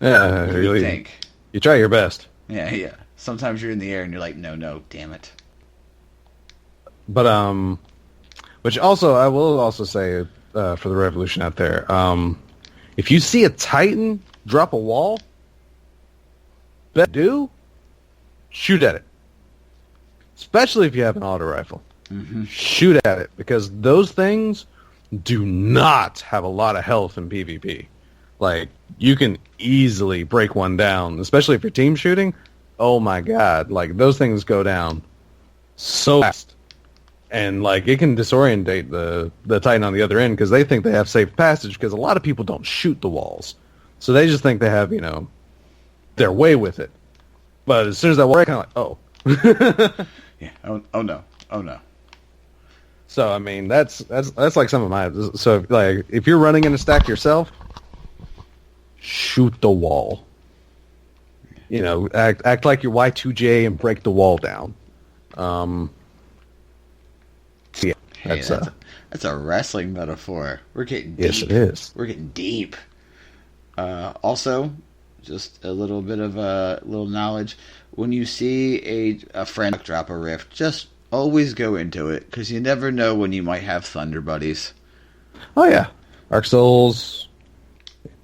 Yeah, What do you think? You try your best. Yeah. Sometimes you're in the air and you're like, no, damn it. But which also I will also say for the revolution out there, if you see a Titan drop a wall, shoot at it. Especially if you have an auto rifle. Mm-hmm. Shoot at it, because those things do not have a lot of health in PvP. Like, you can easily break one down, especially if you're team shooting. Oh my god, like, those things go down so fast. And, like, it can disorientate the Titan on the other end, because they think they have safe passage, because a lot of people don't shoot the walls. So they just think they have, their way with it. But as soon as that wall, kind of like, oh. Yeah. Oh no. So I mean, that's like some of my. So like, if you're running in a stack yourself, shoot the wall. Act like you're Y2J and break the wall down. Yeah, that's a wrestling metaphor. We're getting deep. Yes, it is. We're getting deep. Also, just a little bit of little knowledge. When you see a friend drop a rift, just always go into it, because you never know when you might have Thunder Buddies. Oh yeah, Arc Souls,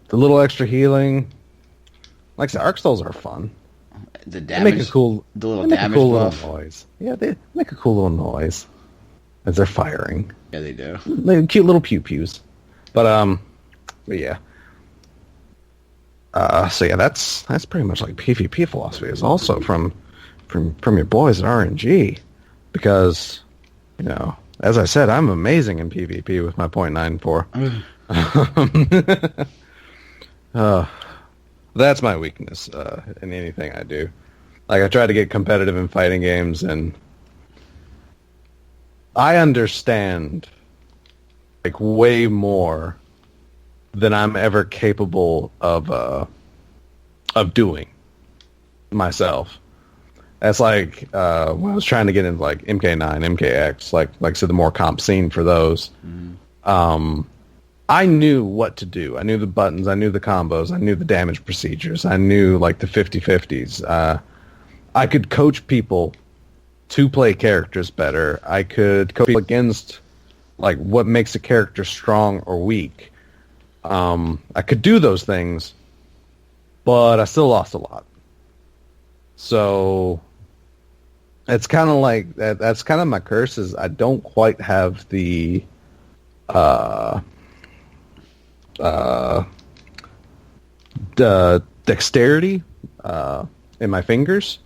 the little extra healing. Like I said, Arc Souls are fun. The damage, they make a cool, the little they make damage a cool buff. little noise. Yeah, they make a cool little noise as they're firing. Yeah, they do. Cute little pew pews. But yeah. So yeah, that's pretty much like PvP philosophy. Is also from your boys at RNG, because as I said, I'm amazing in PvP with my .94. That's my weakness in anything I do. Like, I try to get competitive in fighting games, and I understand like way more than I'm ever capable of doing myself. That's like when I was trying to get into like MK9, MKX, like I said, the more comp scene for those. Mm-hmm. I knew what to do. I knew the buttons. I knew the combos. I knew the damage procedures. I knew like the 50-50s. I could coach people to play characters better. I could coach people against like what makes a character strong or weak. I could do those things, but I still lost a lot. So it's kind of like that's kind of my curse, is I don't quite have the dexterity in my fingers.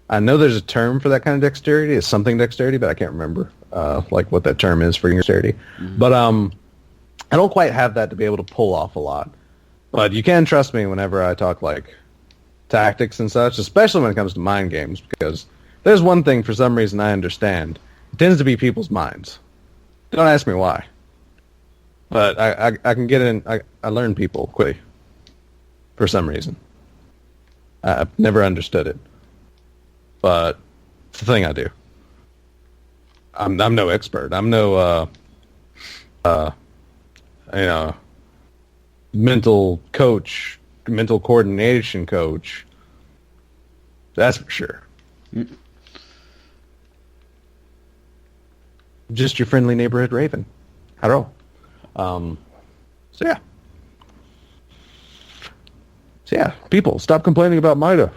I know there's a term for that kind of dexterity. It's something dexterity, but I can't remember like what that term is for dexterity. Mm-hmm. But I don't quite have that to be able to pull off a lot. But you can trust me whenever I talk like tactics and such, especially when it comes to mind games, because there's one thing for some reason I understand. It tends to be people's minds. Don't ask me why. But I can get in. I learn people quickly for some reason. I've never understood it, but it's the thing I do. I'm no expert. I'm no mental coach, mental coordination coach. That's for sure. Mm. Just your friendly neighborhood raven. Hello. So yeah, people, stop complaining about Mida.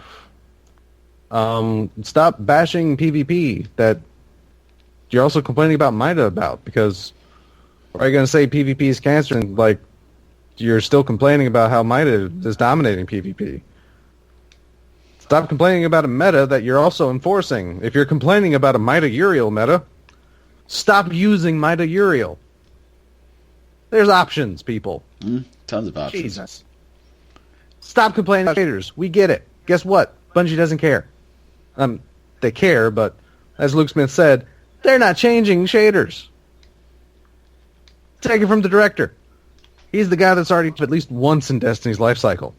Stop bashing PvP that you're also complaining about Mida about, because are you going to say PvP is cancer and like you're still complaining about how Mida is dominating PvP? Stop complaining about a meta that you're also enforcing. If you're complaining about a Mida Uriel meta, stop using Mida Uriel. There's options, people. Tons of options. Jesus. Stop complaining about traders. We get it. Guess what? Bungie doesn't care. They they care, but as Luke Smith said, they're not changing shaders. Take it from the director. He's the guy that's already at least once in Destiny's life cycle.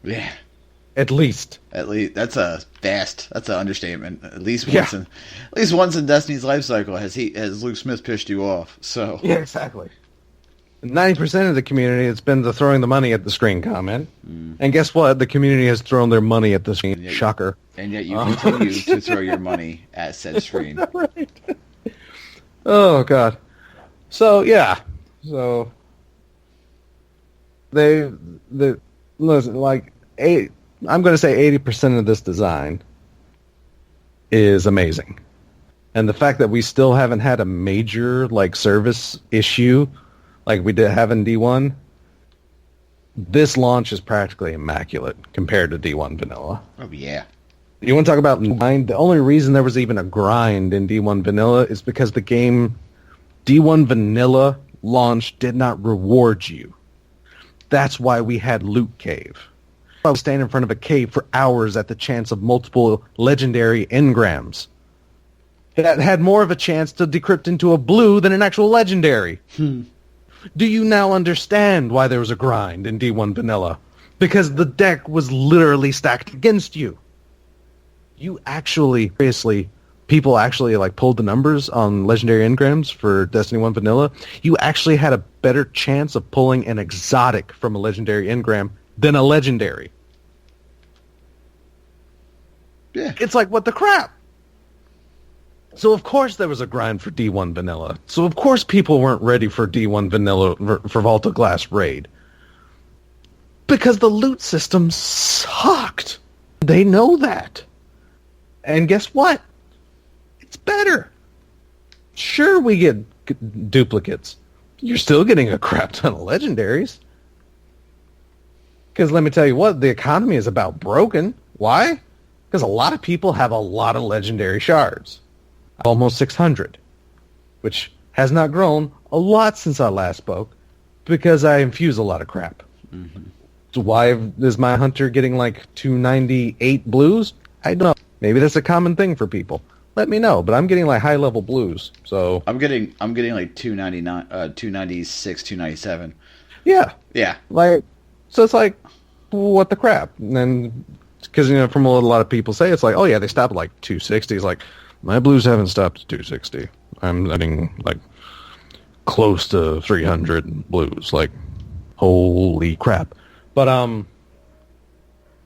Yeah. At least. That's an understatement. At least once in Destiny's life cycle has Luke Smith pissed you off. So yeah, exactly. 90% of the community has been the throwing the money at the screen comment, and guess what? The community has thrown their money at the screen. Shocker. And yet you continue to throw your money at said screen. Right. Oh God. So yeah. So they listen, like I'm going to say 80% of this design is amazing. And the fact that we still haven't had a major like service issue like we did have in D1, this launch is practically immaculate compared to D1 Vanilla. Oh, yeah. You want to talk about grind? The only reason there was even a grind in D1 Vanilla is because the game D1 Vanilla launch did not reward you. That's why we had Loot Cave. I would stand in front of a cave for hours at the chance of multiple legendary engrams. That had more of a chance to decrypt into a blue than an actual legendary. Do you now understand why there was a grind in D1 Vanilla? Because the deck was literally stacked against you. You actually, seriously, people actually like pulled the numbers on legendary engrams for Destiny 1 Vanilla. You actually had a better chance of pulling an exotic from a legendary engram than a legendary. Yeah. It's like, what the crap? So of course there was a grind for D1 Vanilla. So of course people weren't ready for D1 Vanilla for Vault of Glass Raid. Because the loot system sucked. They know that. And guess what? It's better. Sure, we get duplicates. You're still getting a crap ton of legendaries. Because let me tell you what, the economy is about broken. Why? Because a lot of people have a lot of legendary shards. Almost 600. Which has not grown a lot since I last spoke. Because I infuse a lot of crap. Mm-hmm. So why is my hunter getting like 298 blues? I don't know. Maybe that's a common thing for people. Let me know. But I'm getting like high level blues. So I'm getting like 299, 296, 297. Yeah. Yeah. Like, so it's like, what the crap? And then, because, you know, from what a lot of people say, it's like, oh yeah, they stopped at like 260. It's like, my blues haven't stopped at 260. I'm getting like close to 300 blues. Like, holy crap. But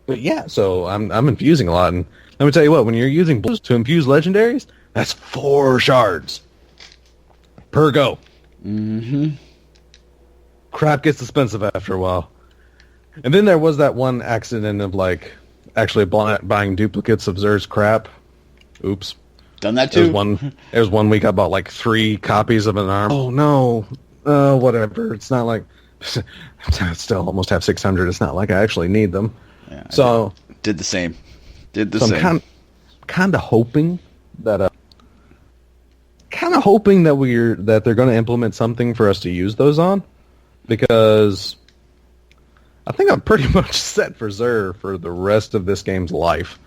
yeah, so I'm infusing a lot, and let me tell you what, when you're using blues to infuse legendaries, that's 4 shards per go. Mm-hmm. Crap gets expensive after a while. And then there was that one accident of like actually buying duplicates of Zer's crap. Oops. Done that too. There was one week I bought like 3 copies of an arm. Oh no. Whatever. It's not like I still almost have 600. It's not like I actually need them. Yeah, so did the same. I'm kind of hoping that that they're going to implement something for us to use those on, because I think I'm pretty much set for Zer for the rest of this game's life.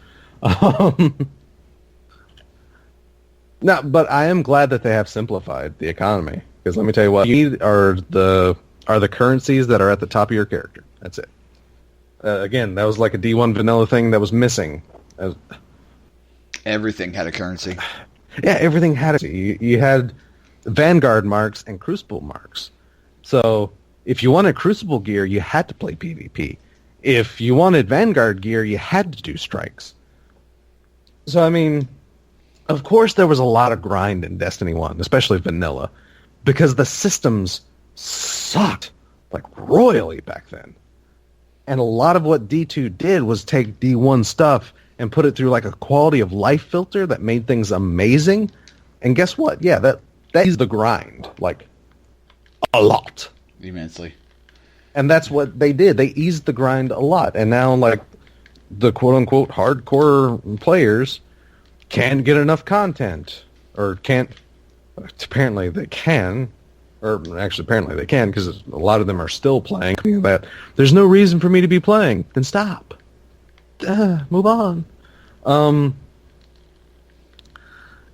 No, but I am glad that they have simplified the economy, because let me tell you what you need are the currencies that are at the top of your character. That's it. Again, that was like a D1 vanilla thing that was missing. Everything had a currency. Yeah, everything had it. You had Vanguard marks and Crucible marks. So if you wanted Crucible gear, you had to play PvP. If you wanted Vanguard gear, you had to do strikes. So, I mean, of course there was a lot of grind in Destiny 1, especially vanilla, because the systems sucked like royally back then. And a lot of what D2 did was take D1 stuff and put it through like a quality of life filter that made things amazing. And guess what? Yeah, that is the grind, like a lot. Immensely. And that's what they did. They eased the grind a lot. And now like the quote-unquote hardcore players can't get enough content, or can't. Apparently they can. Or actually, apparently they can, because a lot of them are still playing. That there's no reason for me to be playing. Then stop. Move on.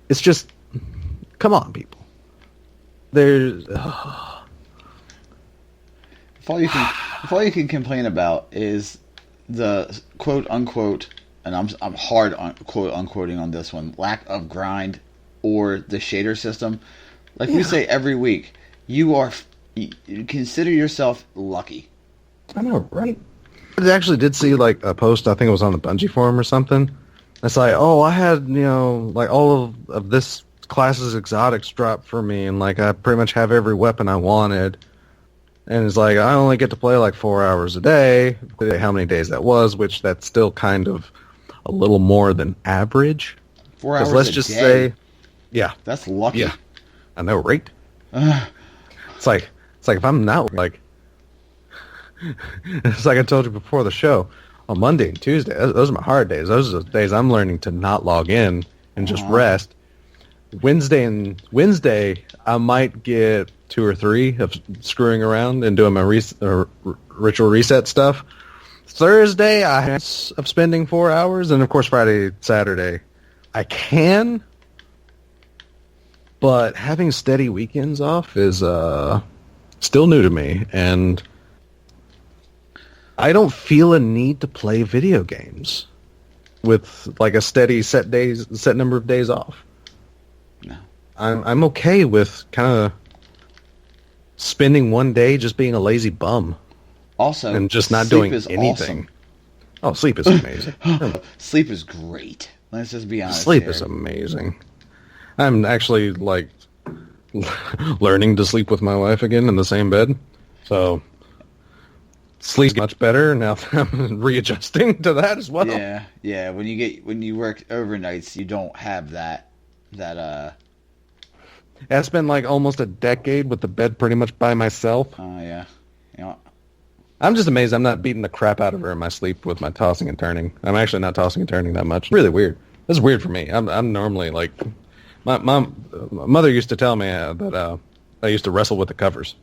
it's just, come on, people. There's... If all you can complain about is the quote unquote, and I'm hard on quote unquoting on this one, lack of grind or the shader system, like we say every week, you consider yourself lucky. I know, right? I actually did see like a post, I think it was on the Bungie forum or something. It's like, oh, I had, like all of this class's exotics dropped for me, and like I pretty much have every weapon I wanted. And it's like, I only get to play like 4 hours a day. How many days that was, which that's still kind of a little more than average. 4 hours let's a just day? say, yeah. That's lucky. Yeah. I know, right? It's like if I'm not like, it's like I told you before the show, on Monday and Tuesday, those are my hard days. Those are the days I'm learning to not log in and just rest. Wednesday, I might get 2 or 3 of screwing around and doing my ritual reset stuff. Thursday, I have of spending 4 hours, and of course Friday, Saturday, I can. But having steady weekends off is still new to me, and I don't feel a need to play video games with like a steady set number of days off. No. I'm okay with kind of spending one day just being a lazy bum. Also, and just not doing anything. Awesome. Oh, sleep is amazing. Sleep is great. Let's just be honest. Sleep is amazing. I'm actually like learning to sleep with my wife again in the same bed. So sleep's much better now that I'm readjusting to that as well. Yeah. When you work overnights, you don't have that. It's been like almost a decade with the bed pretty much by myself. Oh yeah. I'm just amazed I'm not beating the crap out of her in my sleep with my tossing and turning. I'm actually not tossing and turning that much. Really weird. This is weird for me. I'm normally like, my mother used to tell me that I used to wrestle with the covers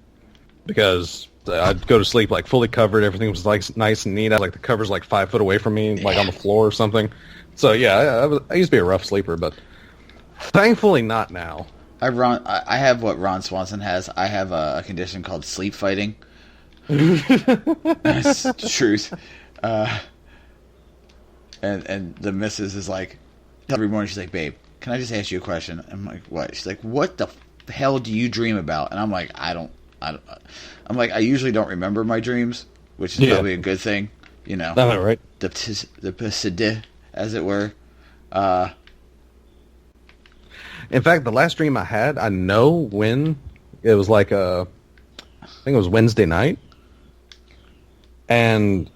because I'd go to sleep like fully covered. Everything was like nice and neat. I like the covers like 5 foot away from me, like on the floor or something. So yeah, I used to be a rough sleeper, but thankfully not now. I have what Ron Swanson has. I have a condition called sleep fighting. That's the truth. And the missus is like, every morning she's like, babe, can I just ask you a question? I'm like, what? She's like, what the hell do you dream about? And I'm like, I'm like, I usually don't remember my dreams, which is probably a good thing, you know. All right. The psid, as it were. In fact, the last dream I had, I know when it was like I think it was Wednesday night. And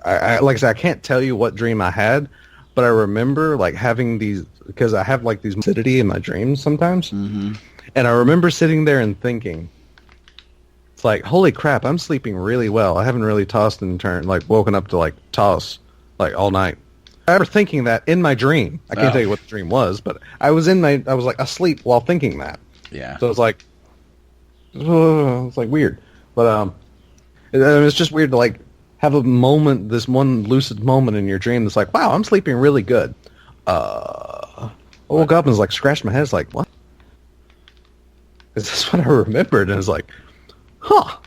I like I said, I can't tell you what dream I had, but I remember like having these, because I have like these lucidity in my dreams sometimes. Mm-hmm. And I remember sitting there and thinking, it's like, holy crap, I'm sleeping really well. I haven't really tossed and turned, like woken up to like toss like all night. I remember thinking that in my dream. I can't tell you what the dream was, but I was like asleep while thinking that. Yeah. So it's like weird. But it's just weird to like have a moment, this one lucid moment in your dream that's like, wow, I'm sleeping really good. I woke up and was like, scratched my head. It's like, what? Is this what I remembered? And it's like, huh. All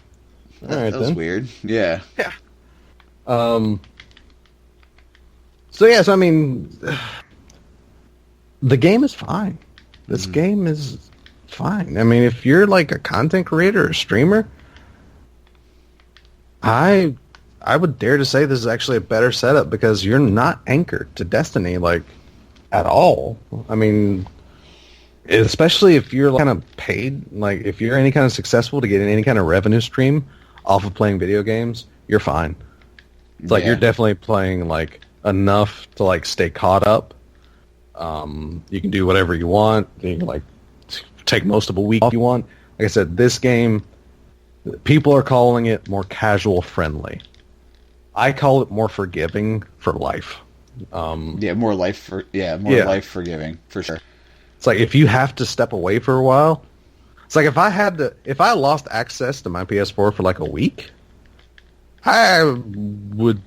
right, that was weird. Yeah. Yeah. So yes, I mean, the game is fine. This game is fine. I mean, if you're like a content creator or streamer, I would dare to say this is actually a better setup because you're not anchored to Destiny like at all. I mean, especially if you're kind of paid, like if you're any kind of successful to get any kind of revenue stream off of playing video games, you're fine. It's like you're definitely playing like enough to like stay caught up. You can do whatever you want. You can like take most of a week if you want. Like I said, this game, people are calling it more casual friendly. I call it more forgiving for life. More life forgiving for sure. It's like if you have to step away for a while, it's like if I lost access to my PS4 for like a week, I would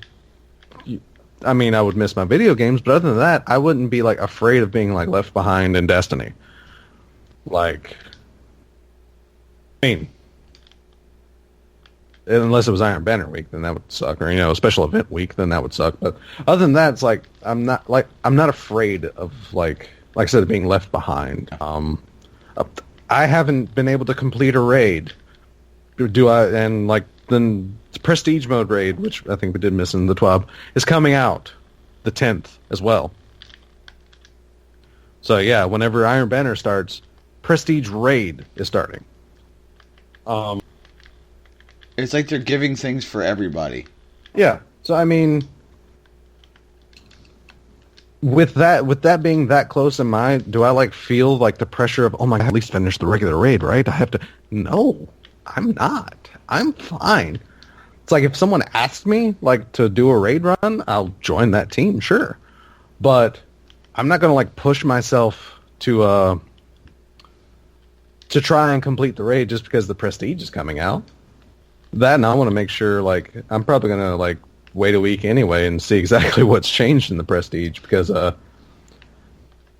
I mean, I would miss my video games, but other than that, I wouldn't be like afraid of being like left behind in Destiny. Like, I mean, unless it was Iron Banner week, then that would suck, or a special event week, then that would suck. But other than that, it's like I'm not afraid of like I said, being left behind. I haven't been able to complete a raid. Do I? And like then Prestige mode raid, which I think we did miss in the TWAB, is coming out the 10th as well. So yeah, whenever Iron Banner starts, Prestige raid is starting. It's like they're giving things for everybody. Yeah. So I mean, with that being that close in mind, do I like feel like the pressure of, oh my God, at least finish the regular raid, right? I have to. No, I'm not. I'm fine. It's like if someone asked me like to do a raid run, I'll join that team, sure. But I'm not gonna like push myself to try and complete the raid just because the Prestige is coming out. That, and I want to make sure, like, I'm probably going to, like, wait a week anyway and see exactly what's changed in the Prestige, because,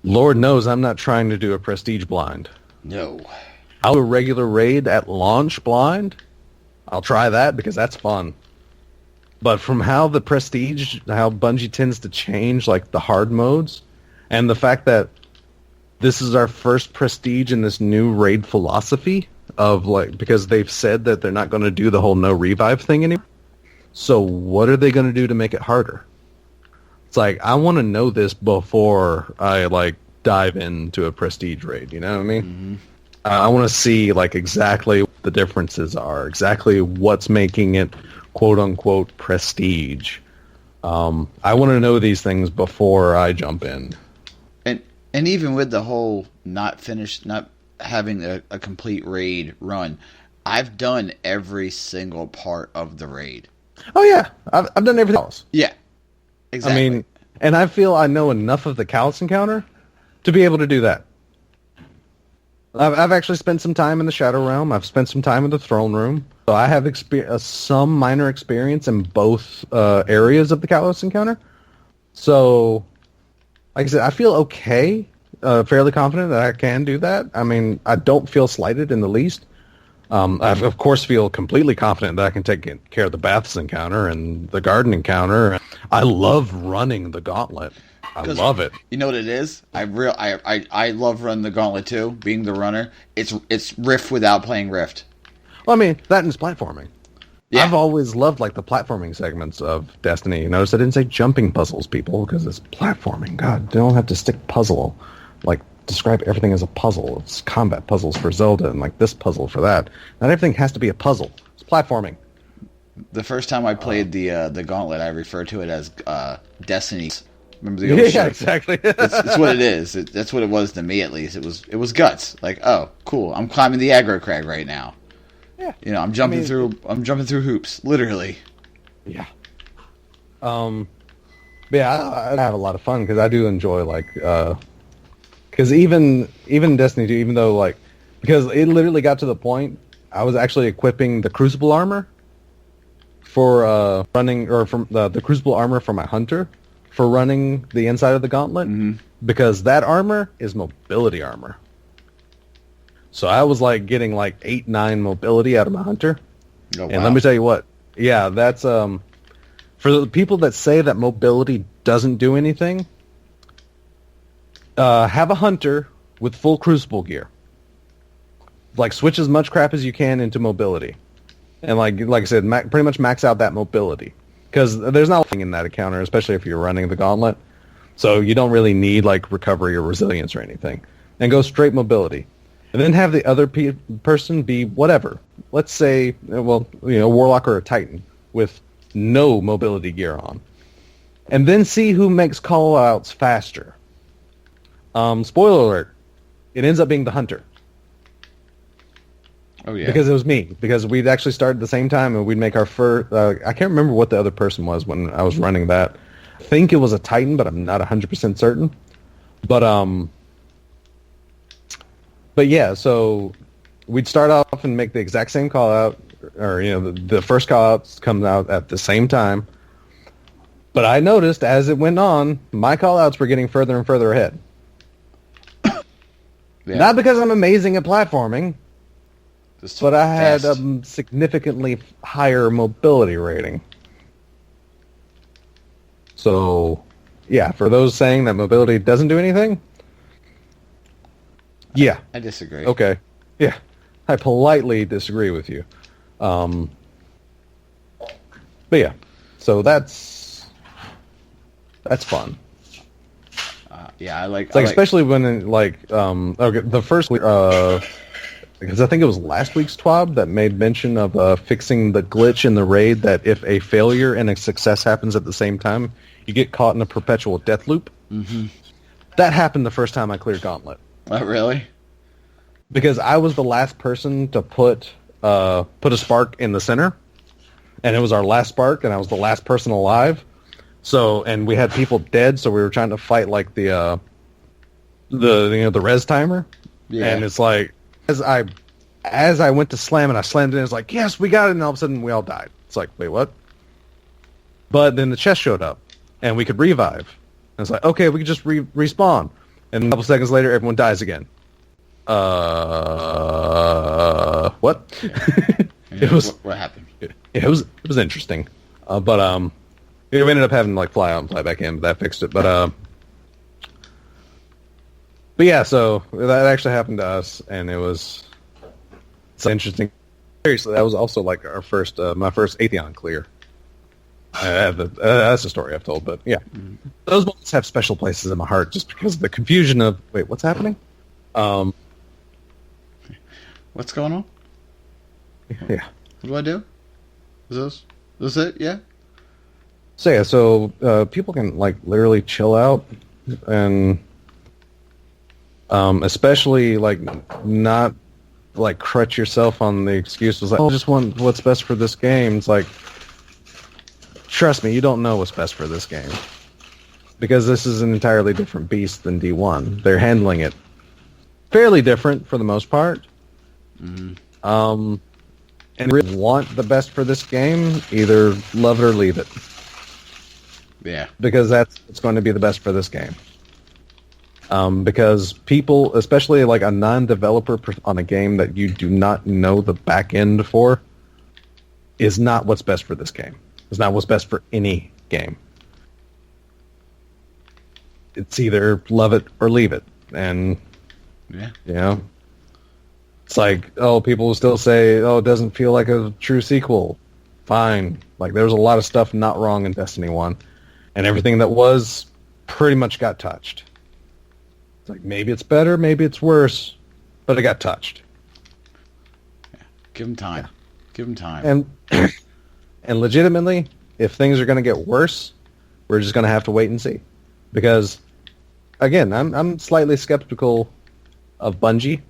Lord knows I'm not trying to do a Prestige blind. No. I'll do a regular raid at launch blind. I'll try that, because that's fun. But from how the Prestige, how Bungie tends to change, like, the hard modes, and the fact that this is our first Prestige in this new raid philosophy, of like, because they've said that they're not going to do the whole no revive thing anymore. So what are they going to do to make it harder? It's like, I want to know this before I like dive into a Prestige raid. You know what I mean? Mm-hmm. I want to see like exactly what the differences are, exactly what's making it quote unquote Prestige. I want to know these things before I jump in. And even with the whole not having a complete raid run, I've done every single part of the raid. Oh yeah, I've done everything else. Yeah, exactly. I mean, and I feel I know enough of the Callous Encounter to be able to do that. I've actually spent some time in the Shadow Realm. I've spent some time in the Throne Room. So I have some minor experience in both areas of the Callous Encounter. So, like I said, I feel okay. Fairly confident that I can do that. I mean, I don't feel slighted in the least. I, of course, feel completely confident that I can take care of the Baths encounter and the Garden encounter. I love running the Gauntlet. I love it. You know what it is? I love running the Gauntlet too. Being the runner, it's Rift without playing Rift. Well, I mean, that and it's platforming. Yeah. I've always loved like the platforming segments of Destiny. Notice I didn't say jumping puzzles, people, because it's platforming. God, they don't have to stick puzzle. Like, describe everything as a puzzle. It's combat puzzles for Zelda and, like, this puzzle for that. Not everything has to be a puzzle. It's platforming. The first time I played the Gauntlet, I referred to it as Destiny. Remember the old show? Yeah, exactly. It's what it is. That's what it was to me, at least. It was guts. Like, oh, cool. I'm climbing the aggro crag right now. Yeah. I'm jumping through hoops, literally. Yeah. But yeah, I have a lot of fun because I do enjoy, like, because even Destiny 2, even though, like, because it literally got to the point, I was actually equipping the Crucible armor for running, or from the Crucible armor for my Hunter for running the inside of the Gauntlet, because that armor is mobility armor. So I was, like, getting, like, 8-9 mobility out of my Hunter. Oh, wow. And let me tell you what, yeah, that's, for the people that say that mobility doesn't do anything, have a Hunter with full Crucible gear. Like, switch as much crap as you can into mobility. And like I said, pretty much max out that mobility. Because there's not anything in that encounter, especially if you're running the Gauntlet. So you don't really need, like, recovery or resilience or anything. And go straight mobility. And then have the other person be whatever. Let's say, well, a Warlock or a Titan with no mobility gear on. And then see who makes call-outs faster. Spoiler alert, it ends up being the Hunter. Oh, yeah. Because it was me. Because we'd actually started at the same time, and we'd make our first... I can't remember what the other person was when I was running that. I think it was a Titan, but I'm not 100% certain. But yeah, so we'd start off and make the exact same call-out, or, the first call-out comes out at the same time. But I noticed as it went on, my call-outs were getting further and further ahead. Yeah. Not because I'm amazing at platforming, but I had fast. a significantly higher mobility rating. So, yeah, for those saying that mobility doesn't do anything, yeah. I disagree. Okay. Yeah. I politely disagree with you. But yeah. So that's fun. Yeah, I like. It's like, especially when okay, the first because I think it was last week's TWAB that made mention of fixing the glitch in the raid that if a failure and a success happens at the same time, you get caught in a perpetual death loop. Mm-hmm. That happened the first time I cleared Gauntlet. Oh, really? Because I was the last person to put a spark in the center, and it was our last spark, and I was the last person alive. So, and we had people dead, so we were trying to fight like the res timer. Yeah. And it's like as I went to slam it, I slammed it, and it's like, yes, we got it, and all of a sudden we all died. It's like, wait, what? But then the chest showed up, and we could revive. And it's like, okay, we could just respawn. And a couple seconds later, everyone dies again. What? Yeah. It was what happened? it was interesting, but we ended up having to like fly out and fly back in, but that fixed it. But yeah, so that actually happened to us, and it's interesting. Seriously, that was also like our first, my first Atheon clear. That's a story I've told, but yeah, those moments have special places in my heart just because of the confusion of wait, what's happening? What's going on? Yeah. What do I do? Is this it? Yeah. So yeah, so people can like literally chill out, and especially like not like crutch yourself on the excuses like, oh, I just want what's best for this game. It's like, trust me, you don't know what's best for this game because this is an entirely different beast than D1. They're handling it fairly different for the most part. Mm-hmm. And really want the best for this game, either love it or leave it. Yeah. Because it's going to be the best for this game. Because people, especially like a non-developer on a game that you do not know the back end for, is not what's best for this game. It's not what's best for any game. It's either love it or leave it. And, yeah, you know, it's like, oh, people will still say, oh, it doesn't feel like a true sequel. Fine. Like, there was a lot of stuff not wrong in Destiny 1. And everything that was pretty much got touched. It's like, maybe it's better, maybe it's worse, but it got touched. Yeah. Give them time. Yeah. Give them time. And legitimately, if things are going to get worse, we're just going to have to wait and see. Because, again, I'm slightly skeptical of Bungie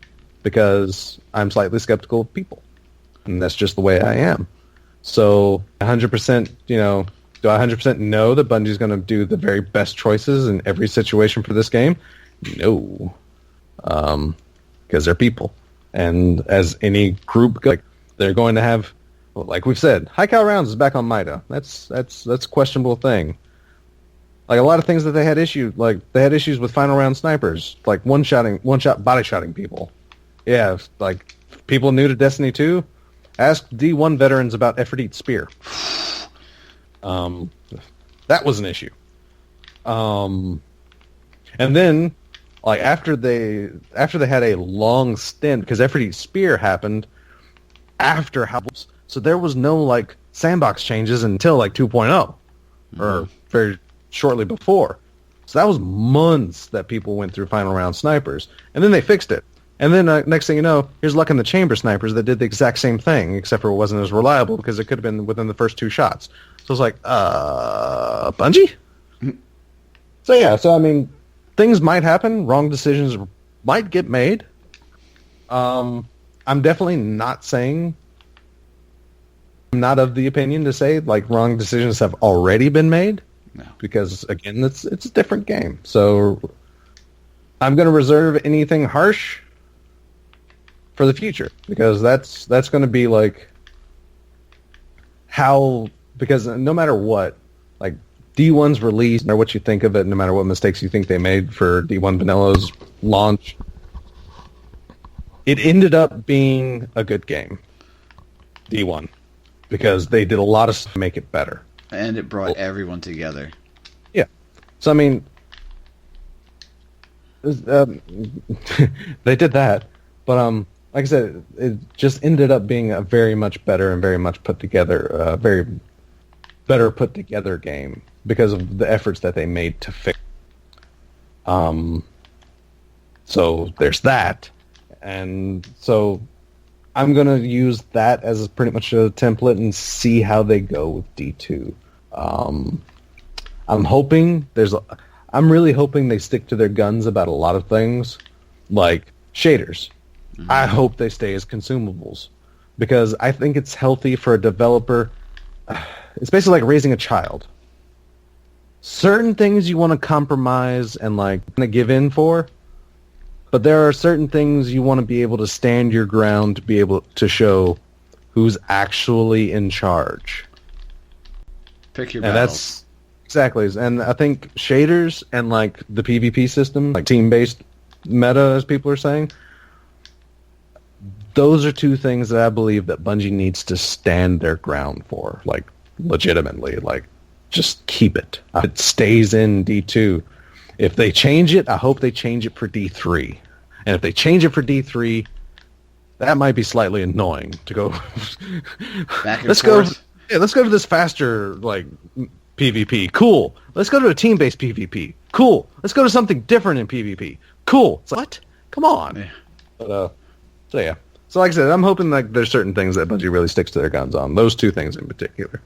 because I'm slightly skeptical of people. And that's just the way I am. So 100%, you know, do I 100% know that Bungie's going to do the very best choices in every situation for this game? No. Because they're people. And as any group goes, they're going to have, well, like we've said, High Cal Rounds is back on Mida. That's a questionable thing. Like a lot of things that they had issues with final round snipers, like one shot body shotting people. Yeah, like people new to Destiny 2, ask D1 veterans about Ephrodite's spear. That was an issue. And then, like after they had a long stint, because Ephrodite's spear happened after Howls, so there was no like sandbox changes until like 2.0, or very shortly before. So that was months that people went through final round snipers, and then they fixed it. And then next thing you know, here's Luck in the Chamber snipers that did the exact same thing, except for it wasn't as reliable because it could have been within the first 2 shots. So it's like, Bungie? So yeah, so I mean, things might happen, wrong decisions might get made. I'm definitely not saying, I'm not of the opinion to say like wrong decisions have already been made. No. Because again, it's a different game. So I'm going to reserve anything harsh for the future, because that's going to be like how, because no matter what, like D1's release, no matter what you think of it, no matter what mistakes you think they made for D1 Vanilla's launch, it ended up being a good game, D1, because they did a lot of stuff to make it better. And it brought everyone together. Yeah. So, I mean, they did that, but like I said, it just ended up being a very much better and very much put together, very better put together game because of the efforts that they made to fix. So there's that, and so I'm gonna use that as pretty much a template and see how they go with D2. I'm really hoping they stick to their guns about a lot of things, like shaders. Mm-hmm. I hope they stay as consumables, because I think it's healthy for a developer. It's basically like raising a child. Certain things you want to compromise and like give in for, but there are certain things you want to be able to stand your ground to be able to show who's actually in charge. Pick your battles. That's exactly, and I think shaders and like the PvP system, like team-based meta, as people are saying, those are two things that I believe that Bungie needs to stand their ground for, like legitimately, like just keep it. It stays in D2. If they change it, I hope they change it for D3. And if they change it for D3, that might be slightly annoying to go. Let's go to this faster like PvP. Cool. Let's go to a team-based PvP. Cool. Let's go to something different in PvP. Cool. It's like, what? Come on. Yeah. But so yeah. So like I said, I'm hoping like there's certain things that Bungie really sticks to their guns on. Those two things in particular.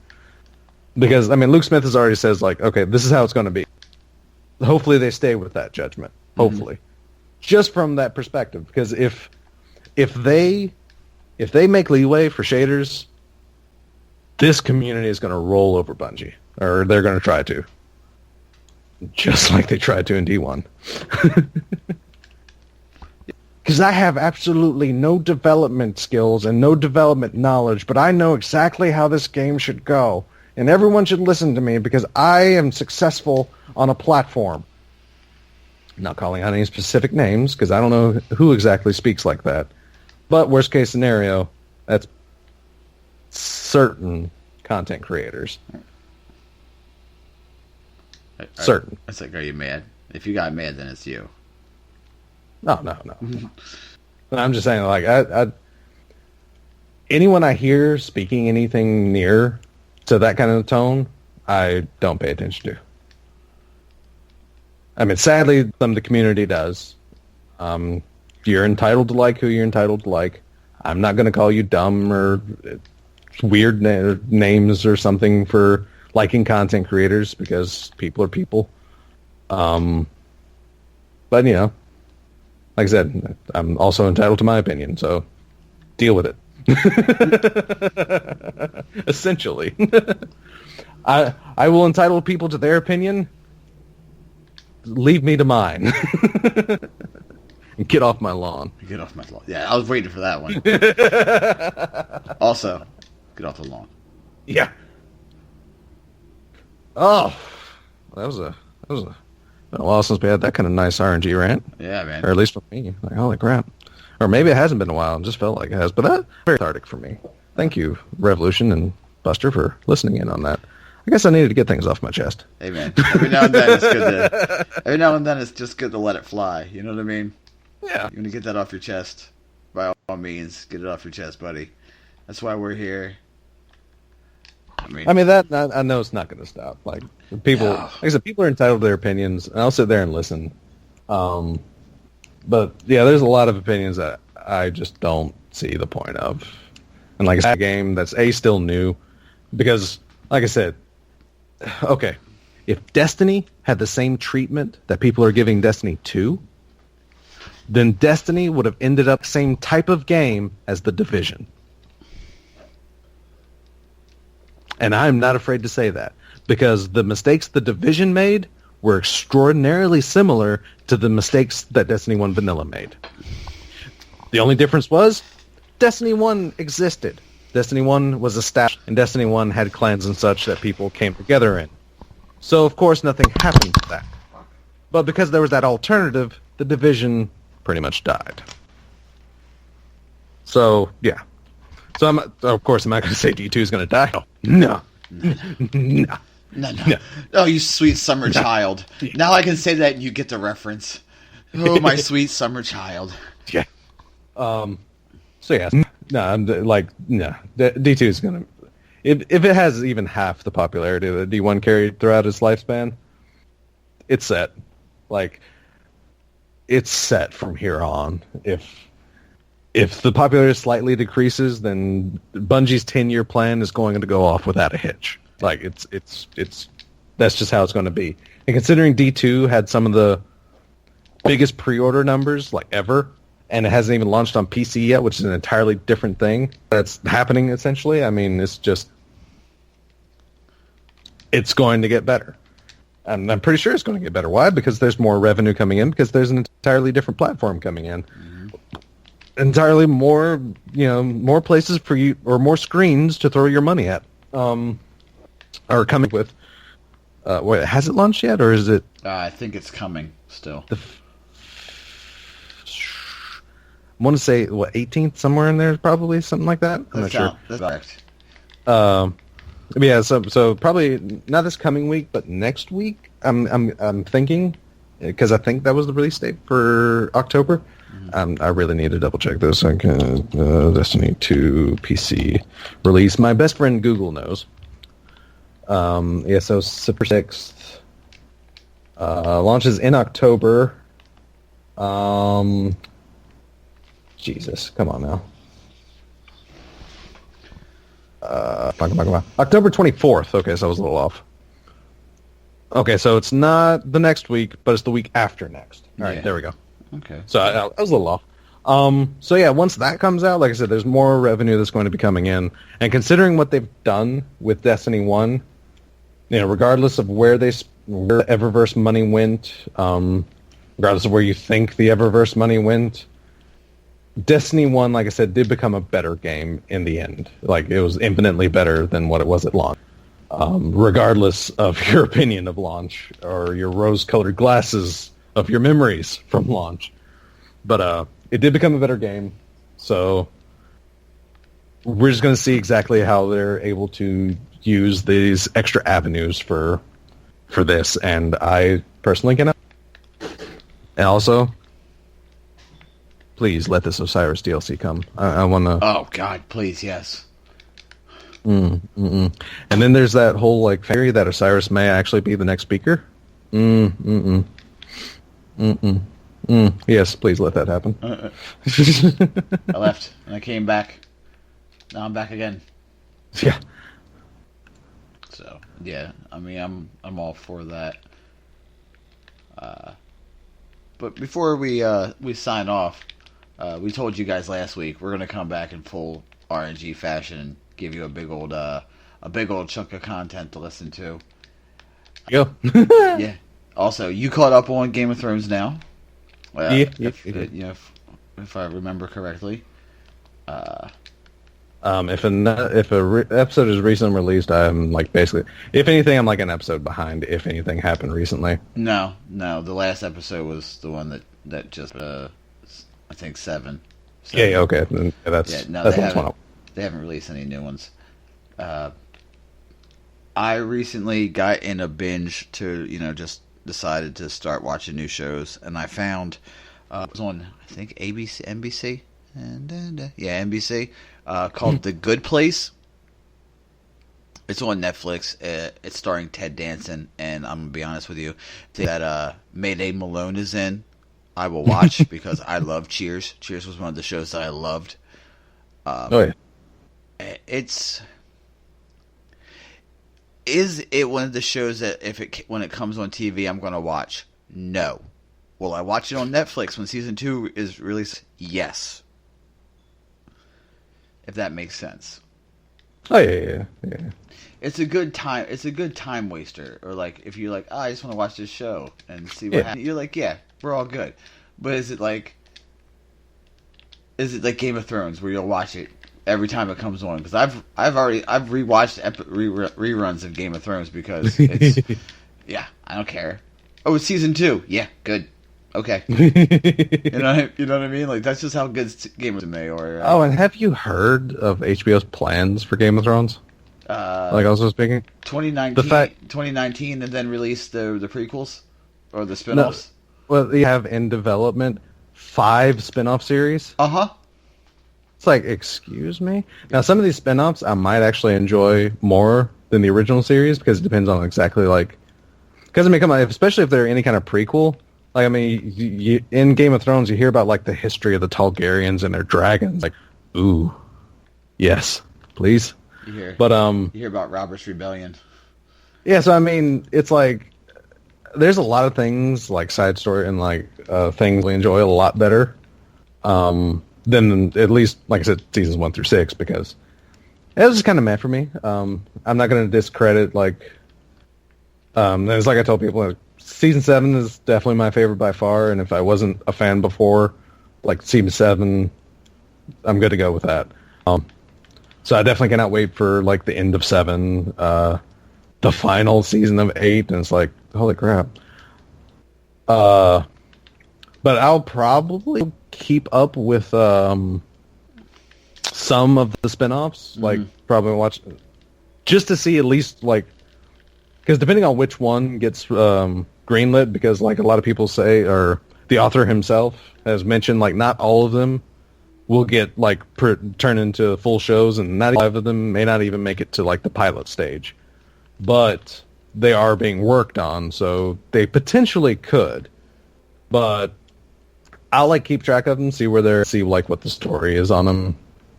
Because, I mean, Luke Smith has already says, like, okay, this is how it's going to be. Hopefully they stay with that judgment. Hopefully. Mm-hmm. Just from that perspective. Because if they make leeway for shaders, this community is going to roll over Bungie. Or they're going to try to. Just like they tried to in D1. Because I have absolutely no development skills and no development knowledge, but I know exactly how this game should go. And everyone should listen to me because I am successful on a platform. Not calling out any specific names because I don't know who exactly speaks like that. But worst case scenario, that's certain content creators. Certain. It's like, are you mad? If you got mad, then it's you. No. I'm just saying, like, I anyone I hear speaking anything near to that kind of tone, I don't pay attention to. I mean, sadly, some of the community does. You're entitled to like who you're entitled to like. I'm not going to call you dumb or weird names or something for liking content creators because people are people. But, you know, like I said, I'm also entitled to my opinion, so deal with it. Essentially. I will entitle people to their opinion. Leave me to mine. And get off my lawn. Get off my lawn. Yeah, I was waiting for that one. Also, get off the lawn. Yeah. Oh, that was been a while since we had that kind of nice RNG rant. Yeah, man. Or at least for me. Like, holy crap. Or maybe it hasn't been a while. It just felt like it has. But that's very cathartic for me. Thank you, Revolution and Buster, for listening in on that. I guess I needed to get things off my chest. Hey, man. Every now and then it's good to... Every now and then it's just good to let it fly. You know what I mean? Yeah. You want to get that off your chest, by all means, get it off your chest, buddy. That's why we're here. I mean that I know it's not going to stop. Like people, like I said, people are entitled to their opinions, and I'll sit there and listen. But yeah, there's a lot of opinions that I just don't see the point of. And like I said, a game that's still new, because like I said, okay, if Destiny had the same treatment that people are giving Destiny 2, then Destiny would have ended up the same type of game as The Division. And I'm not afraid to say that, because the mistakes The Division made were extraordinarily similar to the mistakes that Destiny 1 Vanilla made. The only difference was Destiny 1 existed. Destiny 1 was established, and Destiny 1 had clans and such that people came together in. So, of course, nothing happened to that. But because there was that alternative, the division pretty much died. So, yeah. So, of course, I'm not going to say D2 is going to die. No. No. No. Oh, you sweet summer child. Now I can say that and you get the reference. Oh, my sweet summer child. Yeah. So, yeah. No, I'm like, no. D2 is going to... If it has even half the popularity that D1 carried throughout its lifespan, it's set. Like, it's set from here on. If the popularity slightly decreases, then Bungie's 10-year plan is going to go off without a hitch. Like, it's that's just how it's going to be. And considering D2 had some of the biggest pre-order numbers, like, ever, and it hasn't even launched on PC yet, which is an entirely different thing that's happening, essentially. I mean, it's going to get better. And I'm pretty sure it's going to get better. Why? Because there's more revenue coming in, because there's an entirely different platform coming in. Mm-hmm. Entirely more, more places for you, or more screens to throw your money at. Are coming with... wait, has it launched yet, or is it... I think it's coming, still. I want to say, 18th? Somewhere in there, probably, something like that? I'm not sure. That's correct. Yeah, so probably not this coming week, but next week. I'm thinking, because I think that was the release date for October. Mm-hmm. I really need to double check this. Destiny 2 PC release. My best friend Google knows. Yeah, so September 6th launches in October. Jesus, come on now. October 24th. Okay, so I was a little off. Okay, so it's not the next week, but it's the week after next. All right, there we go. Okay. So I was a little off. So yeah, once that comes out, like I said, there's more revenue that's going to be coming in. And considering what they've done with Destiny 1, regardless of where the Eververse money went, regardless of where you think the Eververse money went, Destiny 1, like I said, did become a better game in the end. Like, it was infinitely better than what it was at launch. Regardless of your opinion of launch, or your rose-colored glasses of your memories from launch. But it did become a better game, so we're just going to see exactly how they're able to use these extra avenues for this, and I personally cannot. And also... please let this Osiris DLC come. I want to... Oh, God, please, yes. And then there's that whole, theory that Osiris may actually be the next speaker. Yes, please let that happen. I left, and I came back. Now I'm back again. Yeah. So, yeah, I mean, I'm all for that. But before we sign off... we told you guys last week we're gonna come back in full RNG fashion and give you a big old chunk of content to listen to. Go. Yeah. Also, you caught up on Game of Thrones now. If I remember correctly. If a episode is recently released, I'm basically, if anything, I'm an episode behind. If anything happened recently. No. The last episode was the one that just. I think 7. Yeah, okay. That's they haven't released any new ones. I recently got in a binge to, just decided to start watching new shows, and I found it was on, I think, NBC, NBC, called The Good Place. It's on Netflix. It's starring Ted Danson, and I'm gonna be honest with you, that Mayday Malone is in. I will watch because I love Cheers. Cheers was one of the shows that I loved. Is it one of the shows that when it comes on TV I'm going to watch? No. Will I watch it on Netflix when season 2 is released? Yes. If that makes sense. Oh yeah. It's a good time. It's a good time waster. Or if you're I just want to watch this show and see what happens. You're yeah. We're all good. But is it like Game of Thrones where you'll watch it every time it comes on? Because I've rewatched reruns of Game of Thrones because Yeah, I don't care. Oh, it's season 2. Yeah, good. Okay. You know what I mean? Like, that's just how good Game of Thrones they are. Oh, and have you heard of HBO's plans for Game of Thrones? Like also speaking? 2019, and then release the prequels? Or the spin-offs? No, well, you have in development 5 spin-off series. Uh-huh. It's like, excuse me? Now, some of these spin-offs I might actually enjoy more than the original series because it depends on exactly, like... Because, I mean, come on, especially if they're any kind of prequel... Like, I mean, in Game of Thrones, you hear about, like, the history of the Targaryens and their dragons. Like, ooh, yes, please. You hear about Robert's Rebellion. Yeah, so, I mean, it's like, there's a lot of things, like, side story and, like, things we enjoy a lot better than, at least, like I said, seasons 1 through 6, because it was just kind of meh for me. I'm not going to discredit, like, it's like I told people, like, Season 7 is definitely my favorite by far, and if I wasn't a fan before, like Season 7, I'm good to go with that. So I definitely cannot wait for like the end of 7, the final season of 8, and it's like, holy crap. But I'll probably keep up with some of the spin-offs, like probably watch, just to see at least like, because depending on which one gets greenlit, because like a lot of people say, or the author himself has mentioned, like not all of them will get like turn into full shows, and not 5 of them may not even make it to like the pilot stage, but they are being worked on, so they potentially could. But I'll like keep track of them, see where they're, see like what the story is on them.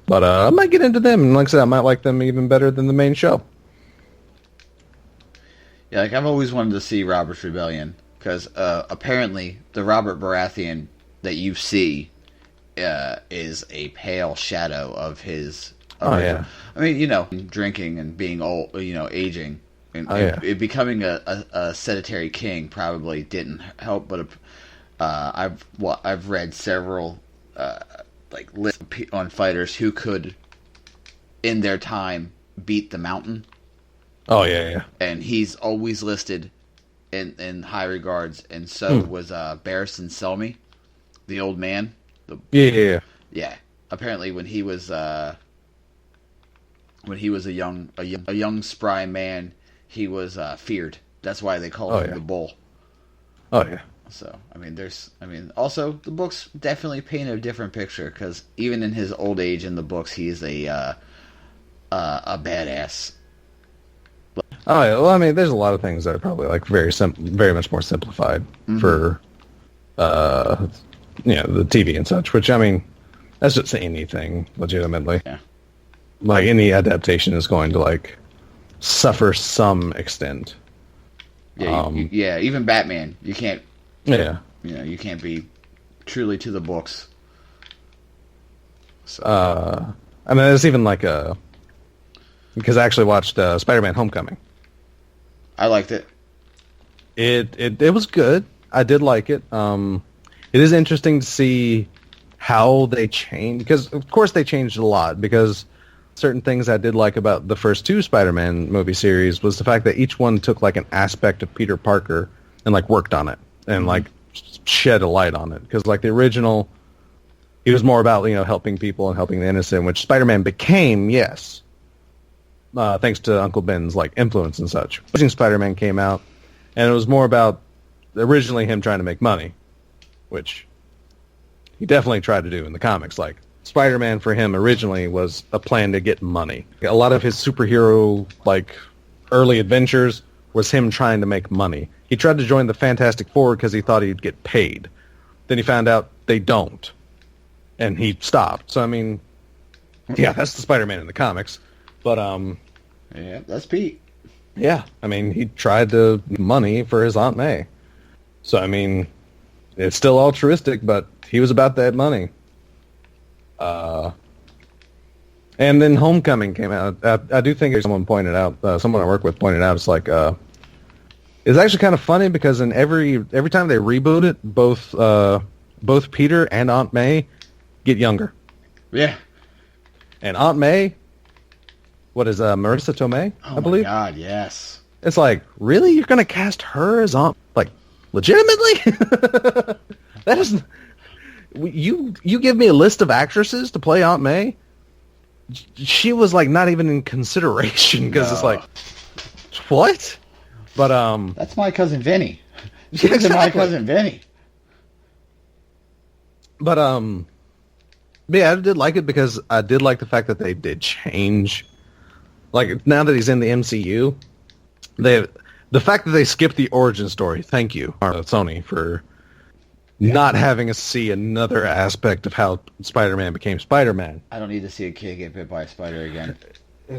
But I might get into them, and like I said, I might like them even better than the main show. Yeah, like I've always wanted to see Robert's Rebellion because apparently the Robert Baratheon that you see is a pale shadow of his. Yeah. I mean, you know, drinking and being old, you know, aging, and, and becoming a sedentary king probably didn't help. But I've read several like lists on fighters who could, in their time, beat the Mountain. Oh, yeah. And he's always listed in high regards, and so was Barristan Selmy, the old man. Yeah. Apparently, when he was a young spry man, he was feared. That's why they call him the Bull. Oh yeah. So also the books definitely paint a different picture, because even in his old age in the books, he's a badass. Oh yeah. Well, I mean, there's a lot of things that are probably like very much more simplified for the TV and such. Which, I mean, that's just anything legitimately. Yeah. Like any adaptation is going to like suffer some extent. Yeah. Even Batman, you can't. Yeah. You can't be truly to the books. So. I mean, there's even like because I actually watched Spider-Man: Homecoming. I liked it. It was good. I did like it. It is interesting to see how they changed, because of course they changed a lot, because certain things I did like about the first 2 Spider-Man movie series was the fact that each one took like an aspect of Peter Parker and like worked on it and like shed a light on it. Because like the original, he was more about, helping people and helping the innocent, which Spider-Man became, yes. Thanks to Uncle Ben's like influence and such. Amazing Spider-Man came out, and it was more about originally him trying to make money, which he definitely tried to do in the comics. Like Spider-Man for him originally was a plan to get money. A lot of his superhero like early adventures was him trying to make money. He tried to join the Fantastic Four because he thought he'd get paid. Then he found out they don't, and he stopped. So I mean, yeah, that's the Spider-Man in the comics. But yeah, that's Pete. Yeah, I mean, he tried to money for his Aunt May. So I mean, it's still altruistic, but he was about that money. And then Homecoming came out. I do think someone pointed out, someone I work with pointed out, it's like, it's actually kind of funny because in every time they reboot it, both Peter and Aunt May get younger. Yeah. And Aunt May, what is Marissa Tomei, I believe? Oh my God, yes. It's like, really? You're going to cast her as Aunt... Like, legitimately? That is... You give me a list of actresses to play Aunt May? She was, like, not even in consideration, because it's like, what? But, That's my cousin Vinny. Yeah, She's my exactly. cousin Vinny. But, yeah, I did like it because I did like the fact that they did change. Like, now that he's in the MCU, the fact that they skipped the origin story, thank you, Sony, for not having us see another aspect of how Spider-Man became Spider-Man. I don't need to see a kid get bit by a spider again.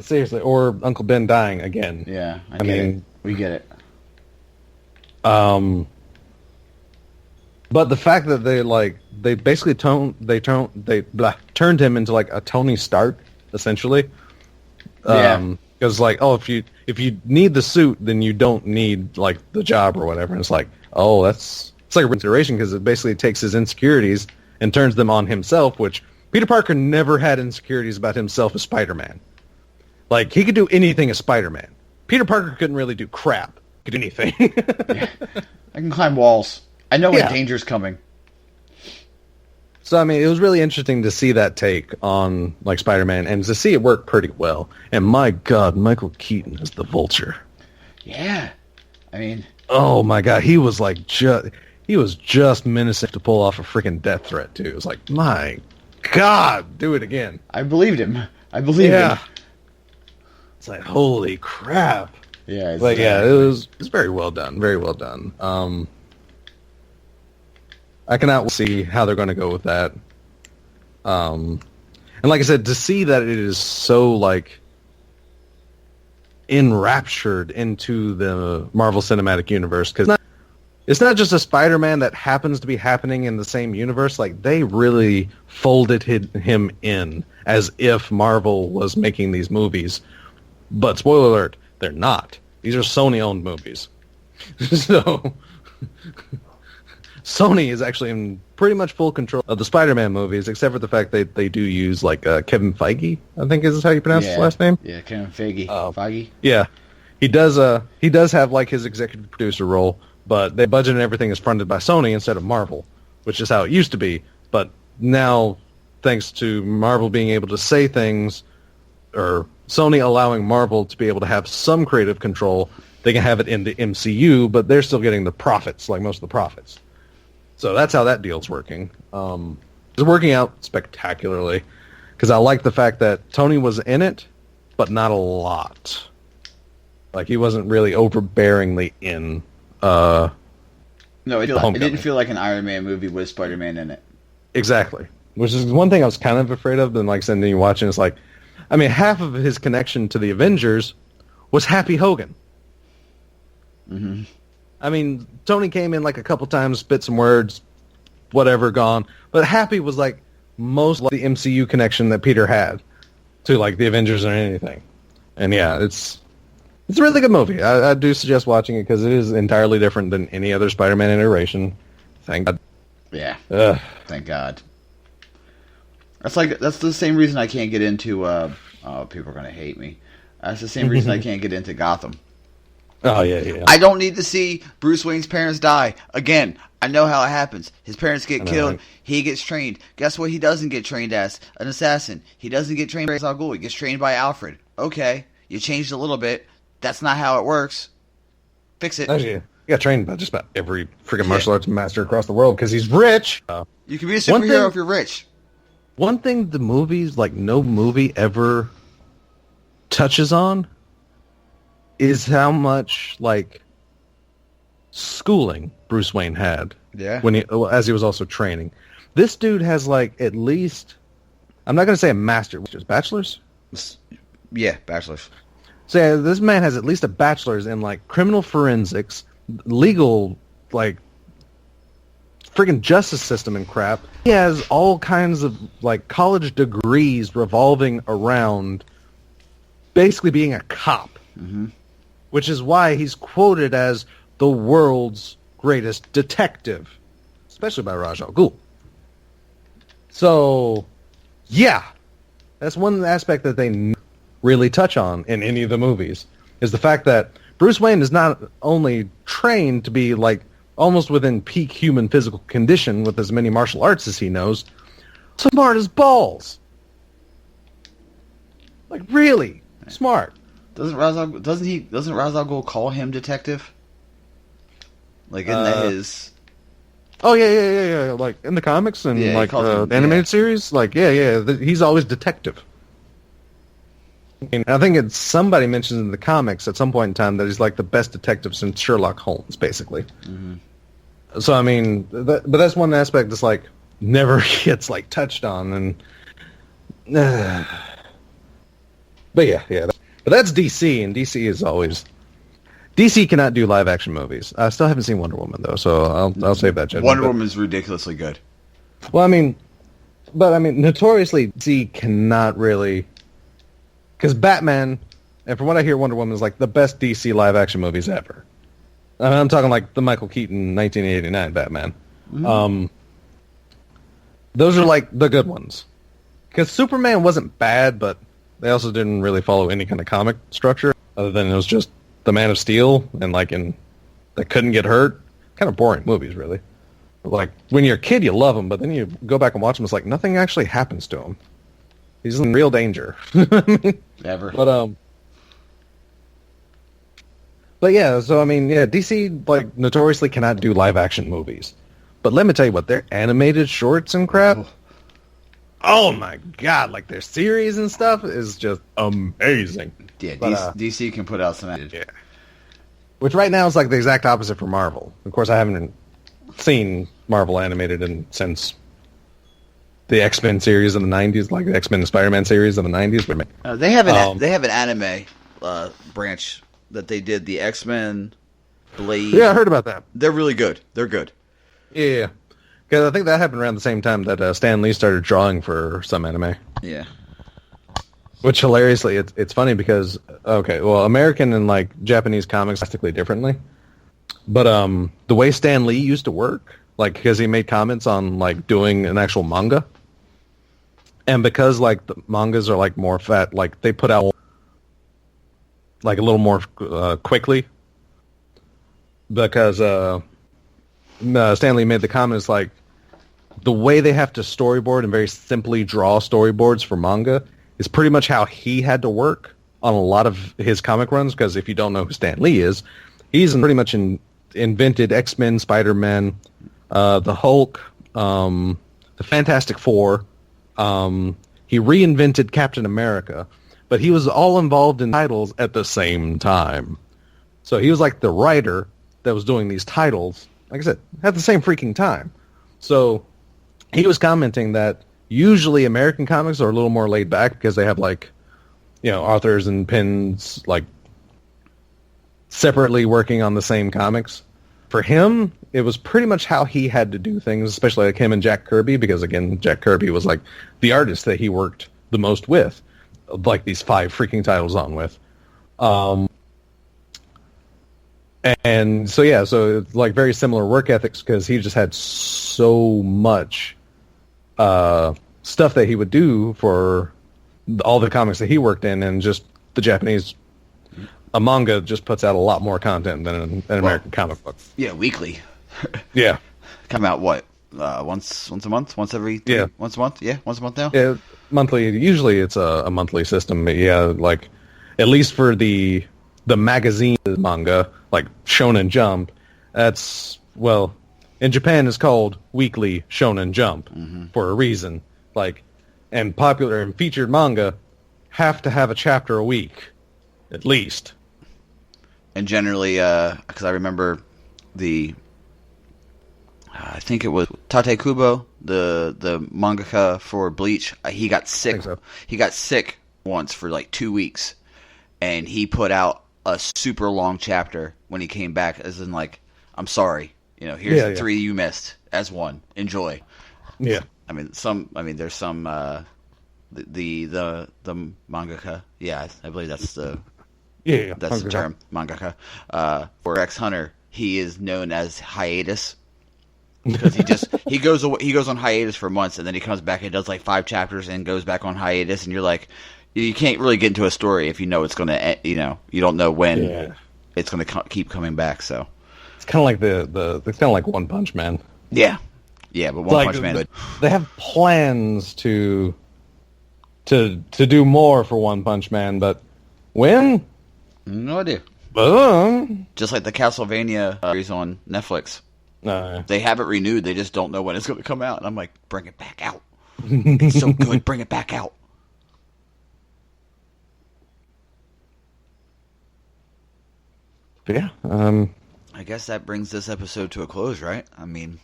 Seriously, or Uncle Ben dying again. Yeah, I mean, we get it. But the fact that they basically turned him into like a Tony Stark, essentially. Because like, oh, if you need the suit, then you don't need like the job or whatever. And it's like, oh, it's like a consideration because it basically takes his insecurities and turns them on himself. Which Peter Parker never had insecurities about himself as Spider-Man. Like, he could do anything as Spider-Man. Peter Parker couldn't really do crap. He could do anything. Yeah. I can climb walls. I know when Yeah. danger's coming. So, I mean, it was really interesting to see that take on, like, Spider-Man, and to see it work pretty well. And my God, Michael Keaton is the Vulture. Yeah. I mean... Oh, my God, he was, like, just menacing to pull off a freaking death threat, too. It was like, my God, do it again. I believed him. I believed him. It's like, holy crap. Yeah. Like, yeah, it's very well done. Very well done. I cannot see how they're going to go with that. And like I said, to see that it is so, like, enraptured into the Marvel Cinematic Universe, because it's not just a Spider-Man that happens to be happening in the same universe. Like, they really folded him in as if Marvel was making these movies. But spoiler alert, they're not. These are Sony-owned movies. So Sony is actually in pretty much full control of the Spider-Man movies, except for the fact that they do use, like, Kevin Feige, I think is how you pronounce his last name. Yeah, Kevin Feige. Feige. Yeah. He does have, like, his executive producer role, but the budget and everything is funded by Sony instead of Marvel, which is how it used to be. But now, thanks to Marvel being able to say things, or Sony allowing Marvel to be able to have some creative control, they can have it in the MCU, but they're still getting the profits, like most of the profits. So that's how that deal's working. It's working out spectacularly, because I like the fact that Tony was in it, but not a lot. Like, he wasn't really overbearingly in No, it Homecoming. didn't feel like an Iron Man movie with Spider-Man in it. Exactly. Which is one thing I was kind of afraid of, but like I said, then you watch and it's like, I mean, half of his connection to the Avengers was Happy Hogan. Mm-hmm. I mean, Tony came in like a couple times, spit some words, whatever, gone. But Happy was like most like the MCU connection that Peter had to like the Avengers or anything. And yeah, it's a really good movie. I do suggest watching it because it is entirely different than any other Spider-Man iteration. Thank God. Yeah. Ugh. Thank God. That's the same reason I can't get into people are gonna hate me. That's the same reason I can't get into Gotham. Oh yeah. I don't need to see Bruce Wayne's parents die. Again, I know how it happens. His parents get killed. Right? He gets trained. Guess what he doesn't get trained as? An assassin. He doesn't get trained by Al Ghul. He gets trained by Alfred. Okay, you changed a little bit. That's not how it works. Fix it. Actually, he got trained by just about every freaking martial arts master across the world because he's rich. You can be a superhero if you're rich. One thing the movies, like no movie ever touches on, is how much like schooling Bruce Wayne had. Yeah. As he was also training. This dude has like at least, I'm not going to say a master's, bachelor's? Yeah, bachelor's. So yeah, this man has at least a bachelor's in like criminal forensics, legal, like friggin' justice system and crap. He has all kinds of like college degrees revolving around basically being a cop. Mm-hmm. Which is why he's quoted as the world's greatest detective, especially by Ra's al Ghul. So, yeah, that's one aspect that they really touch on in any of the movies, is the fact that Bruce Wayne is not only trained to be like almost within peak human physical condition with as many martial arts as he knows, smart as balls. Like really smart. Doesn't Ra's al Ghul call him detective? Like in his. Oh yeah. Like in the comics and like the animated series, like he's always detective. And I think somebody mentions in the comics at some point in time that he's like the best detective since Sherlock Holmes, basically. Mm-hmm. So I mean, but that's one aspect that's like never gets like touched on, and but yeah. But that's DC, and DC is always DC cannot do live action movies. I still haven't seen Wonder Woman though, so I'll save that judgment. Wonder Woman is ridiculously good. Well, I mean, notoriously DC cannot really. Because Batman, and from what I hear, Wonder Woman is like the best DC live-action movies ever. I mean, I'm talking like the Michael Keaton 1989 Batman. Mm-hmm. Those are like the good ones. Because Superman wasn't bad, but they also didn't really follow any kind of comic structure, other than it was just the Man of Steel, and like that couldn't get hurt. Kind of boring movies, really. Like, when you're a kid, you love them, but then you go back and watch them, it's like nothing actually happens to him. He's in real danger. Never. But yeah, so I mean, yeah, DC like notoriously cannot do live action movies. But let me tell you what, their animated shorts and crap. Oh my god, like their series and stuff is just amazing. Yeah, DC can put out some yeah. Which right now is like the exact opposite for Marvel. Of course, I haven't seen Marvel animated since the X-Men series in the 90s, like the X-Men and Spider-Man series in the 90s. They have an anime branch that they did, the X-Men, Blade. Yeah, I heard about that. They're really good. They're good. Yeah. Because I think that happened around the same time that Stan Lee started drawing for some anime. Yeah. Which, hilariously, it's funny because, okay, well, American and, like, Japanese comics drastically differently. But the way Stan Lee used to work, like, because he made comments on, like, doing an actual manga. And because, like, the mangas are, like, more fat, like, they put out, like, a little more quickly. Because Stan Lee made the comments, like, the way they have to storyboard and very simply draw storyboards for manga is pretty much how he had to work on a lot of his comic runs, because if you don't know who Stan Lee is, he's pretty much invented X-Men, Spider-Man, the Hulk, the Fantastic Four. He reinvented Captain America, but he was all involved in titles at the same time. So he was like the writer that was doing these titles, like I said, at the same freaking time. So he was commenting that usually American comics are a little more laid back because they have, like, you know, authors and pens, like, separately working on the same comics. For him, it was pretty much how he had to do things, especially like him and Jack Kirby, because, again, Jack Kirby was, like, the artist that he worked the most with, like, these 5 freaking titles on with. And so, yeah, so it's, like, very similar work ethics because he just had so much stuff that he would do for all the comics that he worked in, and just the Japanese a manga just puts out a lot more content than an American comic book. Yeah, weekly. Yeah. Come out what? Once a month? Once a month? Yeah, once a month now? Yeah, monthly. Usually it's a monthly system. But yeah, like, at least for the magazine manga, like Shonen Jump, that's, well, in Japan it's called Weekly Shonen Jump for a reason. Like, and popular and featured manga have to have a chapter a week, at least. And generally, because I remember I think it was Tate Kubo, the mangaka for Bleach. He got sick. So. He got sick once for like 2 weeks, and he put out a super long chapter when he came back, as in, like, I'm sorry, you know, here's the 3 you missed as one. Enjoy. Yeah. There's some the mangaka. Yeah, I believe that's the that's the term, mangaka. For X Hunter, he is known as hiatus because he goes on hiatus for months, and then he comes back and does like 5 chapters and goes back on hiatus, and you're like, you can't really get into a story if you know it's going to, you know, you don't know when. Yeah. it's going to keep coming back. So it's kind of like it's kind of like One Punch Man. Yeah, but One Punch Man. They have plans to do more for One Punch Man, but when? No idea. Just like the Castlevania series on Netflix. They have it renewed. They just don't know when it's going to come out. And I'm like, bring it back out. It's so good. Bring it back out. But yeah. I guess that brings this episode to a close, right? I mean,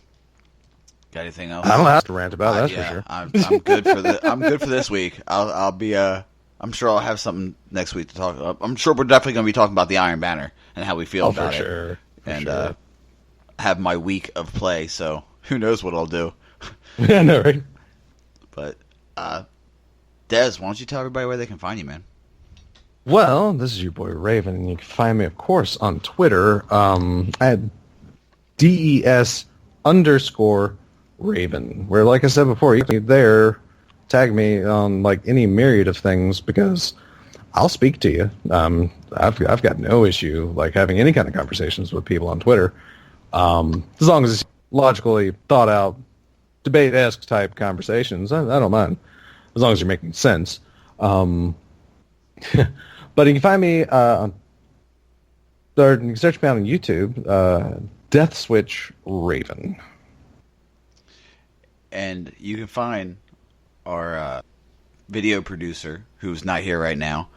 got anything else? I don't have to rant about that for sure. I'm good for I'm good for this week. I'll be I'm sure I'll have something next week to talk about. I'm sure we're definitely going to be talking about the Iron Banner and how we feel about it. For and sure. Have my week of play, so who knows what I'll do. Yeah, I know, right? But, Des, why don't you tell everybody where they can find you, man? Well, this is your boy Raven, and you can find me, of course, on Twitter at DES_Raven, where, like I said before, you can there tag me on like any myriad of things because I'll speak to you. I've got no issue like having any kind of conversations with people on Twitter, as long as it's logically thought out, debate-esque type conversations. I don't mind as long as you're making sense. But you can find me or you can search me out on YouTube, Death Switch Raven. And you can find our video producer, who's not here right now.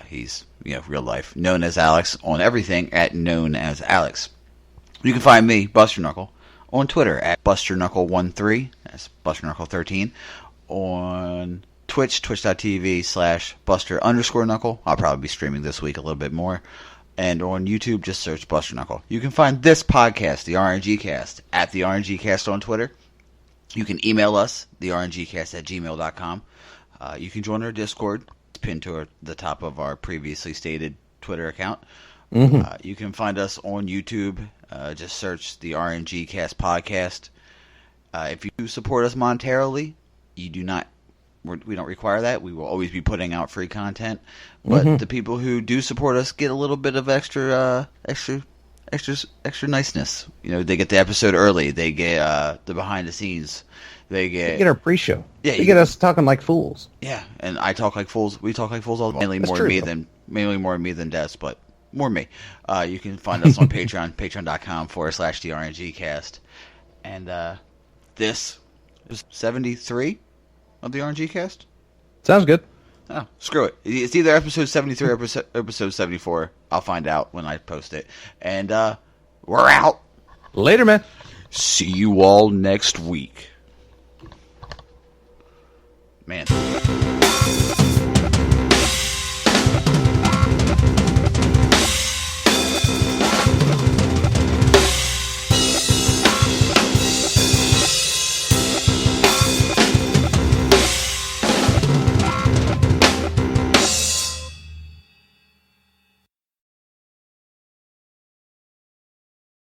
He's, real life, known as Alex, on everything at known as Alex. You can find me, Buster Knuckle, on Twitter at BusterKnuckle13. That's BusterKnuckle13. On Twitch, twitch.tv/Buster_Knuckle. I'll probably be streaming this week a little bit more. And on YouTube, just search Buster Knuckle. You can find this podcast, the RNG Cast, at the RNG Cast on Twitter. You can email us, therngcast@gmail.com. You can join our Discord. It's pinned to the top of our previously stated Twitter account. Mm-hmm. You can find us on YouTube. Just search the RNG Cast Podcast. If you support us monetarily, we don't require that. We will always be putting out free content. But the people who do support us get a little bit of extra niceness. They get the episode early. They get the behind the scenes. They get our pre-show. Yeah, you get us talking like fools. Yeah, and I talk like fools. We talk like fools all the time. Mainly more me than Des, but more me. You can find us on Patreon, patreon.com/therngcast. And this is 73 of the RNG Cast. Sounds good. Oh, screw it. It's either episode 73 or episode 74. I'll find out when I post it. And we're out. Later, man. See you all next week. Man.